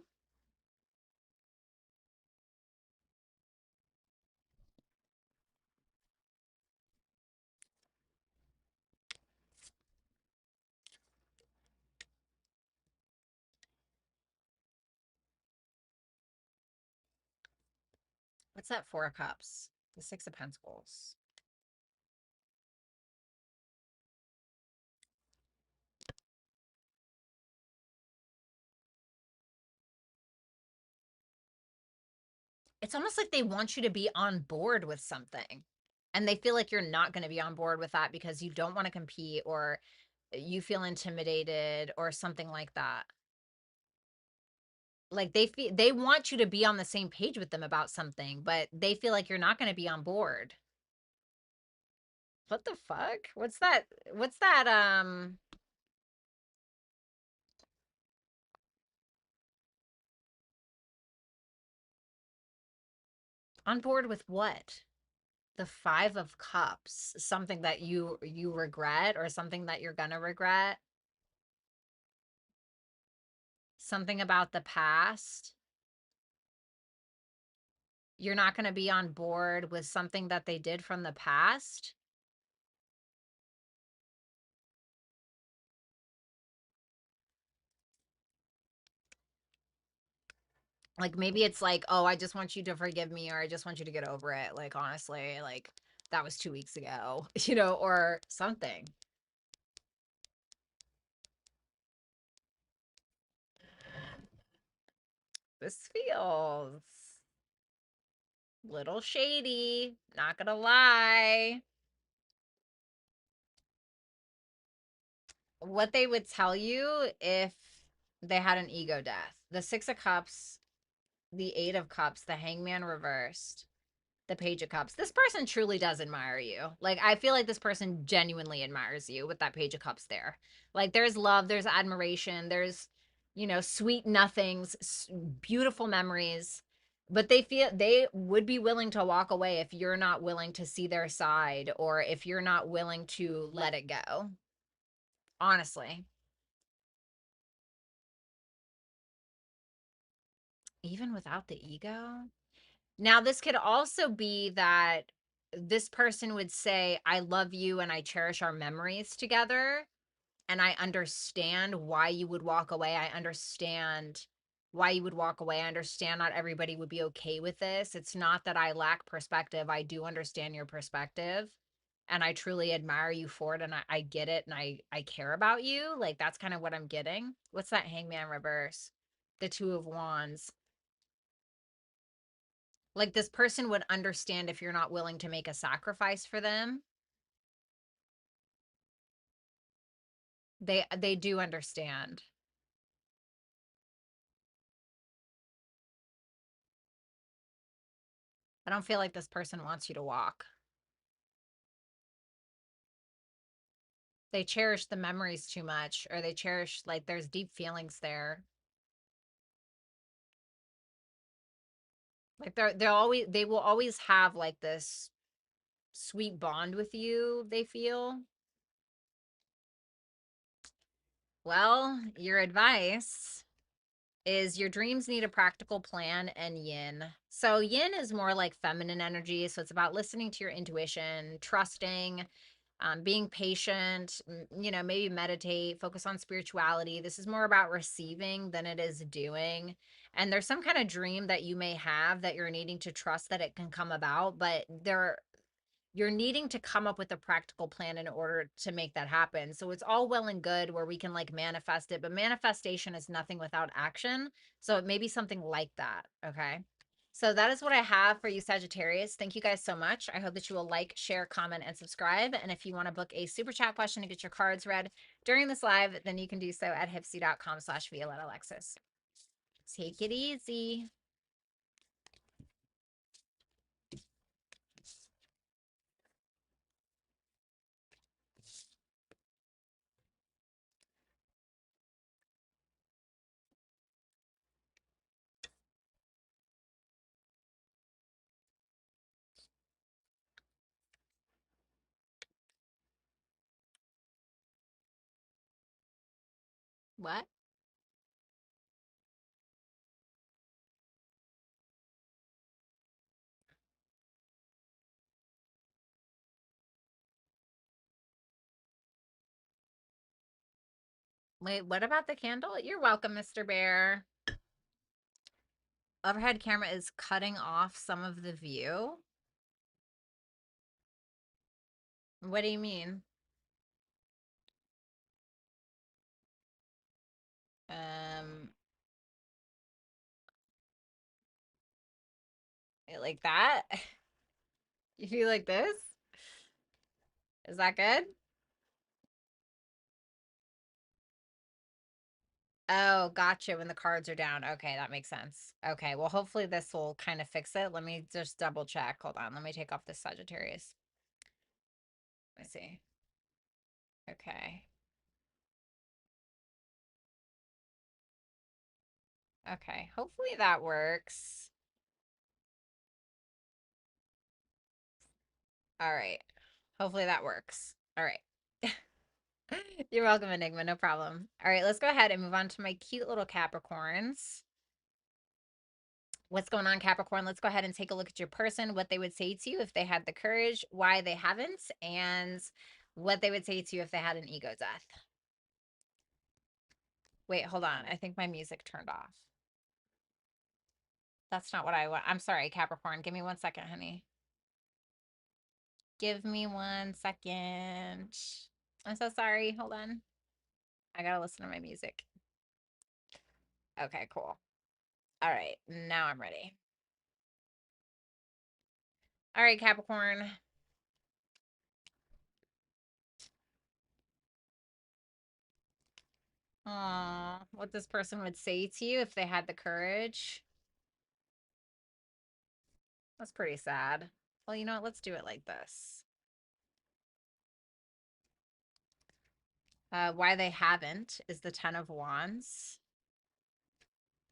What's that Four of Cups? The Six of Pentacles. It's almost like they want you to be on board with something. And they feel like you're not going to be on board with that because you don't want to compete, or you feel intimidated or something like that. Like they want you to be on the same page with them about something, but they feel like you're not going to be on board. What the fuck? What's that? What's that? On board with what? The Five of Cups. Something that you regret, or something that you're gonna regret. Something about the past. You're not gonna be on board with something that they did from the past. Like maybe it's like, oh, I just want you to forgive me, or I just want you to get over it. Like honestly, like that was 2 weeks ago, or something. This feels little shady, not gonna lie. What they would tell you if they had an ego death. The Six of Cups, the Eight of Cups, the Hangman reversed, the Page of Cups. This person truly does admire you. Like, I feel like this person genuinely admires you with that Page of Cups there. Like, there's love, there's admiration, there's, sweet nothings, beautiful memories. But they feel they would be willing to walk away if you're not willing to see their side or if you're not willing to let it go. Honestly. Even without the ego? Now, this could also be that this person would say, I love you and I cherish our memories together. And I understand why you would walk away. I understand why you would walk away. I understand not everybody would be okay with this. It's not that I lack perspective. I do understand your perspective. And I truly admire you for it. And I get it. And I care about you. Like, that's kind of what I'm getting. What's that Hangman reverse? The Two of Wands. Like, this person would understand if you're not willing to make a sacrifice for them. They do understand. I don't feel like this person wants you to walk. They cherish the memories too much, or they cherish, like, there's deep feelings there. Like, they will always have like this sweet bond with you, they feel. Well, your advice is your dreams need a practical plan and yin. So yin is more like feminine energy. So it's about listening to your intuition, trusting, being patient, maybe meditate, focus on spirituality. This is more about receiving than it is doing. And there's some kind of dream that you may have that you're needing to trust that it can come about, but you're needing to come up with a practical plan in order to make that happen. So it's all well and good where we can like manifest it, but manifestation is nothing without action. So it may be something like that. Okay. So that is what I have for you, Sagittarius. Thank you guys so much. I hope that you will like, share, comment, and subscribe. And if you want to book a super chat question to get your cards read during this live, then you can do so at hipsy.com/Violetta Alexis. Take it easy. What? Wait, what about the candle? You're welcome, Mr. Bear. Overhead camera is cutting off some of the view. What do you mean? Um, like that? You feel like this? Is that good? Oh, gotcha. When the cards are down. Okay, that makes sense. Okay, well, hopefully this will kind of fix it. Let me just double check. Hold on. Let me take off this Sagittarius. Let me see. Okay. Okay, hopefully that works. All right. Hopefully that works. All right. You're welcome, Enigma. No problem. All right, let's go ahead and move on to my cute little Capricorns. What's going on, Capricorn? Let's go ahead and take a look at your person, what they would say to you if they had the courage, why they haven't, and what they would say to you if they had an ego death. Wait, hold on. I think my music turned off. That's not what I want. I'm sorry, Capricorn. Give me 1 second, honey. Give me 1 second. I'm so sorry. Hold on. I gotta listen to my music. Okay, cool. All right, now I'm ready. All right, Capricorn. Aw, what this person would say to you if they had the courage. That's pretty sad. Well, you know what? Let's do it like this. Why they haven't is the Ten of Wands.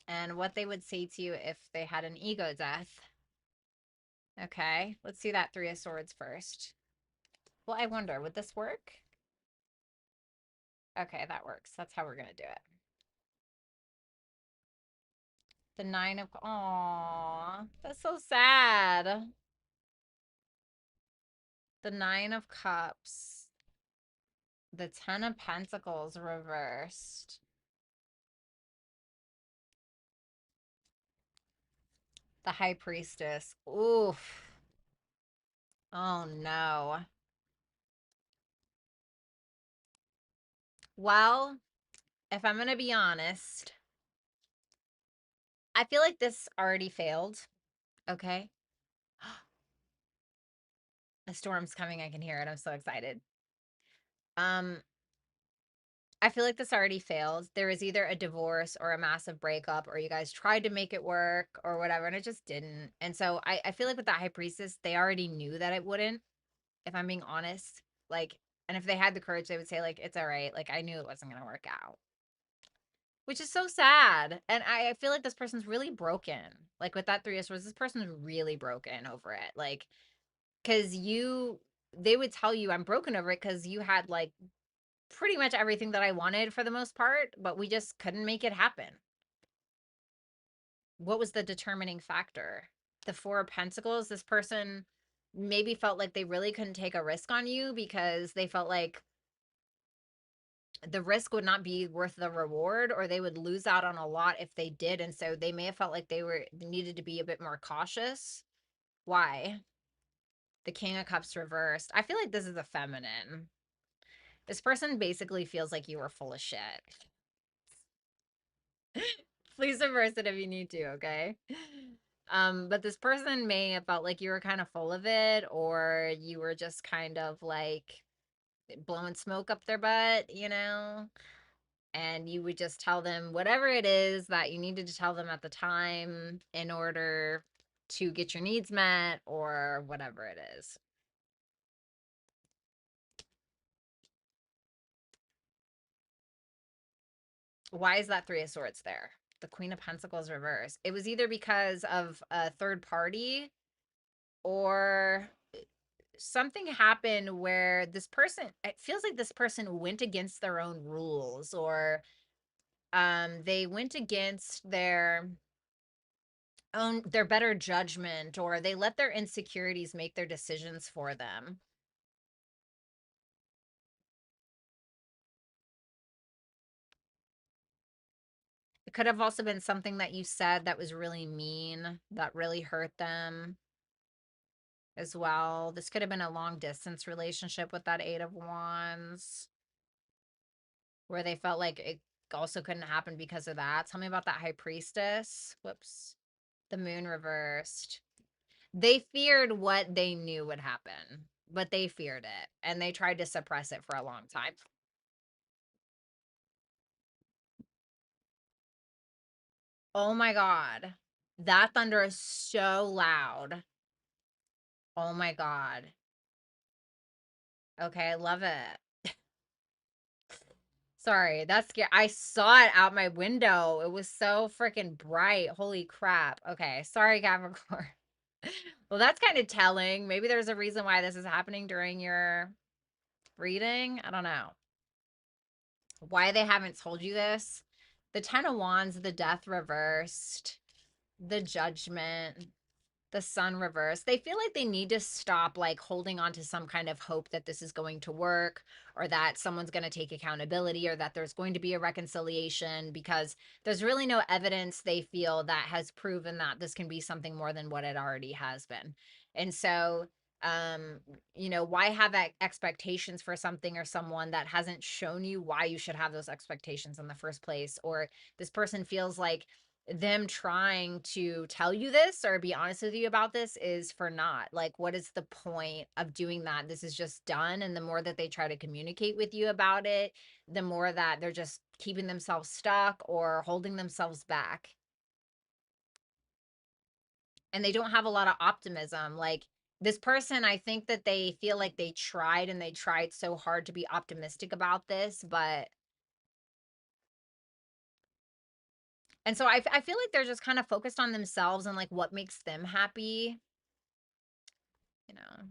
And what they would say to you if they had an ego death. Okay, let's see that Three of Swords first. Well, I wonder, would this work? Okay, that works. That's how we're going to do it. The Nine of... Aw, that's so sad. The Nine of Cups. The Ten of Pentacles reversed. The High Priestess. Oof. Oh, no. Well, if I'm going to be honest, I feel like this already failed. Okay. A storm's coming. I can hear it. I'm so excited. I feel like this already failed. There was either a divorce or a massive breakup, or you guys tried to make it work or whatever, and it just didn't. And so I feel like with the High Priestess, they already knew that it wouldn't, if I'm being honest. Like, and if they had the courage, they would say, like, it's all right. Like, I knew it wasn't going to work out. Which is so sad. And I feel like this person's really broken. Like, with that Three of Swords, this person's really broken over it. Like, because they would tell you, I'm broken over it because you had, like, pretty much everything that I wanted for the most part, but we just couldn't make it happen. What was the determining factor? The Four of Pentacles, this person maybe felt like they really couldn't take a risk on you because they felt like the risk would not be worth the reward, or they would lose out on a lot if they did. And so they may have felt like they needed to be a bit more cautious. Why? The King of Cups reversed. I feel like this is a feminine. This person basically feels like you were full of shit. Please reverse it if you need to, okay? But this person may have felt like you were kind of full of it, or you were just kind of like blowing smoke up their butt, you know? And you would just tell them whatever it is that you needed to tell them at the time in order to get your needs met or whatever it is. Why is that Three of Swords there? The Queen of Pentacles reverse. It was either because of a third party, or something happened where this person, it feels like this person went against their own rules, or they went against their better judgment, or they let their insecurities make their decisions for them. It could have also been something that you said that was really mean, that really hurt them as well. This could have been a long distance relationship with that Eight of Wands, where they felt like it also couldn't happen because of that. Tell me about that High Priestess. Whoops. The Moon reversed. They feared what they knew would happen, but they feared it, and they tried to suppress it for a long time. Oh my God. That thunder is so loud. Oh my God. Okay, I love it. Sorry, that's scary. I saw it out my window. It was so freaking bright. Holy crap. Okay, sorry, Capricorn. Well, that's kind of telling. Maybe there's a reason why this is happening during your reading. I don't know why they haven't told you this. The Ten of Wands, the Death reversed, the Judgment, the Sun reversed. They feel like they need to stop like holding on to some kind of hope that this is going to work, or that someone's going to take accountability, or that there's going to be a reconciliation, because there's really no evidence they feel that has proven that this can be something more than what it already has been. And so you know, why have expectations for something or someone that hasn't shown you why you should have those expectations in the first place? Or this person feels like them trying to tell you this or be honest with you about this is for naught. Like, what is the point of doing that? This is just done. And the more that they try to communicate with you about it, the more that they're just keeping themselves stuck or holding themselves back. And they don't have a lot of optimism. Like, this person, I think that they feel like they tried and they tried so hard to be optimistic about this, but and so I feel like they're just kind of focused on themselves and like what makes them happy, you know.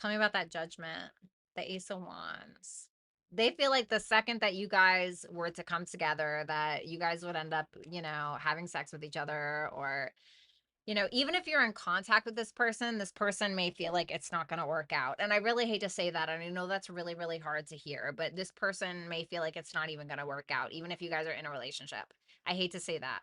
Tell me about that Judgment, the Ace of Wands. They feel like the second that you guys were to come together, that you guys would end up, you know, having sex with each other, or, you know, even if you're in contact with this person may feel like it's not going to work out. And I really hate to say that. And I know that's really, really hard to hear, but this person may feel like it's not even going to work out, even if you guys are in a relationship. I hate to say that.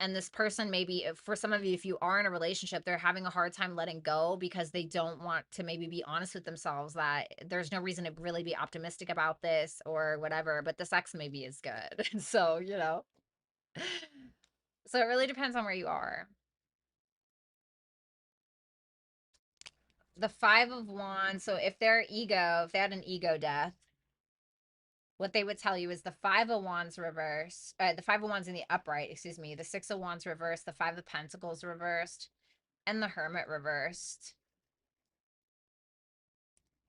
And this person, maybe for some of you, if you are in a relationship, they're having a hard time letting go because they don't want to maybe be honest with themselves that there's no reason to really be optimistic about this or whatever, but the sex maybe is good. So, you know, so it really depends on where you are. The Five of Wands. So if if they had an ego death, what they would tell you is the Five of Wands reverse, the Five of Wands in the upright, excuse me, the Six of Wands reversed, the Five of Pentacles reversed, and the Hermit reversed.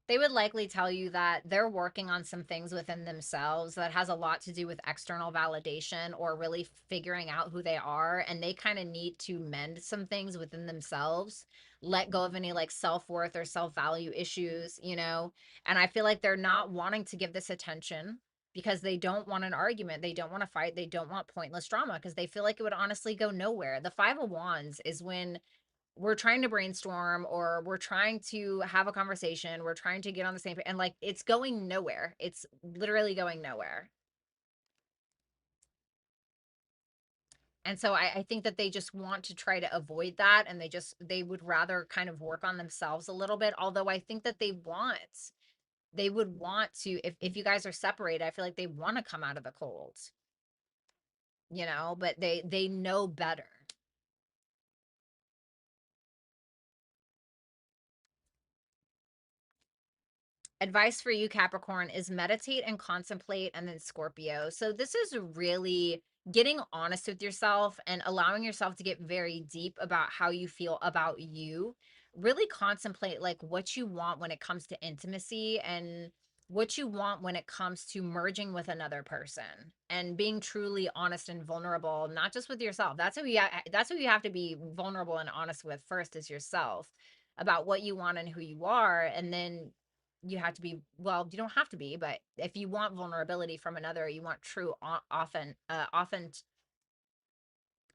They would likely tell you that they're working on some things within themselves that has a lot to do with external validation or really figuring out who they are. And they kind of need to mend some things within themselves, let go of any like self-worth or self-value issues, you know. And I feel like they're not wanting to give this attention because they don't want an argument. They don't want to fight. They don't want pointless drama because they feel like it would honestly go nowhere. The Five of Wands is when we're trying to brainstorm or we're trying to have a conversation, we're trying to get on the same page, and like it's going nowhere. It's literally going nowhere. And so I think that they just want to try to avoid that, and they would rather kind of work on themselves a little bit. Although I think that they would want to, if you guys are separated, I feel like they want to come out of the cold, you know, but they know better. Advice for you, Capricorn, is meditate and contemplate, and then Scorpio. So this is really getting honest with yourself and allowing yourself to get very deep about how you feel about you. Really contemplate like what you want when it comes to intimacy and what you want when it comes to merging with another person and being truly honest and vulnerable, not just with yourself. That's who you have to be vulnerable and honest with first, is yourself, about what you want and who you are. And then you have to be, well, you don't have to be, but if you want vulnerability from another, you want true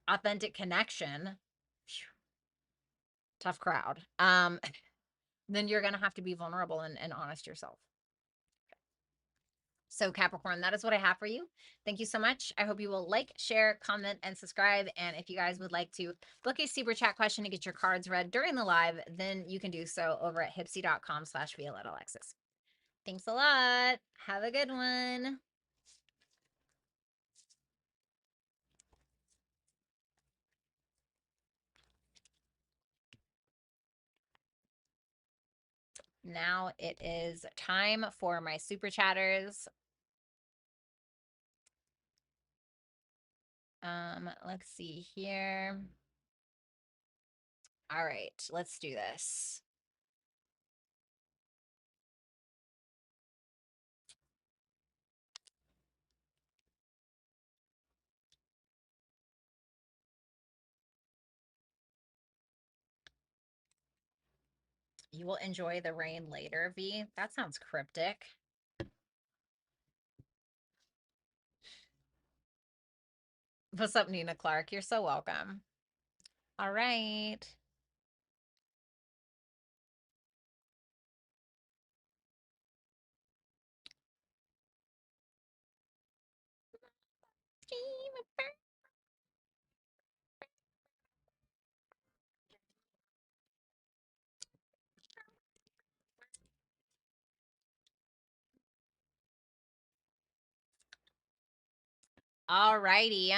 authentic connection. Phew, tough crowd. Then you're gonna have to be vulnerable and honest yourself. So Capricorn, that is what I have for you. Thank you so much. I hope you will like, share, comment, and subscribe. And if you guys would like to book a super chat question to get your cards read during the live, then you can do so over at hipsy.com/Violetta Alexis. Thanks a lot. Have a good one. Now it is time for my super chatters. Let's see here. All right, let's do this. You will enjoy the rain later, V. That sounds cryptic. What's up, Nina Clark? You're so welcome. All right. All righty.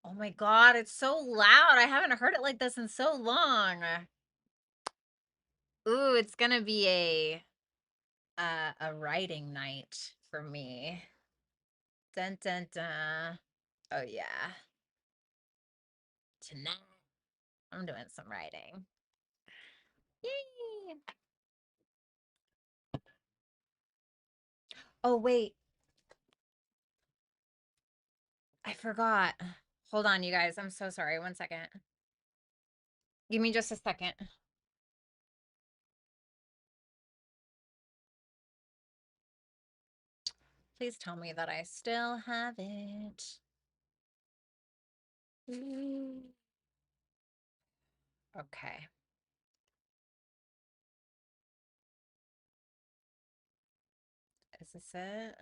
Oh my God, it's so loud. I haven't heard it like this in so long. Ooh, it's gonna be a writing night for me. Dun dun dun. Oh yeah. Tonight I'm doing some writing. Yay! Oh wait, I forgot. Hold on, you guys. I'm so sorry. 1 second. Give me just a second. Please tell me that I still have it. Okay. Is this it?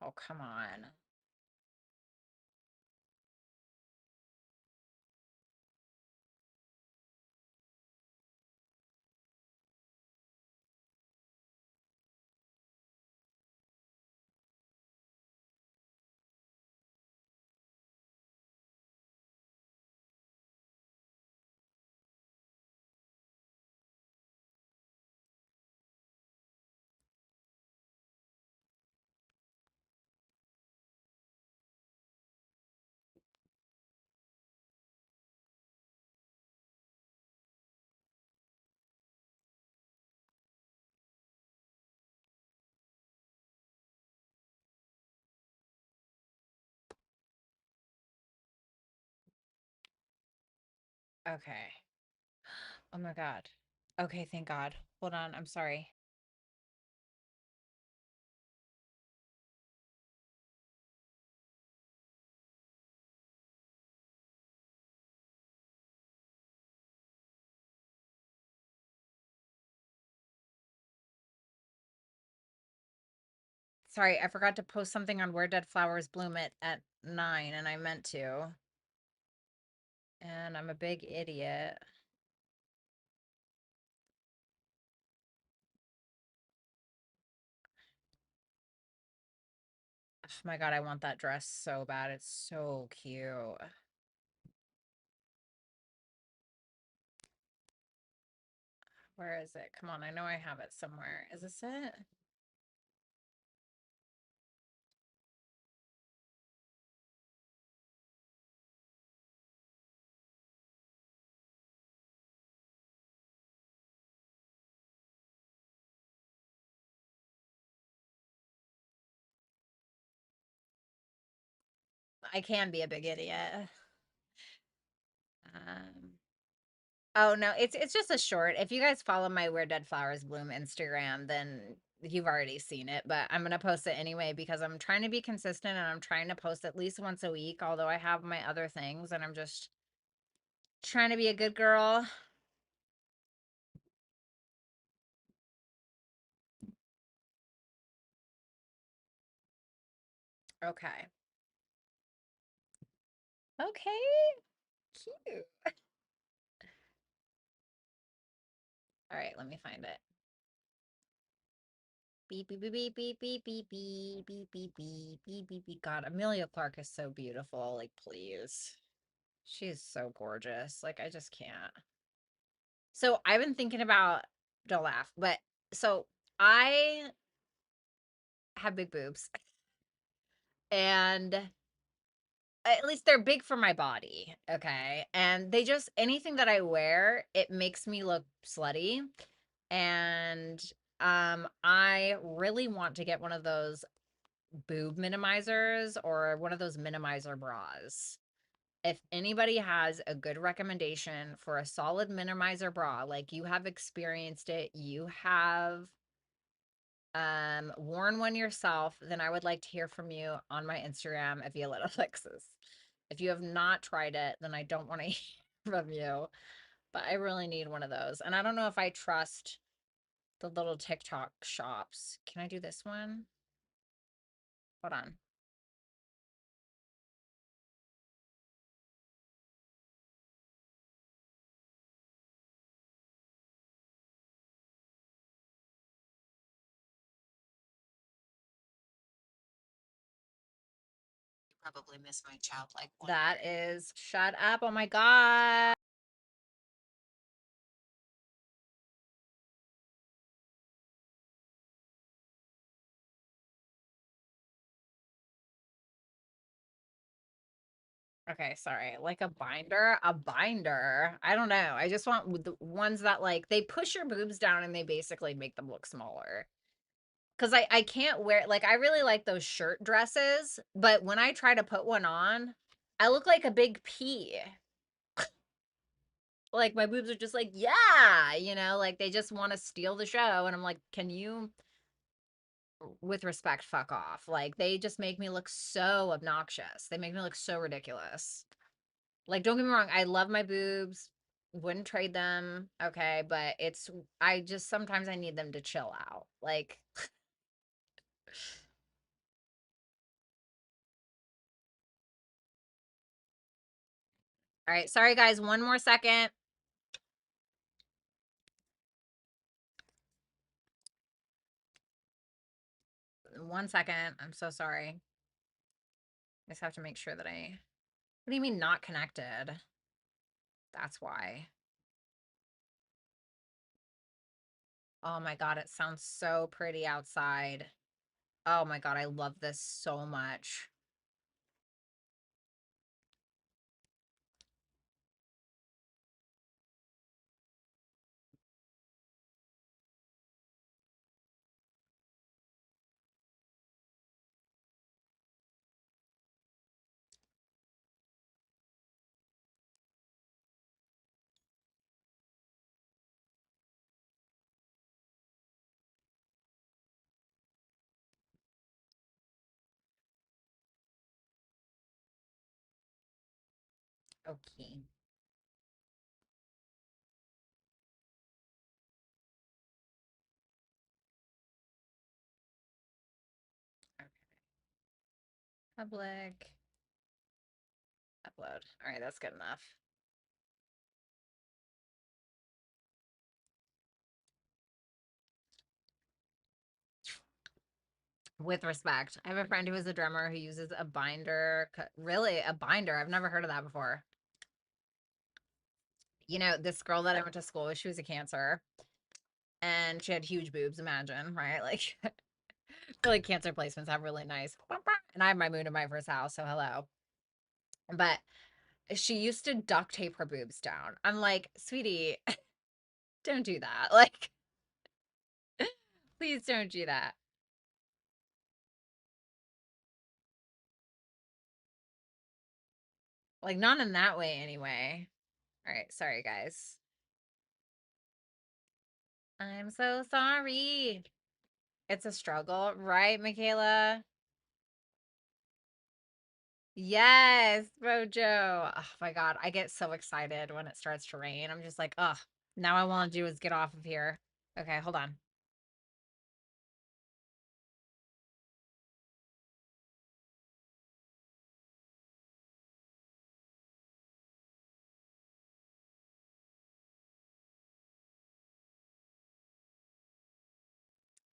Oh, come on. Okay. Oh my God. Okay, thank God. Hold on. I'm sorry. Sorry, I forgot to post something on Where Dead Flowers Bloom at 9, and I meant to. And I'm a big idiot. Oh my God, I want that dress so bad. It's so cute. Where is it? Come on, I know I have it somewhere. Is this it? I can be a big idiot. Um, oh no, it's just a short. If you guys follow my Where Dead Flowers Bloom Instagram, then you've already seen it, but I'm gonna post it anyway because I'm trying to be consistent and I'm trying to post at least once a week, although I have my other things and I'm just trying to be a good girl. Okay. Okay. Cute. All right, let me find it. Beep beep beep beep beep beep beep beep beep beep beep beep beep beep. God, Amelia Clark is so beautiful. Like, please. She's so gorgeous. Like, I just can't. So I've been thinking about, don't laugh, but so I have big boobs and at least they're big for my body. Okay. And they just, anything that I wear, it makes me look slutty. And I really want to get one of those boob minimizers or one of those minimizer bras. If anybody has a good recommendation for a solid minimizer bra, like you have experienced it, you have worn one yourself, then I would like to hear from you on my Instagram at Violetta Alexis. If you have not tried it, then I don't want to hear from you. But I really need one of those. And I don't know if I trust the little TikTok shops. Can I do this one? Hold on. probably miss my childlike wonder. That is, shut up. Oh my God. Okay, sorry. Like a binder? A binder. I don't know. I just want the ones that like they push your boobs down and they basically make them look smaller. Cause I can't wear like I really like those shirt dresses, but when I try to put one on, I look like a big P. Like my boobs are just like, yeah, like they just want to steal the show. And I'm like, can you, with respect, fuck off? Like they just make me look so obnoxious. They make me look so ridiculous. Like, don't get me wrong, I love my boobs, wouldn't trade them, okay, but I just sometimes I need them to chill out. Like, all right, sorry guys, one more second. One second. I'm so sorry. I just have to make sure that what do you mean not connected? That's why. Oh my God, it sounds so pretty outside. Oh my God, I love this so much. Okay. Okay. Public. Upload. All right, that's good enough. With respect, I have a friend who is a drummer who uses a binder. Really, a binder? I've never heard of that before. This girl that I went to school with, she was a Cancer, and she had huge boobs. Imagine, right? Like, I feel like Cancer placements have really nice. And I have my moon in my first house, so hello. But she used to duct tape her boobs down. I'm like, sweetie, don't do that. Like, please don't do that. Like, not in that way, anyway. All right, sorry, guys. I'm so sorry. It's a struggle, right, Michaela? Yes, Mojo. Oh my God. I get so excited when it starts to rain. I'm just like, ugh, now I want to do is get off of here. Okay, hold on.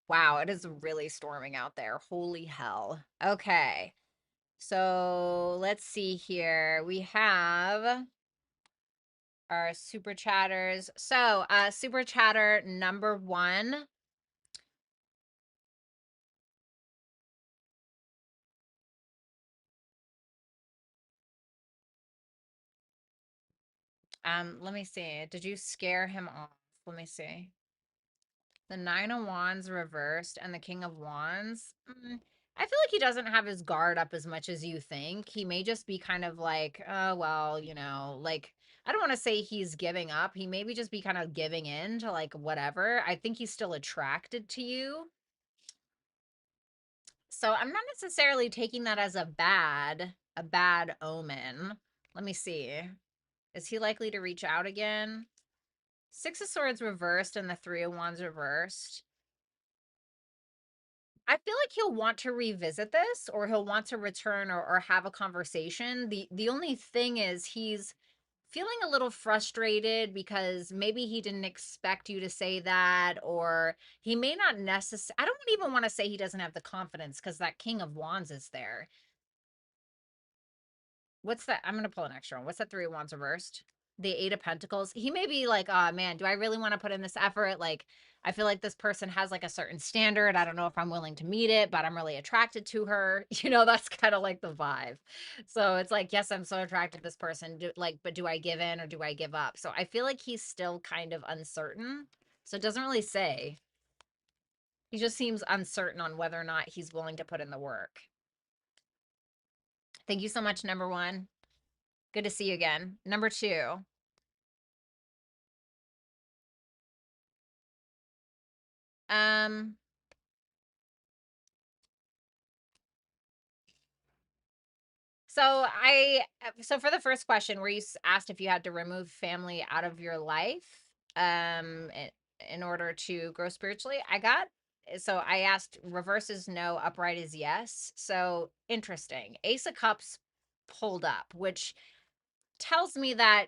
Wow, it is really storming out there. Holy hell. Okay. So let's see here. We have our super chatters. So, super chatter number one. Let me see. Did you scare him off? Let me see. The Nine of Wands reversed and the King of Wands. I feel like he doesn't have his guard up as much as you think. He may just be kind of like, oh, well, like, I don't want to say he's giving up. He maybe just be kind of giving in to like whatever. I think he's still attracted to you. So I'm not necessarily taking that as a bad omen. Let me see. Is he likely to reach out again? Six of Swords reversed and the Three of Wands reversed. I feel like he'll want to revisit this or he'll want to return or have a conversation. The only thing is he's feeling a little frustrated because maybe he didn't expect you to say that, or he may not necessarily, I don't even want to say he doesn't have the confidence because that King of Wands is there. What's that? I'm gonna pull an extra one. What's that Three of Wands reversed? The Eight of Pentacles. He may be like, oh man, do I really want to put in this effort? Like, I feel like this person has like a certain standard. I don't know if I'm willing to meet it, but I'm really attracted to her. That's kind of like the vibe. So it's like, yes, I'm so attracted to this person. But do I give in or do I give up? So I feel like he's still kind of uncertain. So it doesn't really say. He just seems uncertain on whether or not he's willing to put in the work. Thank you so much, number one. Good to see you again. Number two. Um, so for the first question where you asked if you had to remove family out of your life, in order to grow spiritually, so I asked reverse is no, upright is yes. So interesting. Ace of Cups pulled up, which tells me that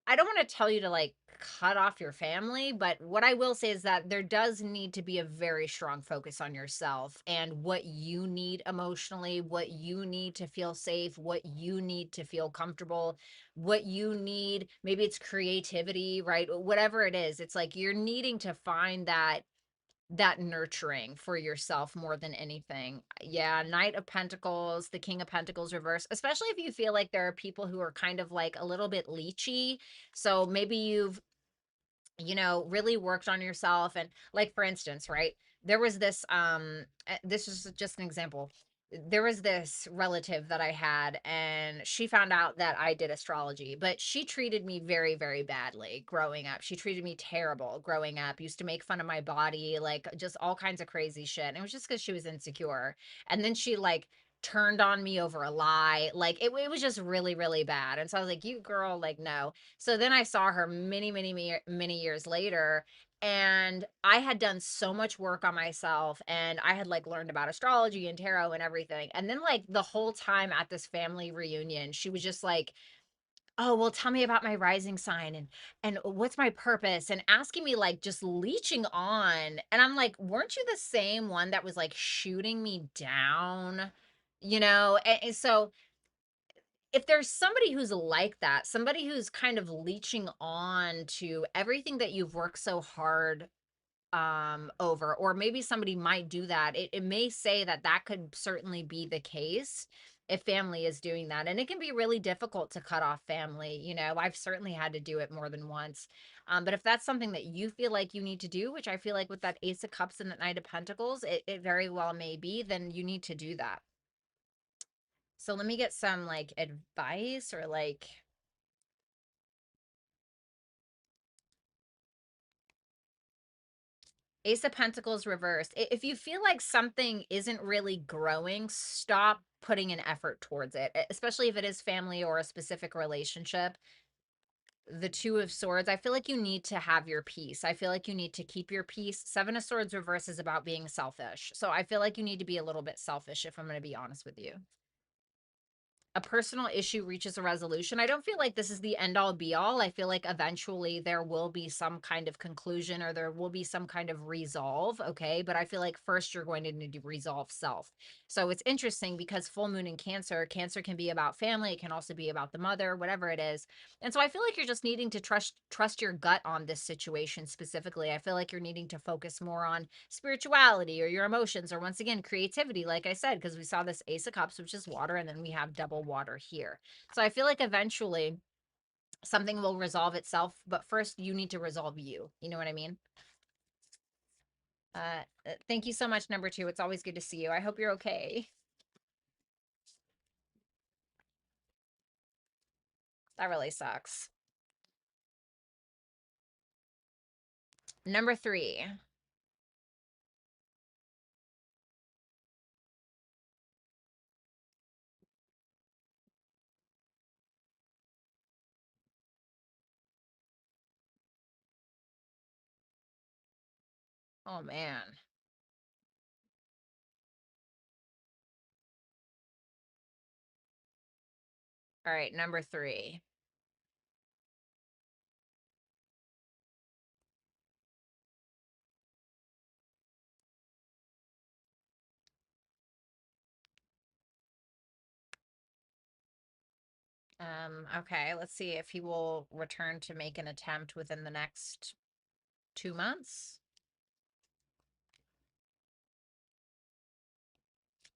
I don't want to tell you to like cut off your family, but what I will say is that there does need to be a very strong focus on yourself and what you need emotionally, what you need to feel safe, what you need to feel comfortable, what you need. Maybe it's creativity, right? Whatever it is, it's like you're needing to find that nurturing for yourself more than anything. Yeah, Knight of Pentacles, the King of Pentacles reverse, especially if you feel like there are people who are kind of like a little bit leechy. So maybe you've really worked on yourself. And like, for instance, right, there was this is just an example. There was this relative that I had, and she found out that I did astrology, but she treated me very, very badly growing up. She treated me terrible growing up, used to make fun of my body, like just all kinds of crazy shit. And it was just because she was insecure. And then she like turned on me over a lie. Like it was just really, really bad. And so I was like, you girl, like, no. So then I saw her many, many, many years later, and I had done so much work on myself, and I had like learned about astrology and tarot and everything. And then like the whole time at this family reunion, she was just like, "Oh, well, tell me about my rising sign and what's my purpose?" and asking me like just leeching on. And I'm like, "Weren't you the same one that was like shooting me down?" And so if there's somebody who's like that, somebody who's kind of leeching on to everything that you've worked so hard over, or maybe somebody might do that, it may say that that could certainly be the case if family is doing that. And it can be really difficult to cut off family. I've certainly had to do it more than once. But if that's something that you feel like you need to do, which I feel like with that Ace of Cups and the Knight of Pentacles, it very well may be, then you need to do that. So let me get some like advice or like Ace of Pentacles reversed. If you feel like something isn't really growing, stop putting an effort towards it, especially if it is family or a specific relationship. The Two of Swords, I feel like you need to have your peace. I feel like you need to keep your peace. Seven of Swords reverse is about being selfish. So I feel like you need to be a little bit selfish, if I'm going to be honest with you. A personal issue reaches a resolution. I don't feel like this is the end all be all. I feel like eventually there will be some kind of conclusion, or there will be some kind of resolve. Okay. But I feel like first you're going to need to resolve self. So it's interesting because full moon in Cancer can be about family. It can also be about the mother, whatever it is. And so I feel like you're just needing to trust your gut on this situation specifically. I feel like you're needing to focus more on spirituality or your emotions, or once again, creativity, like I said, because we saw this Ace of Cups, which is water, and then we have double water here. So I feel like eventually something will resolve itself, but first you need to resolve you. You know what I mean? Thank you so much, number two. It's always good to see you. I hope you're okay. That really sucks. Number three. Oh man. All right, number three. Okay, let's see if he will return to make an attempt within the next 2 months.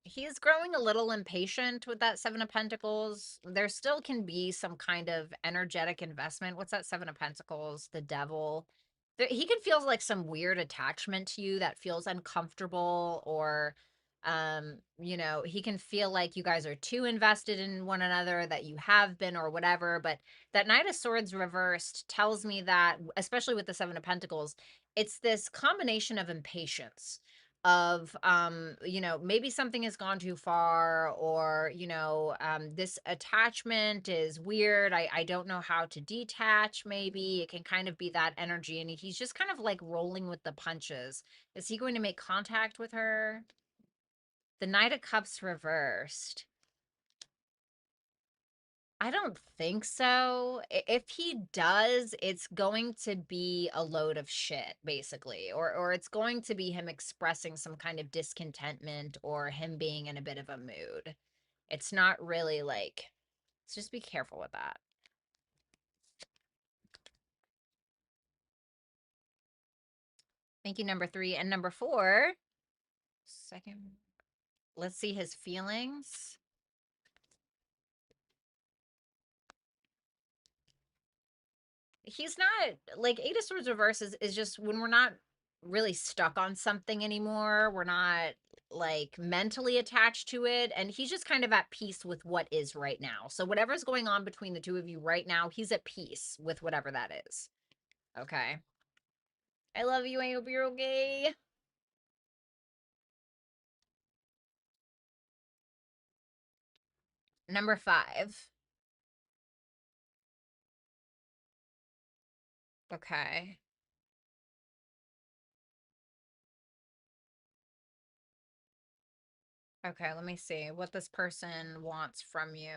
He's growing a little impatient with that Seven of Pentacles. There still can be some kind of energetic investment. What's that Seven of Pentacles? The Devil. He can feel like some weird attachment to you that feels uncomfortable, or he can feel like you guys are too invested in one another, that you have been or whatever. But that Knight of Swords reversed tells me that, especially with the Seven of Pentacles, it's this combination of impatience of maybe something has gone too far, or this attachment is weird. I don't know how to detach. Maybe it can kind of be that energy, and he's just kind of like rolling with the punches. Is he going to make contact with her? The Knight of Cups reversed. I don't think so. If he does, it's going to be a load of shit, basically. Or it's going to be him expressing some kind of discontentment, or him being in a bit of a mood. It's not really like, let's just be careful with that. Thank you, number 3. And number 4, second, let's see his feelings. He's not like, Eight of Swords reverse is just when we're not really stuck on something anymore. We're not like mentally attached to it, and he's just kind of at peace with what is right now. So whatever's going on between the two of you right now, he's at peace with whatever that is. Okay. I love you. I hope you're okay. Number 5. Okay. Okay, let me see what this person wants from you.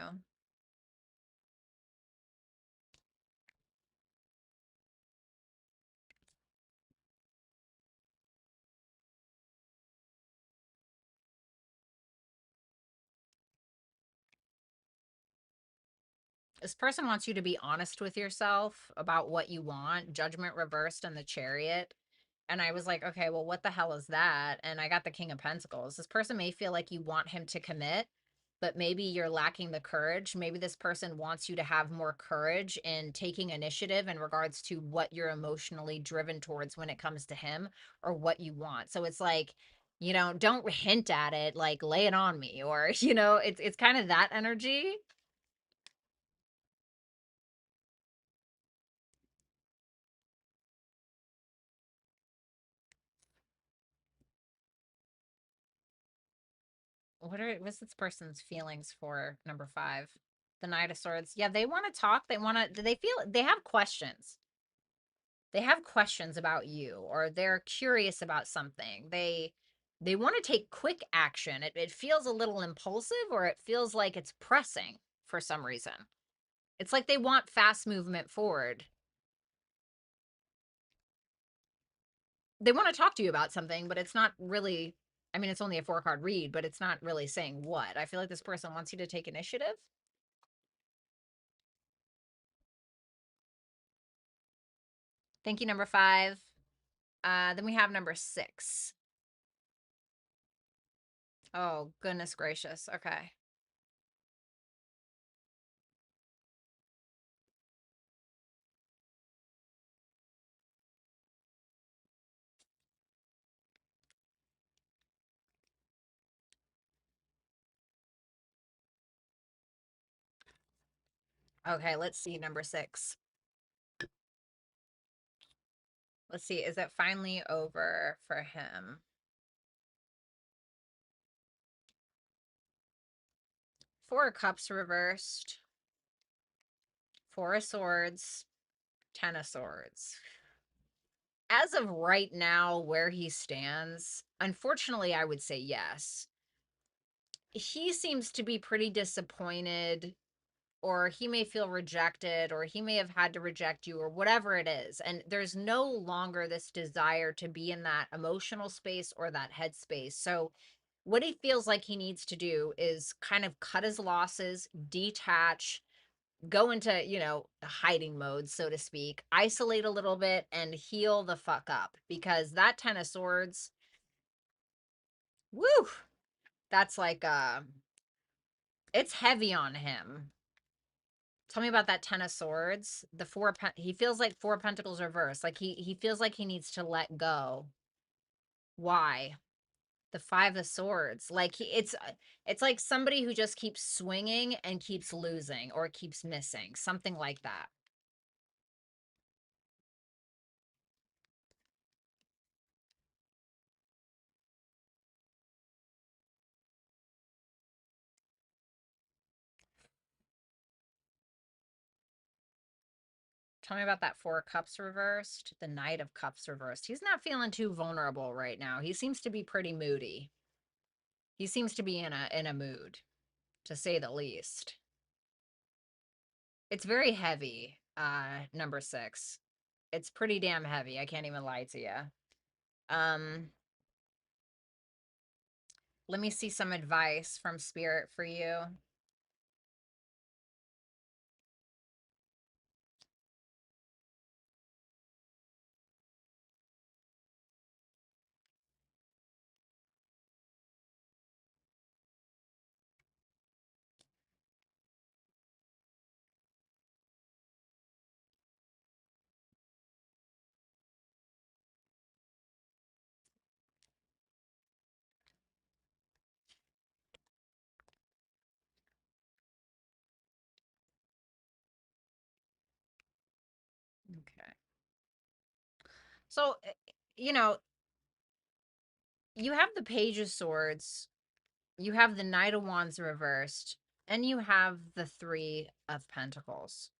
This person wants you to be honest with yourself about what you want. Judgment reversed and the Chariot. And I was like, okay, well, what the hell is that? And I got the King of Pentacles. This person may feel like you want him to commit, but maybe you're lacking the courage. Maybe this person wants you to have more courage in taking initiative in regards to what you're emotionally driven towards when it comes to him, or what you want. So it's like, don't hint at it, like lay it on me, or it's kind of that energy. What's this person's feelings for number 5? The Knight of Swords. Yeah, they want to talk. They feel they have questions. They have questions about you, or they're curious about something. They want to take quick action. It feels a little impulsive, or it feels like it's pressing for some reason. It's like they want fast movement forward. They want to talk to you about something, but it's not really, I mean, it's only a 4-card read, but it's not really saying what. I feel like this person wants you to take initiative. Thank you, number 5. Then we have number 6. Oh, goodness gracious. Okay. Okay, let's see number 6. Let's see, is it finally over for him? 4 of Cups reversed. 4 of Swords. 10 of Swords. As of right now, where he stands, unfortunately, I would say yes. He seems to be pretty disappointed, or he may feel rejected, or he may have had to reject you, or whatever it is. And there's no longer this desire to be in that emotional space or that headspace. So what he feels like he needs to do is kind of cut his losses, detach, go into, hiding mode, so to speak, isolate a little bit and heal the fuck up, because that 10 of swords, woo, that's like, it's heavy on him. Tell me about that 10 of swords. He feels like 4 pentacles reversed. Like he feels like he needs to let go. Why? The 5 of swords. Like it's like somebody who just keeps swinging and keeps losing or keeps missing. Something like that. Tell me about that 4 of cups reversed, the Knight of Cups reversed. He's not feeling too vulnerable right now. He seems to be pretty moody. He seems to be in a mood, to say the least. It's very heavy, number 6. It's pretty damn heavy. I can't even lie to you. Let me see some advice from Spirit for you. Okay. So, you know, you have the Page of Swords, you have the Knight of Wands reversed, and you have the 3 of Pentacles.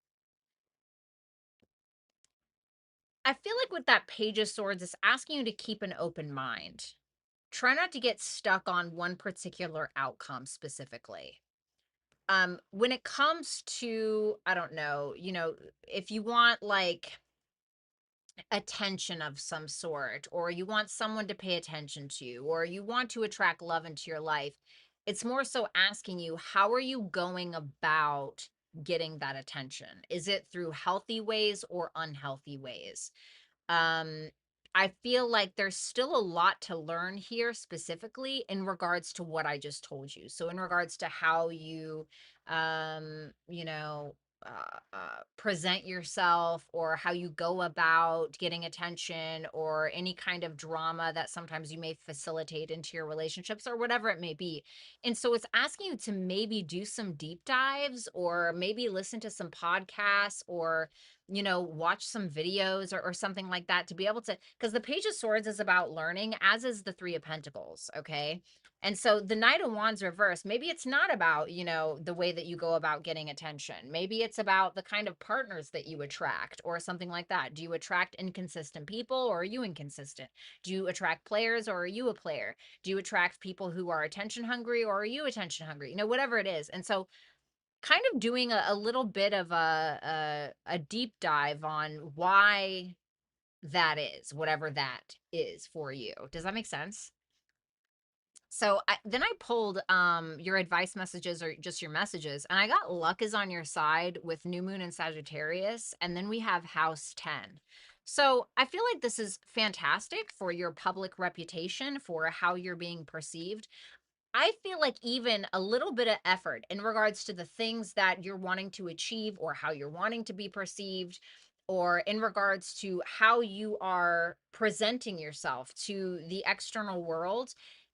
I feel like with that Page of Swords, it's asking you to keep an open mind. Try not to get stuck on one particular outcome specifically. When it comes to, I don't know, if you want like attention of some sort, or you want someone to pay attention to, or you want to attract love into your life, it's more so asking you, how are you going about getting that attention? Is it through healthy ways or unhealthy ways? um I feel like there's still a lot to learn here, specifically in regards to what I just told you. So in regards to how you um you know present yourself, or how you go about getting attention, or any kind of drama that sometimes you may facilitate into your relationships, or whatever it may be. And so it's asking you to maybe do some deep dives, or maybe listen to some podcasts, or watch some videos, or something like that, to be able to, because the Page of Swords is about learning, as is the 3 of Pentacles. Okay. And so the Knight of Wands reverse, maybe it's not about, the way that you go about getting attention. Maybe it's about the kind of partners that you attract, or something like that. Do you attract inconsistent people, or are you inconsistent? Do you attract players, or are you a player? Do you attract people who are attention hungry, or are you attention hungry? Whatever it is. And so kind of doing a little bit of a deep dive on why that is, whatever that is for you. Does that make sense? So then I pulled your advice messages, or just your messages, and I got luck is on your side with new moon and Sagittarius, and then we have house 10. So I feel like this is fantastic for your public reputation, for how you're being perceived. I feel like even a little bit of effort in regards to the things that you're wanting to achieve, or how you're wanting to be perceived, or in regards to how you are presenting yourself to the external world,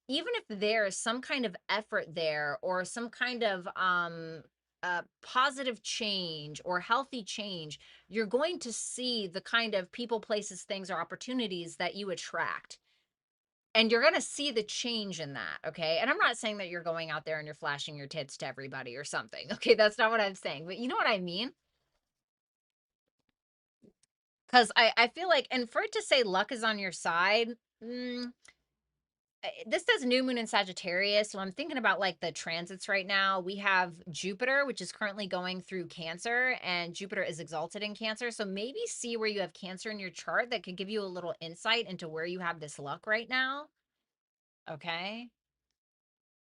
even if there is some kind of effort there, or some kind of positive change or healthy change, you're going to see the kind of people, places, things, or opportunities that you attract. And you're gonna see the change in that, okay? And I'm not saying that you're going out there and you're flashing your tits to everybody or something, okay? That's not what I'm saying, but you know what I mean? Because I feel like, and for it to say luck is on your side, this says new moon in Sagittarius, so I'm thinking about like the transits right now. We have Jupiter, which is currently going through Cancer, and Jupiter is exalted in Cancer. So maybe see where you have Cancer in your chart, that could give you a little insight into where you have this luck right now, okay?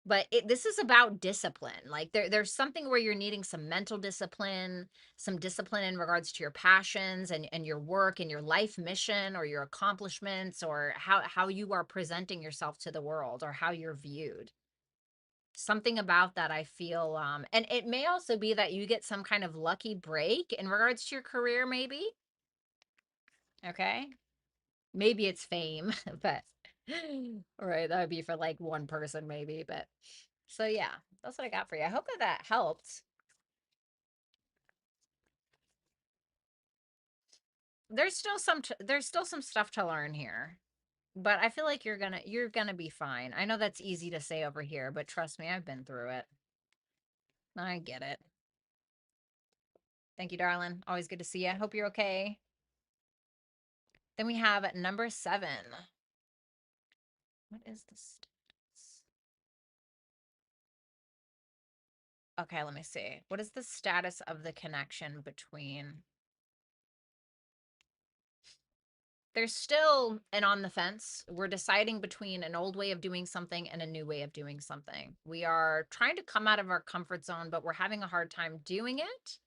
But this is about discipline. Like there's something where you're needing some mental discipline, some discipline in regards to your passions and your work and your life mission or your accomplishments or how you are presenting yourself to the world or how you're viewed. Something about that I feel, and it may also be that you get some kind of lucky break in regards to your career, maybe. Okay. Maybe it's fame, but all right, that would be for like one person maybe, but so yeah, that's what I got for you. I hope that that helped. There's still some stuff to learn here, but I feel like you're gonna be fine. I know that's easy to say over here, but trust me, I've been through it. I get it. Thank you, darling. Always good to see you. Hope you're okay. Then we have number 7. What is this? Okay, let me see. What is the status of the connection between? There's still an on the fence. We're deciding between an old way of doing something and a new way of doing something. We are trying to come out of our comfort zone, but we're having a hard time doing it.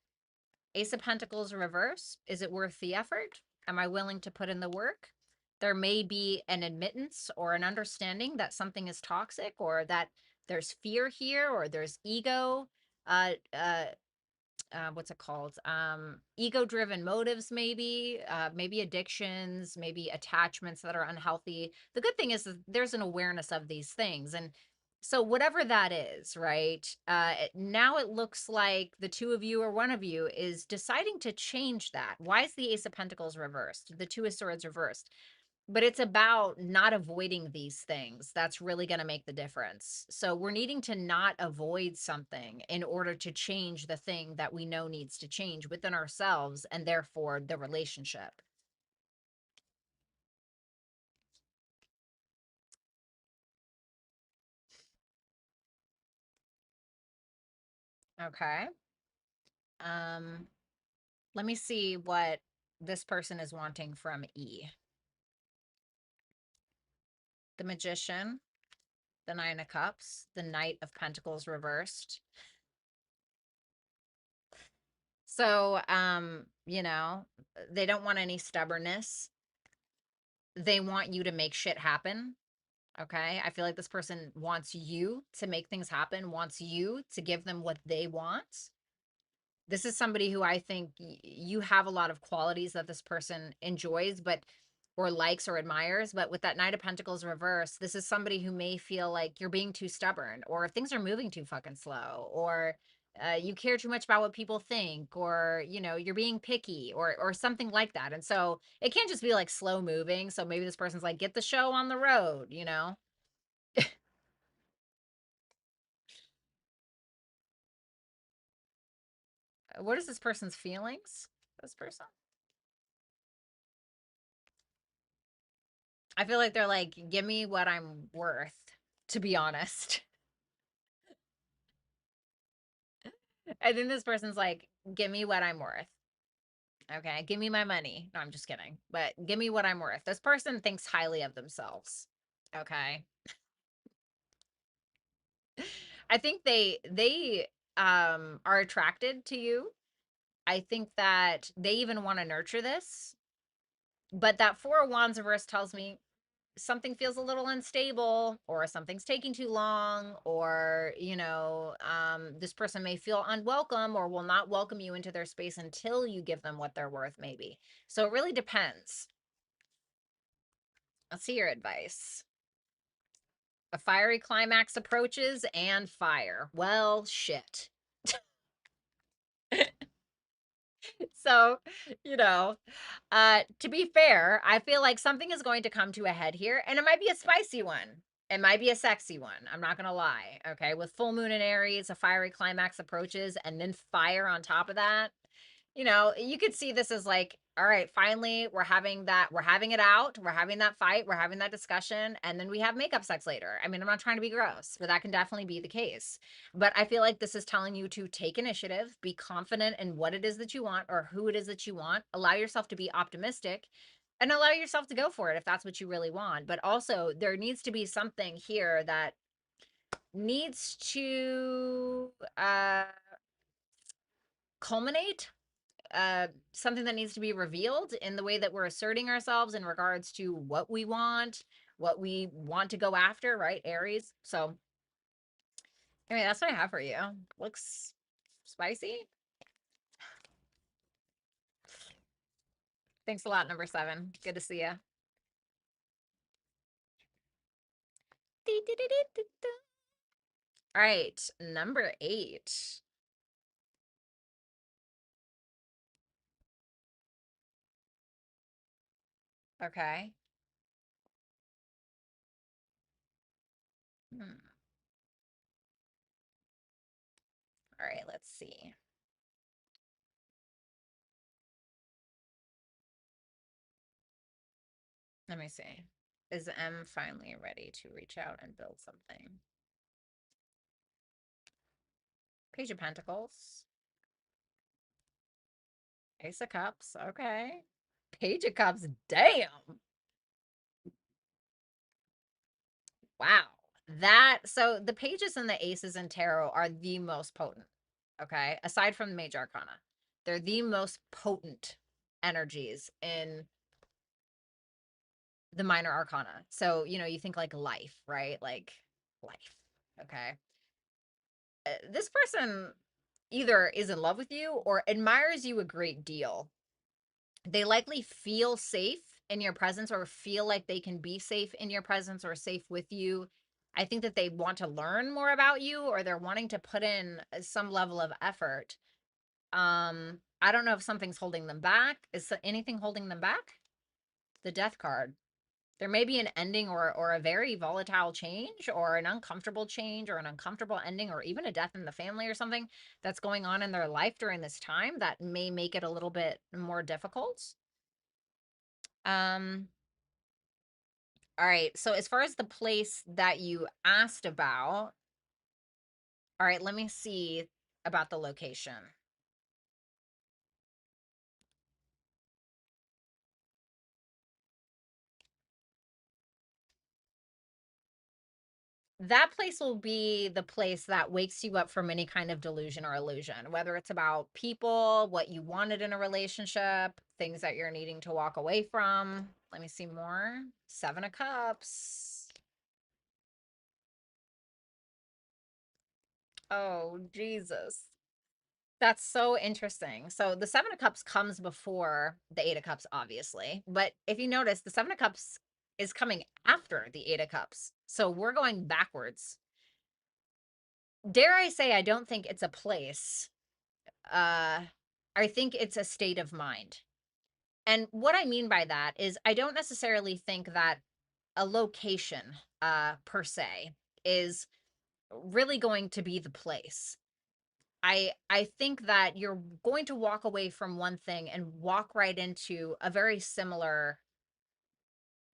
Ace of Pentacles reverse. Is it worth the effort? Am I willing to put in the work? There may be an admittance or an understanding that something is toxic or that there's fear here or there's ego. Uh, uh, what's it called? Ego driven motives, maybe, maybe addictions, maybe attachments that are unhealthy. The good thing is that there's an awareness of these things. And so whatever that is, right? Now it looks like the two of you or one of you is deciding to change that. Why is the Ace of Pentacles reversed? The Two of Swords reversed? But it's about not avoiding these things. That's really going to make the difference. So we're needing to not avoid something in order to change the thing that we know needs to change within ourselves and therefore the relationship. Okay. Um, let me see what this person is wanting from E. The Magician, the Nine of Cups, the Knight of Pentacles reversed. So, they don't want any stubbornness. They want you to make shit happen. Okay. I feel like this person wants you to make things happen, wants you to give them what they want. This is somebody who I think you have a lot of qualities that this person enjoys, but or likes or admires. But with that Knight of Pentacles reverse, this is somebody who may feel like you're being too stubborn or things are moving too fucking slow or you care too much about what people think or you're being picky or something like that. And so it can't just be like slow moving. So maybe this person's like, get the show on the road. What is this person's feelings? This person? I feel like they're like, give me what I'm worth, to be honest. I think this person's like, give me what I'm worth. Okay, give me my money. No, I'm just kidding. But give me what I'm worth. This person thinks highly of themselves. Okay. I think they are attracted to you. I think that they even want to nurture this. But that Four of Wands reverse tells me something feels a little unstable or something's taking too long or this person may feel unwelcome or will not welcome you into their space until you give them what they're worth, maybe. So it really depends. Let's see your advice. A fiery climax approaches and fire. Well, shit. So, you know, to be fair, I feel like something is going to come to a head here, and it might be a spicy one. It might be a sexy one. I'm not going to lie. Okay. With full moon in Aries, a fiery climax approaches, and then fire on top of that. You could see this as like, all right, finally, we're having it out. We're having that fight. We're having that discussion. And then we have makeup sex later. I mean, I'm not trying to be gross, but that can definitely be the case. But I feel like this is telling you to take initiative, be confident in what it is that you want or who it is that you want. Allow yourself to be optimistic and allow yourself to go for it if that's what you really want. But also, there needs to be something here that needs to culminate, something that needs to be revealed in the way that we're asserting ourselves in regards to what we want to go after, right? Aries. So anyway, that's what I have for you. Looks spicy. Thanks a lot, number 7. Good to see you. All right, number 8. Okay. Hmm. All right, let's see. Let me see. Is M finally ready to reach out and build something? Page of Pentacles. Ace of Cups. Okay. Page of Cups. Damn. Wow. So the pages and the aces in tarot are the most potent. Okay. Aside from the major arcana, they're the most potent energies in the minor arcana. So, you think like life, right? Like life. Okay. This person either is in love with you or admires you a great deal. They likely feel safe in your presence or feel like they can be safe in your presence or safe with you. I think that they want to learn more about you or they're wanting to put in some level of effort. I don't know if something's holding them back. Is anything holding them back? The Death card. There may be an ending or a very volatile change or an uncomfortable change or an uncomfortable ending or even a death in the family or something that's going on in their life during this time that may make it a little bit more difficult. All right. So as far as the place that you asked about, all right, let me see about the location. That place will be the place that wakes you up from any kind of delusion or illusion, whether it's about people, what you wanted in a relationship, things that you're needing to walk away from. Let me see more. 7 of Cups. Oh, Jesus. That's so interesting. So the 7 of Cups comes before the 8 of Cups, obviously. But if you notice, the 7 of Cups is coming after the 8 of Cups. So we're going backwards. Dare I say, I don't think it's a place. I think it's a state of mind. And what I mean by that is I don't necessarily think that a location, per se, is really going to be the place. I think that you're going to walk away from one thing and walk right into a very similar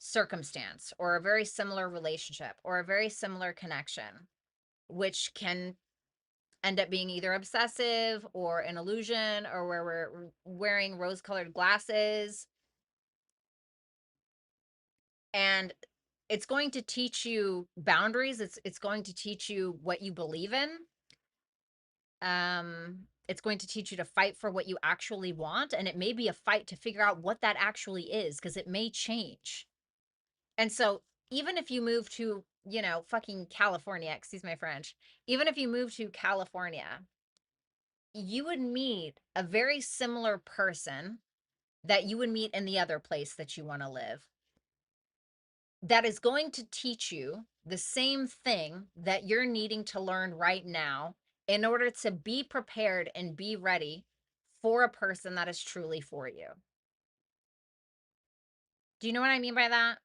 circumstance or a very similar relationship or a very similar connection, which can end up being either obsessive or an illusion or where we're wearing rose-colored glasses. And it's going to teach you boundaries. It's going to teach you what you believe in. It's going to teach you to fight for what you actually want, and it may be a fight to figure out what that actually is because it may change. And so even if you move to, fucking California, excuse my French, even if you move to California, you would meet a very similar person that you would meet in the other place that you want to live that is going to teach you the same thing that you're needing to learn right now in order to be prepared and be ready for a person that is truly for you. Do you know what I mean by that?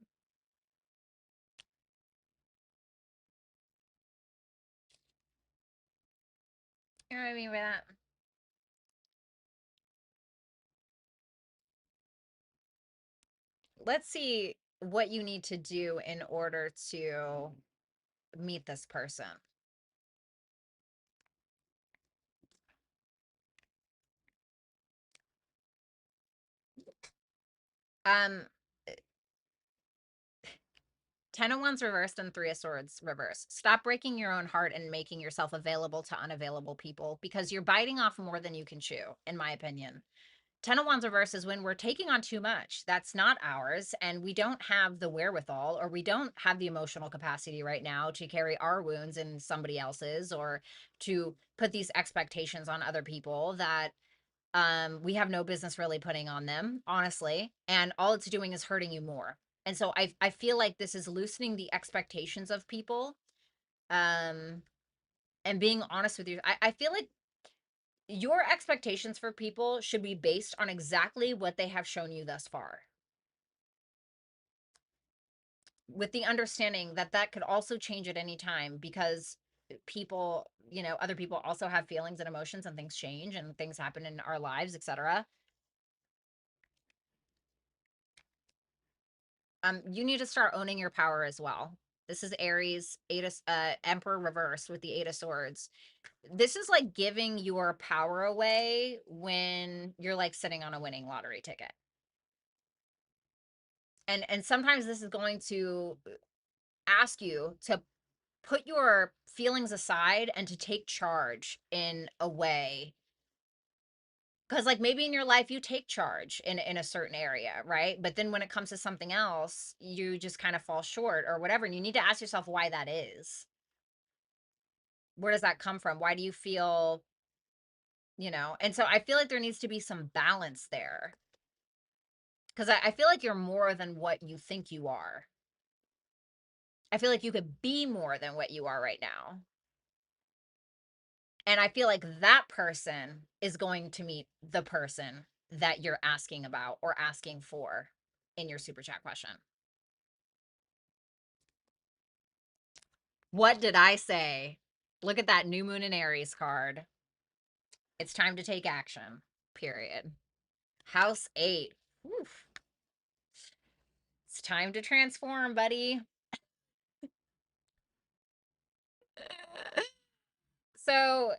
You know what I mean by that? Let's see what you need to do in order to meet this person. Um Ten of Wands reversed and Three of Swords reversed. Stop breaking your own heart and making yourself available to unavailable people, because you're biting off more than you can chew, in my opinion. Ten of Wands reverse is when we're taking on too much. That's not ours. And we don't have the wherewithal, or we don't have the emotional capacity right now to carry our wounds in somebody else's, or to put these expectations on other people that we have no business really putting on them, honestly. And all it's doing is hurting you more. And so I feel like this is loosening the expectations of people, and being honest with you. I feel like your expectations for people should be based on exactly what they have shown you thus far, with the understanding that that could also change at any time, because people, other people also have feelings and emotions, and things change and things happen in our lives, etc. You need to start owning your power as well. This is Aries, Emperor reversed with the Eight of Swords. This is like giving your power away when you're like sitting on a winning lottery ticket. And sometimes this is going to ask you to put your feelings aside and to take charge in a way, because like maybe in your life you take charge in a certain area, right? But then when it comes to something else, you just kind of fall short or whatever, and you need to ask yourself why that is. Where does that come from? Why do you feel, and so I feel like there needs to be some balance there, because I feel like you're more than what you think you are. I feel like you could be more than what you are right now. And I feel like that person is going to meet the person that you're asking about or asking for in your super chat question. What did I say? Look at that new moon in Aries card. It's time to take action, period. House 8. Oof. It's time to transform, buddy. So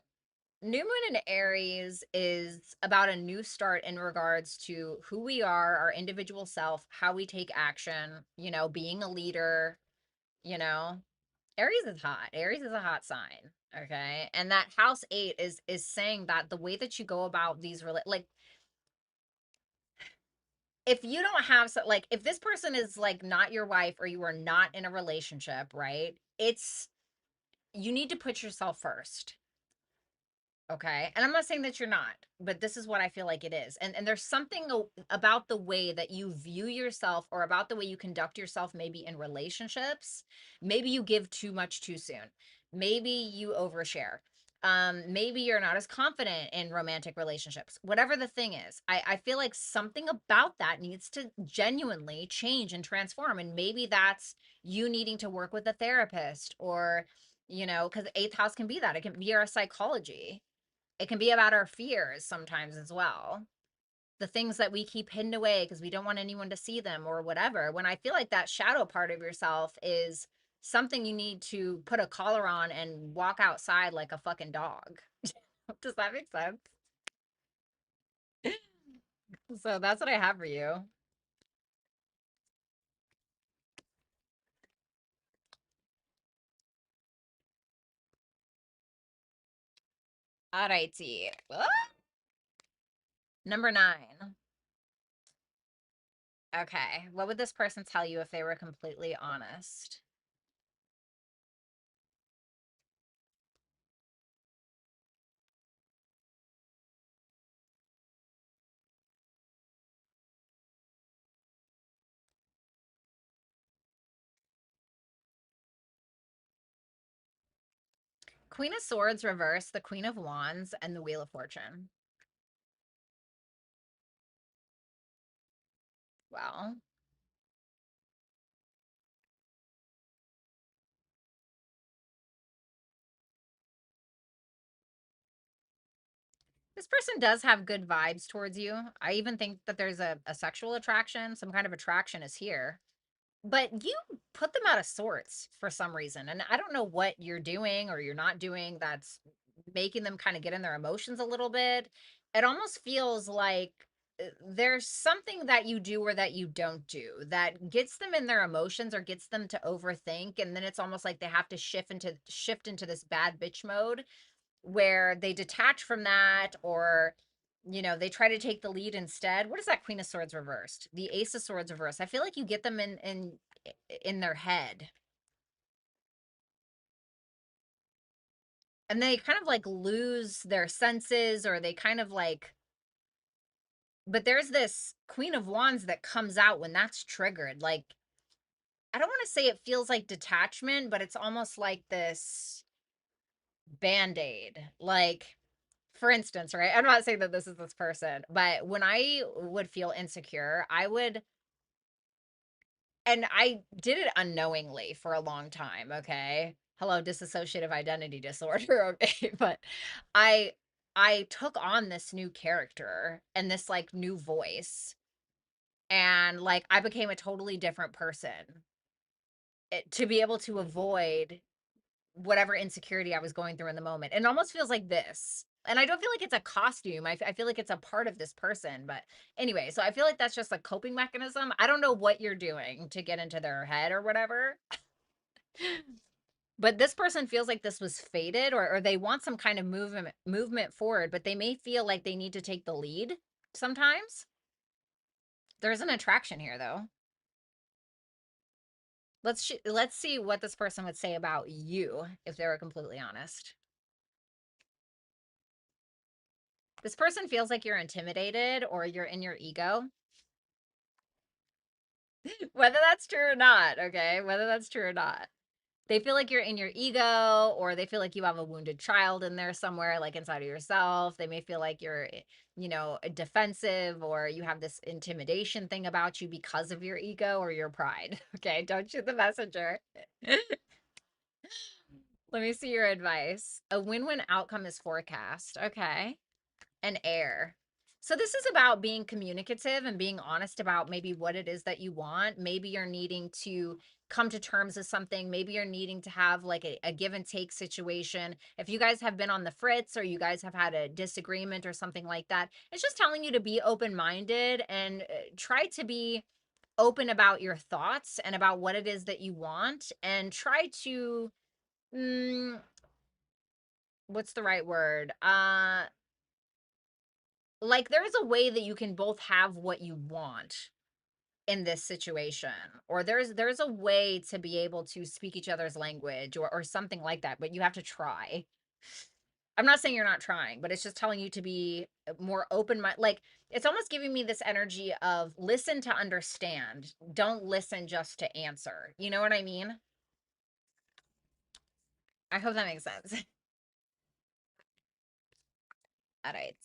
new moon in Aries is about a new start in regards to who we are, our individual self, how we take action, being a leader, you know. Aries is hot. Aries is a hot sign, okay? And that house 8 is saying that the way that you go about these like, if you don't have like, if this person is like not your wife, or you are not in a relationship, right? You need to put yourself first. Okay. And I'm not saying that you're not, but this is what I feel like it is. And there's something about the way that you view yourself, or about the way you conduct yourself, maybe in relationships. Maybe you give too much too soon. Maybe you overshare. Maybe you're not as confident in romantic relationships. Whatever the thing is, I feel like something about that needs to genuinely change and transform. And maybe that's you needing to work with a therapist, or, because eighth house can be that. It can be our psychology. It can be about our fears sometimes as well. The things that we keep hidden away because we don't want anyone to see them or whatever. When I feel like that shadow part of yourself is something you need to put a collar on and walk outside like a fucking dog. Does that make sense? So that's what I have for you. All righty. Number 9. Okay. What would this person tell you if they were completely honest? Queen of Swords reverse, the Queen of Wands, and the Wheel of Fortune. Well, this person does have good vibes towards you. I even think that there's a sexual attraction. Some kind of attraction is here. But you put them out of sorts for some reason. And I don't know what you're doing or you're not doing that's making them kind of get in their emotions a little bit. It almost feels like there's something that you do or that you don't do that gets them in their emotions or gets them to overthink, and then it's almost like they have to shift into this bad bitch mode where they detach from that, or they try to take the lead instead. What is that Queen of Swords reversed? The Ace of Swords reversed. I feel like you get them in their head, and they kind of like lose their senses, or they kind of like, but there's this Queen of Wands that comes out when that's triggered. Like, I don't want to say it feels like detachment, but it's almost like this band-aid. Like, for instance, right? I'm not saying that this is this person, but when I would feel insecure, and I did it unknowingly for a long time, okay? Hello, dissociative identity disorder, okay? But I I took on this new character and this like new voice, and like I became a totally different person, to be able to avoid whatever insecurity I was going through in the moment. And it almost feels like this. And I don't feel like it's a costume. I feel like it's a part of this person. But anyway, so I feel like that's just a coping mechanism. I don't know what you're doing to get into their head or whatever. But this person feels like this was fated, or they want some kind of movement forward, but they may feel like they need to take the lead sometimes. There's an attraction here though. Let's see what this person would say about you if they were completely honest. This person feels like you're intimidated or you're in your ego. Whether that's true or not, okay? Whether that's true or not. They feel like you're in your ego, or they feel like you have a wounded child in there somewhere, like inside of yourself. They may feel like you're, defensive, or you have this intimidation thing about you because of your ego or your pride. Okay, don't shoot the messenger. Let me see your advice. A win-win outcome is forecast. Okay. An air. So this is about being communicative and being honest about maybe what it is that you want. Maybe you're needing to come to terms with something. Maybe you're needing to have like a give and take situation. If you guys have been on the fritz, or you guys have had a disagreement or something like that, it's just telling you to be open-minded and try to be open about your thoughts and about what it is that you want, and try to, what's the right word? Like, there's a way that you can both have what you want in this situation, or there's a way to be able to speak each other's language, or something like that, but you have to try. I'm not saying you're not trying, but it's just telling you to be more open mind. Like, it's almost giving me this energy of listen to understand, don't listen just to answer. You know what I mean? I hope that makes sense. All right.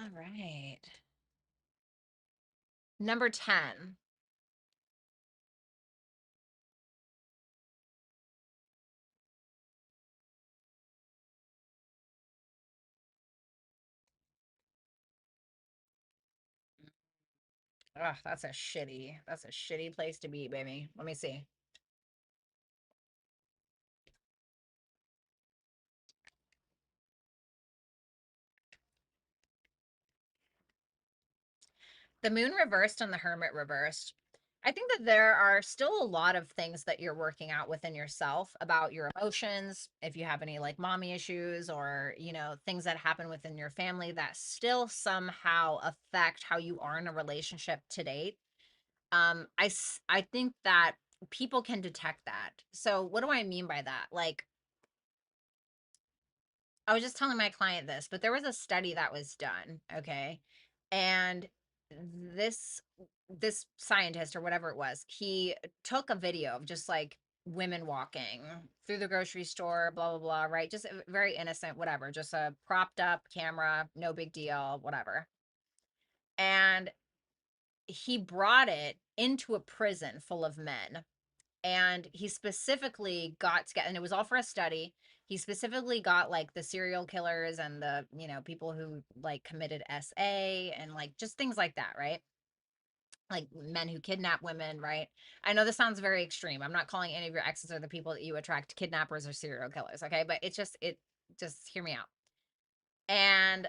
All right. Number 10. Ugh, that's a shitty place to be, baby. Let me see. The moon reversed and the hermit reversed. I think that there are still a lot of things that you're working out within yourself about your emotions. If you have any like mommy issues, or, things that happen within your family that still somehow affect how you are in a relationship to date. I think that people can detect that. So what do I mean by that? Like, I was just telling my client this, but there was a study that was done, okay? And this this scientist or whatever it was, he took a video of just like women walking through the grocery store, blah blah blah, right? Just very innocent, whatever, just a propped up camera, no big deal, whatever. And he brought it into a prison full of men, and he specifically got together, and it was all for a study. He specifically got like the serial killers and the, people who like committed SA and like just things like that, right? like men who kidnap women, right? I know this sounds very extreme. I'm not calling any of your exes or the people that you attract kidnappers or serial killers, okay? But just hear me out. And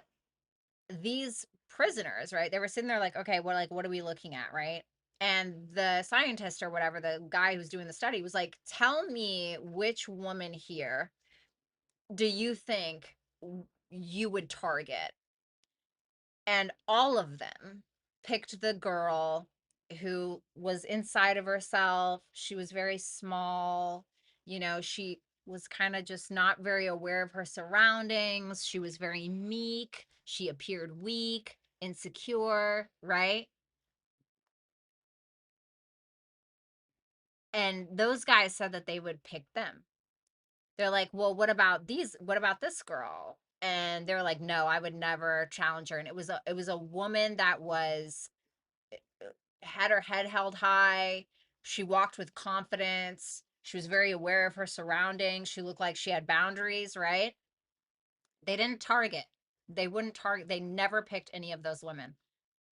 these prisoners, right? They were sitting there like, okay, what are we looking at, right? And the scientist or whatever, the guy who's doing the study was like, tell me which woman here do you think you would target? And all of them picked the girl who was inside of herself. She was very small. She was kind of just not very aware of her surroundings. She was very meek. She appeared weak, insecure, right? And those guys said that they would pick them. They're like, well, what about this girl? And they're like, no, I would never challenge her. And it was a woman that was had her head held high. She walked with confidence. She was very aware of her surroundings. She looked like she had boundaries, right? They didn't target. They wouldn't target. They never picked any of those women.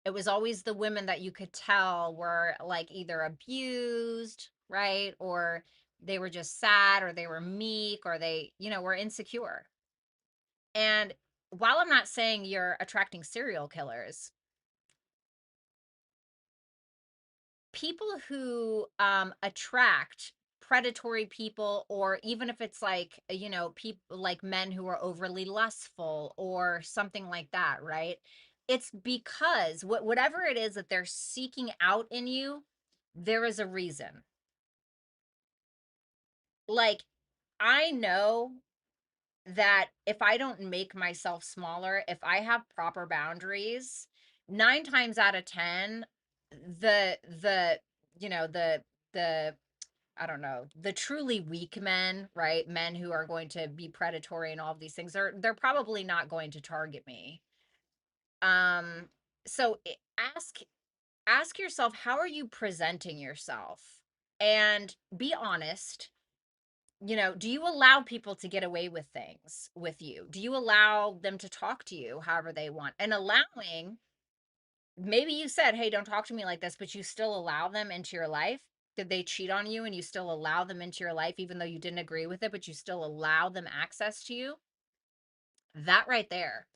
It was always the women that you could tell were like either abused, right? Or they were just sad, or they were meek, or they were insecure. And while I'm not saying you're attracting serial killers, people who attract predatory people, or even if it's like people like men who are overly lustful or something like that, right? It's because whatever it is that they're seeking out in you, there is a reason. Like, I know that if I don't make myself smaller, if I have proper boundaries, 9 times out of 10, the you know the I don't know, the truly weak men, right? Men who are going to be predatory and all of these things, they're probably not going to target me. Um so ask yourself, how are you presenting yourself? And be honest. Do you allow people to get away with things with you? Do you allow them to talk to you however they want? And allowing, maybe you said, hey, don't talk to me like this, but you still allow them into your life. Did they cheat on you and you still allow them into your life, even though you didn't agree with it, but you still allow them access to you? That right there.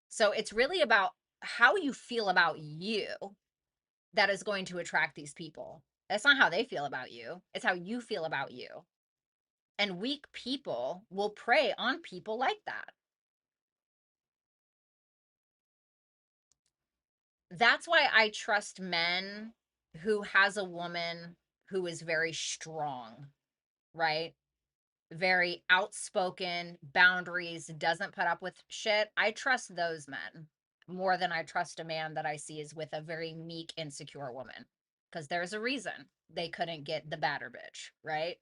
So it's really about how you feel about you that is going to attract these people. That's not how they feel about you, it's how you feel about you. And weak people will prey on people like that. That's why I trust men who has a woman who is very strong, right? Very outspoken, boundaries, doesn't put up with shit. I trust those men more than I trust a man that I see is with a very meek, insecure woman. Because there's a reason they couldn't get the batter bitch, right?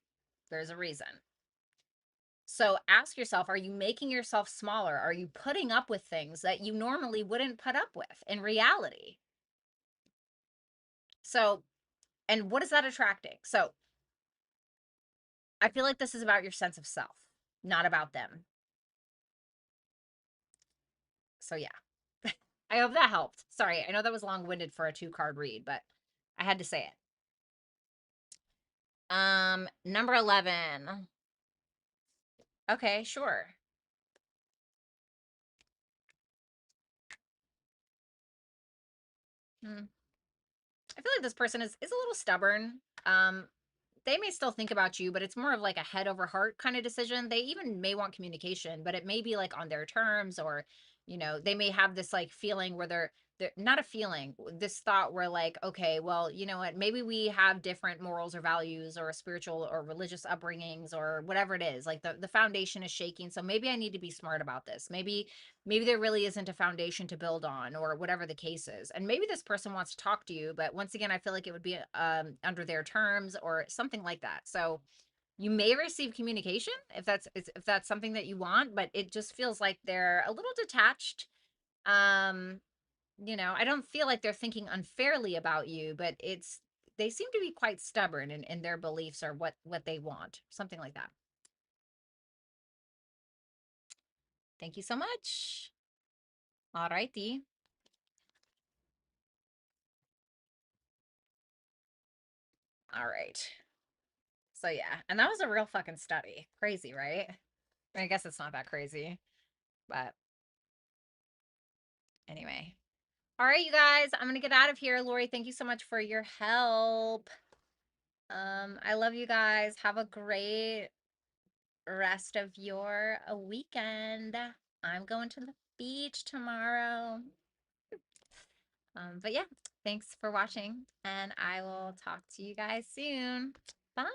There's a reason. So ask yourself, are you making yourself smaller? Are you putting up with things that you normally wouldn't put up with in reality? So, and what is that attracting? So I feel like this is about your sense of self, not about them. So yeah, I hope that helped. Sorry, I know that was long-winded for a 2-card read, but I had to say it. Number 11. Okay, sure. Hmm. I feel like this person is a little stubborn. They may still think about you, but it's more of like a head over heart kind of decision. They even may want communication, but it may be like on their terms, or they may have this like feeling where they're not a feeling, this thought where like, okay, well, you know what, maybe we have different morals or values or spiritual or religious upbringings or whatever it is. Like the foundation is shaking, so maybe I need to be smart about this. Maybe there really isn't a foundation to build on, or whatever the case is. And maybe this person wants to talk to you, but once again, I feel like it would be under their terms or something like that. So you may receive communication if that's something that you want, but it just feels like they're a little detached. um I don't feel like they're thinking unfairly about you, but they seem to be quite stubborn in their beliefs or what they want, something like that. Thank you so much. All righty. All right. So yeah, and that was a real fucking study. Crazy, right? I guess it's not that crazy, but anyway. All right, you guys, I'm gonna get out of here. Lori, thank you so much for your help. I love you guys. Have a great rest of your weekend. I'm going to the beach tomorrow. But yeah, thanks for watching, and I will talk to you guys soon. Bye.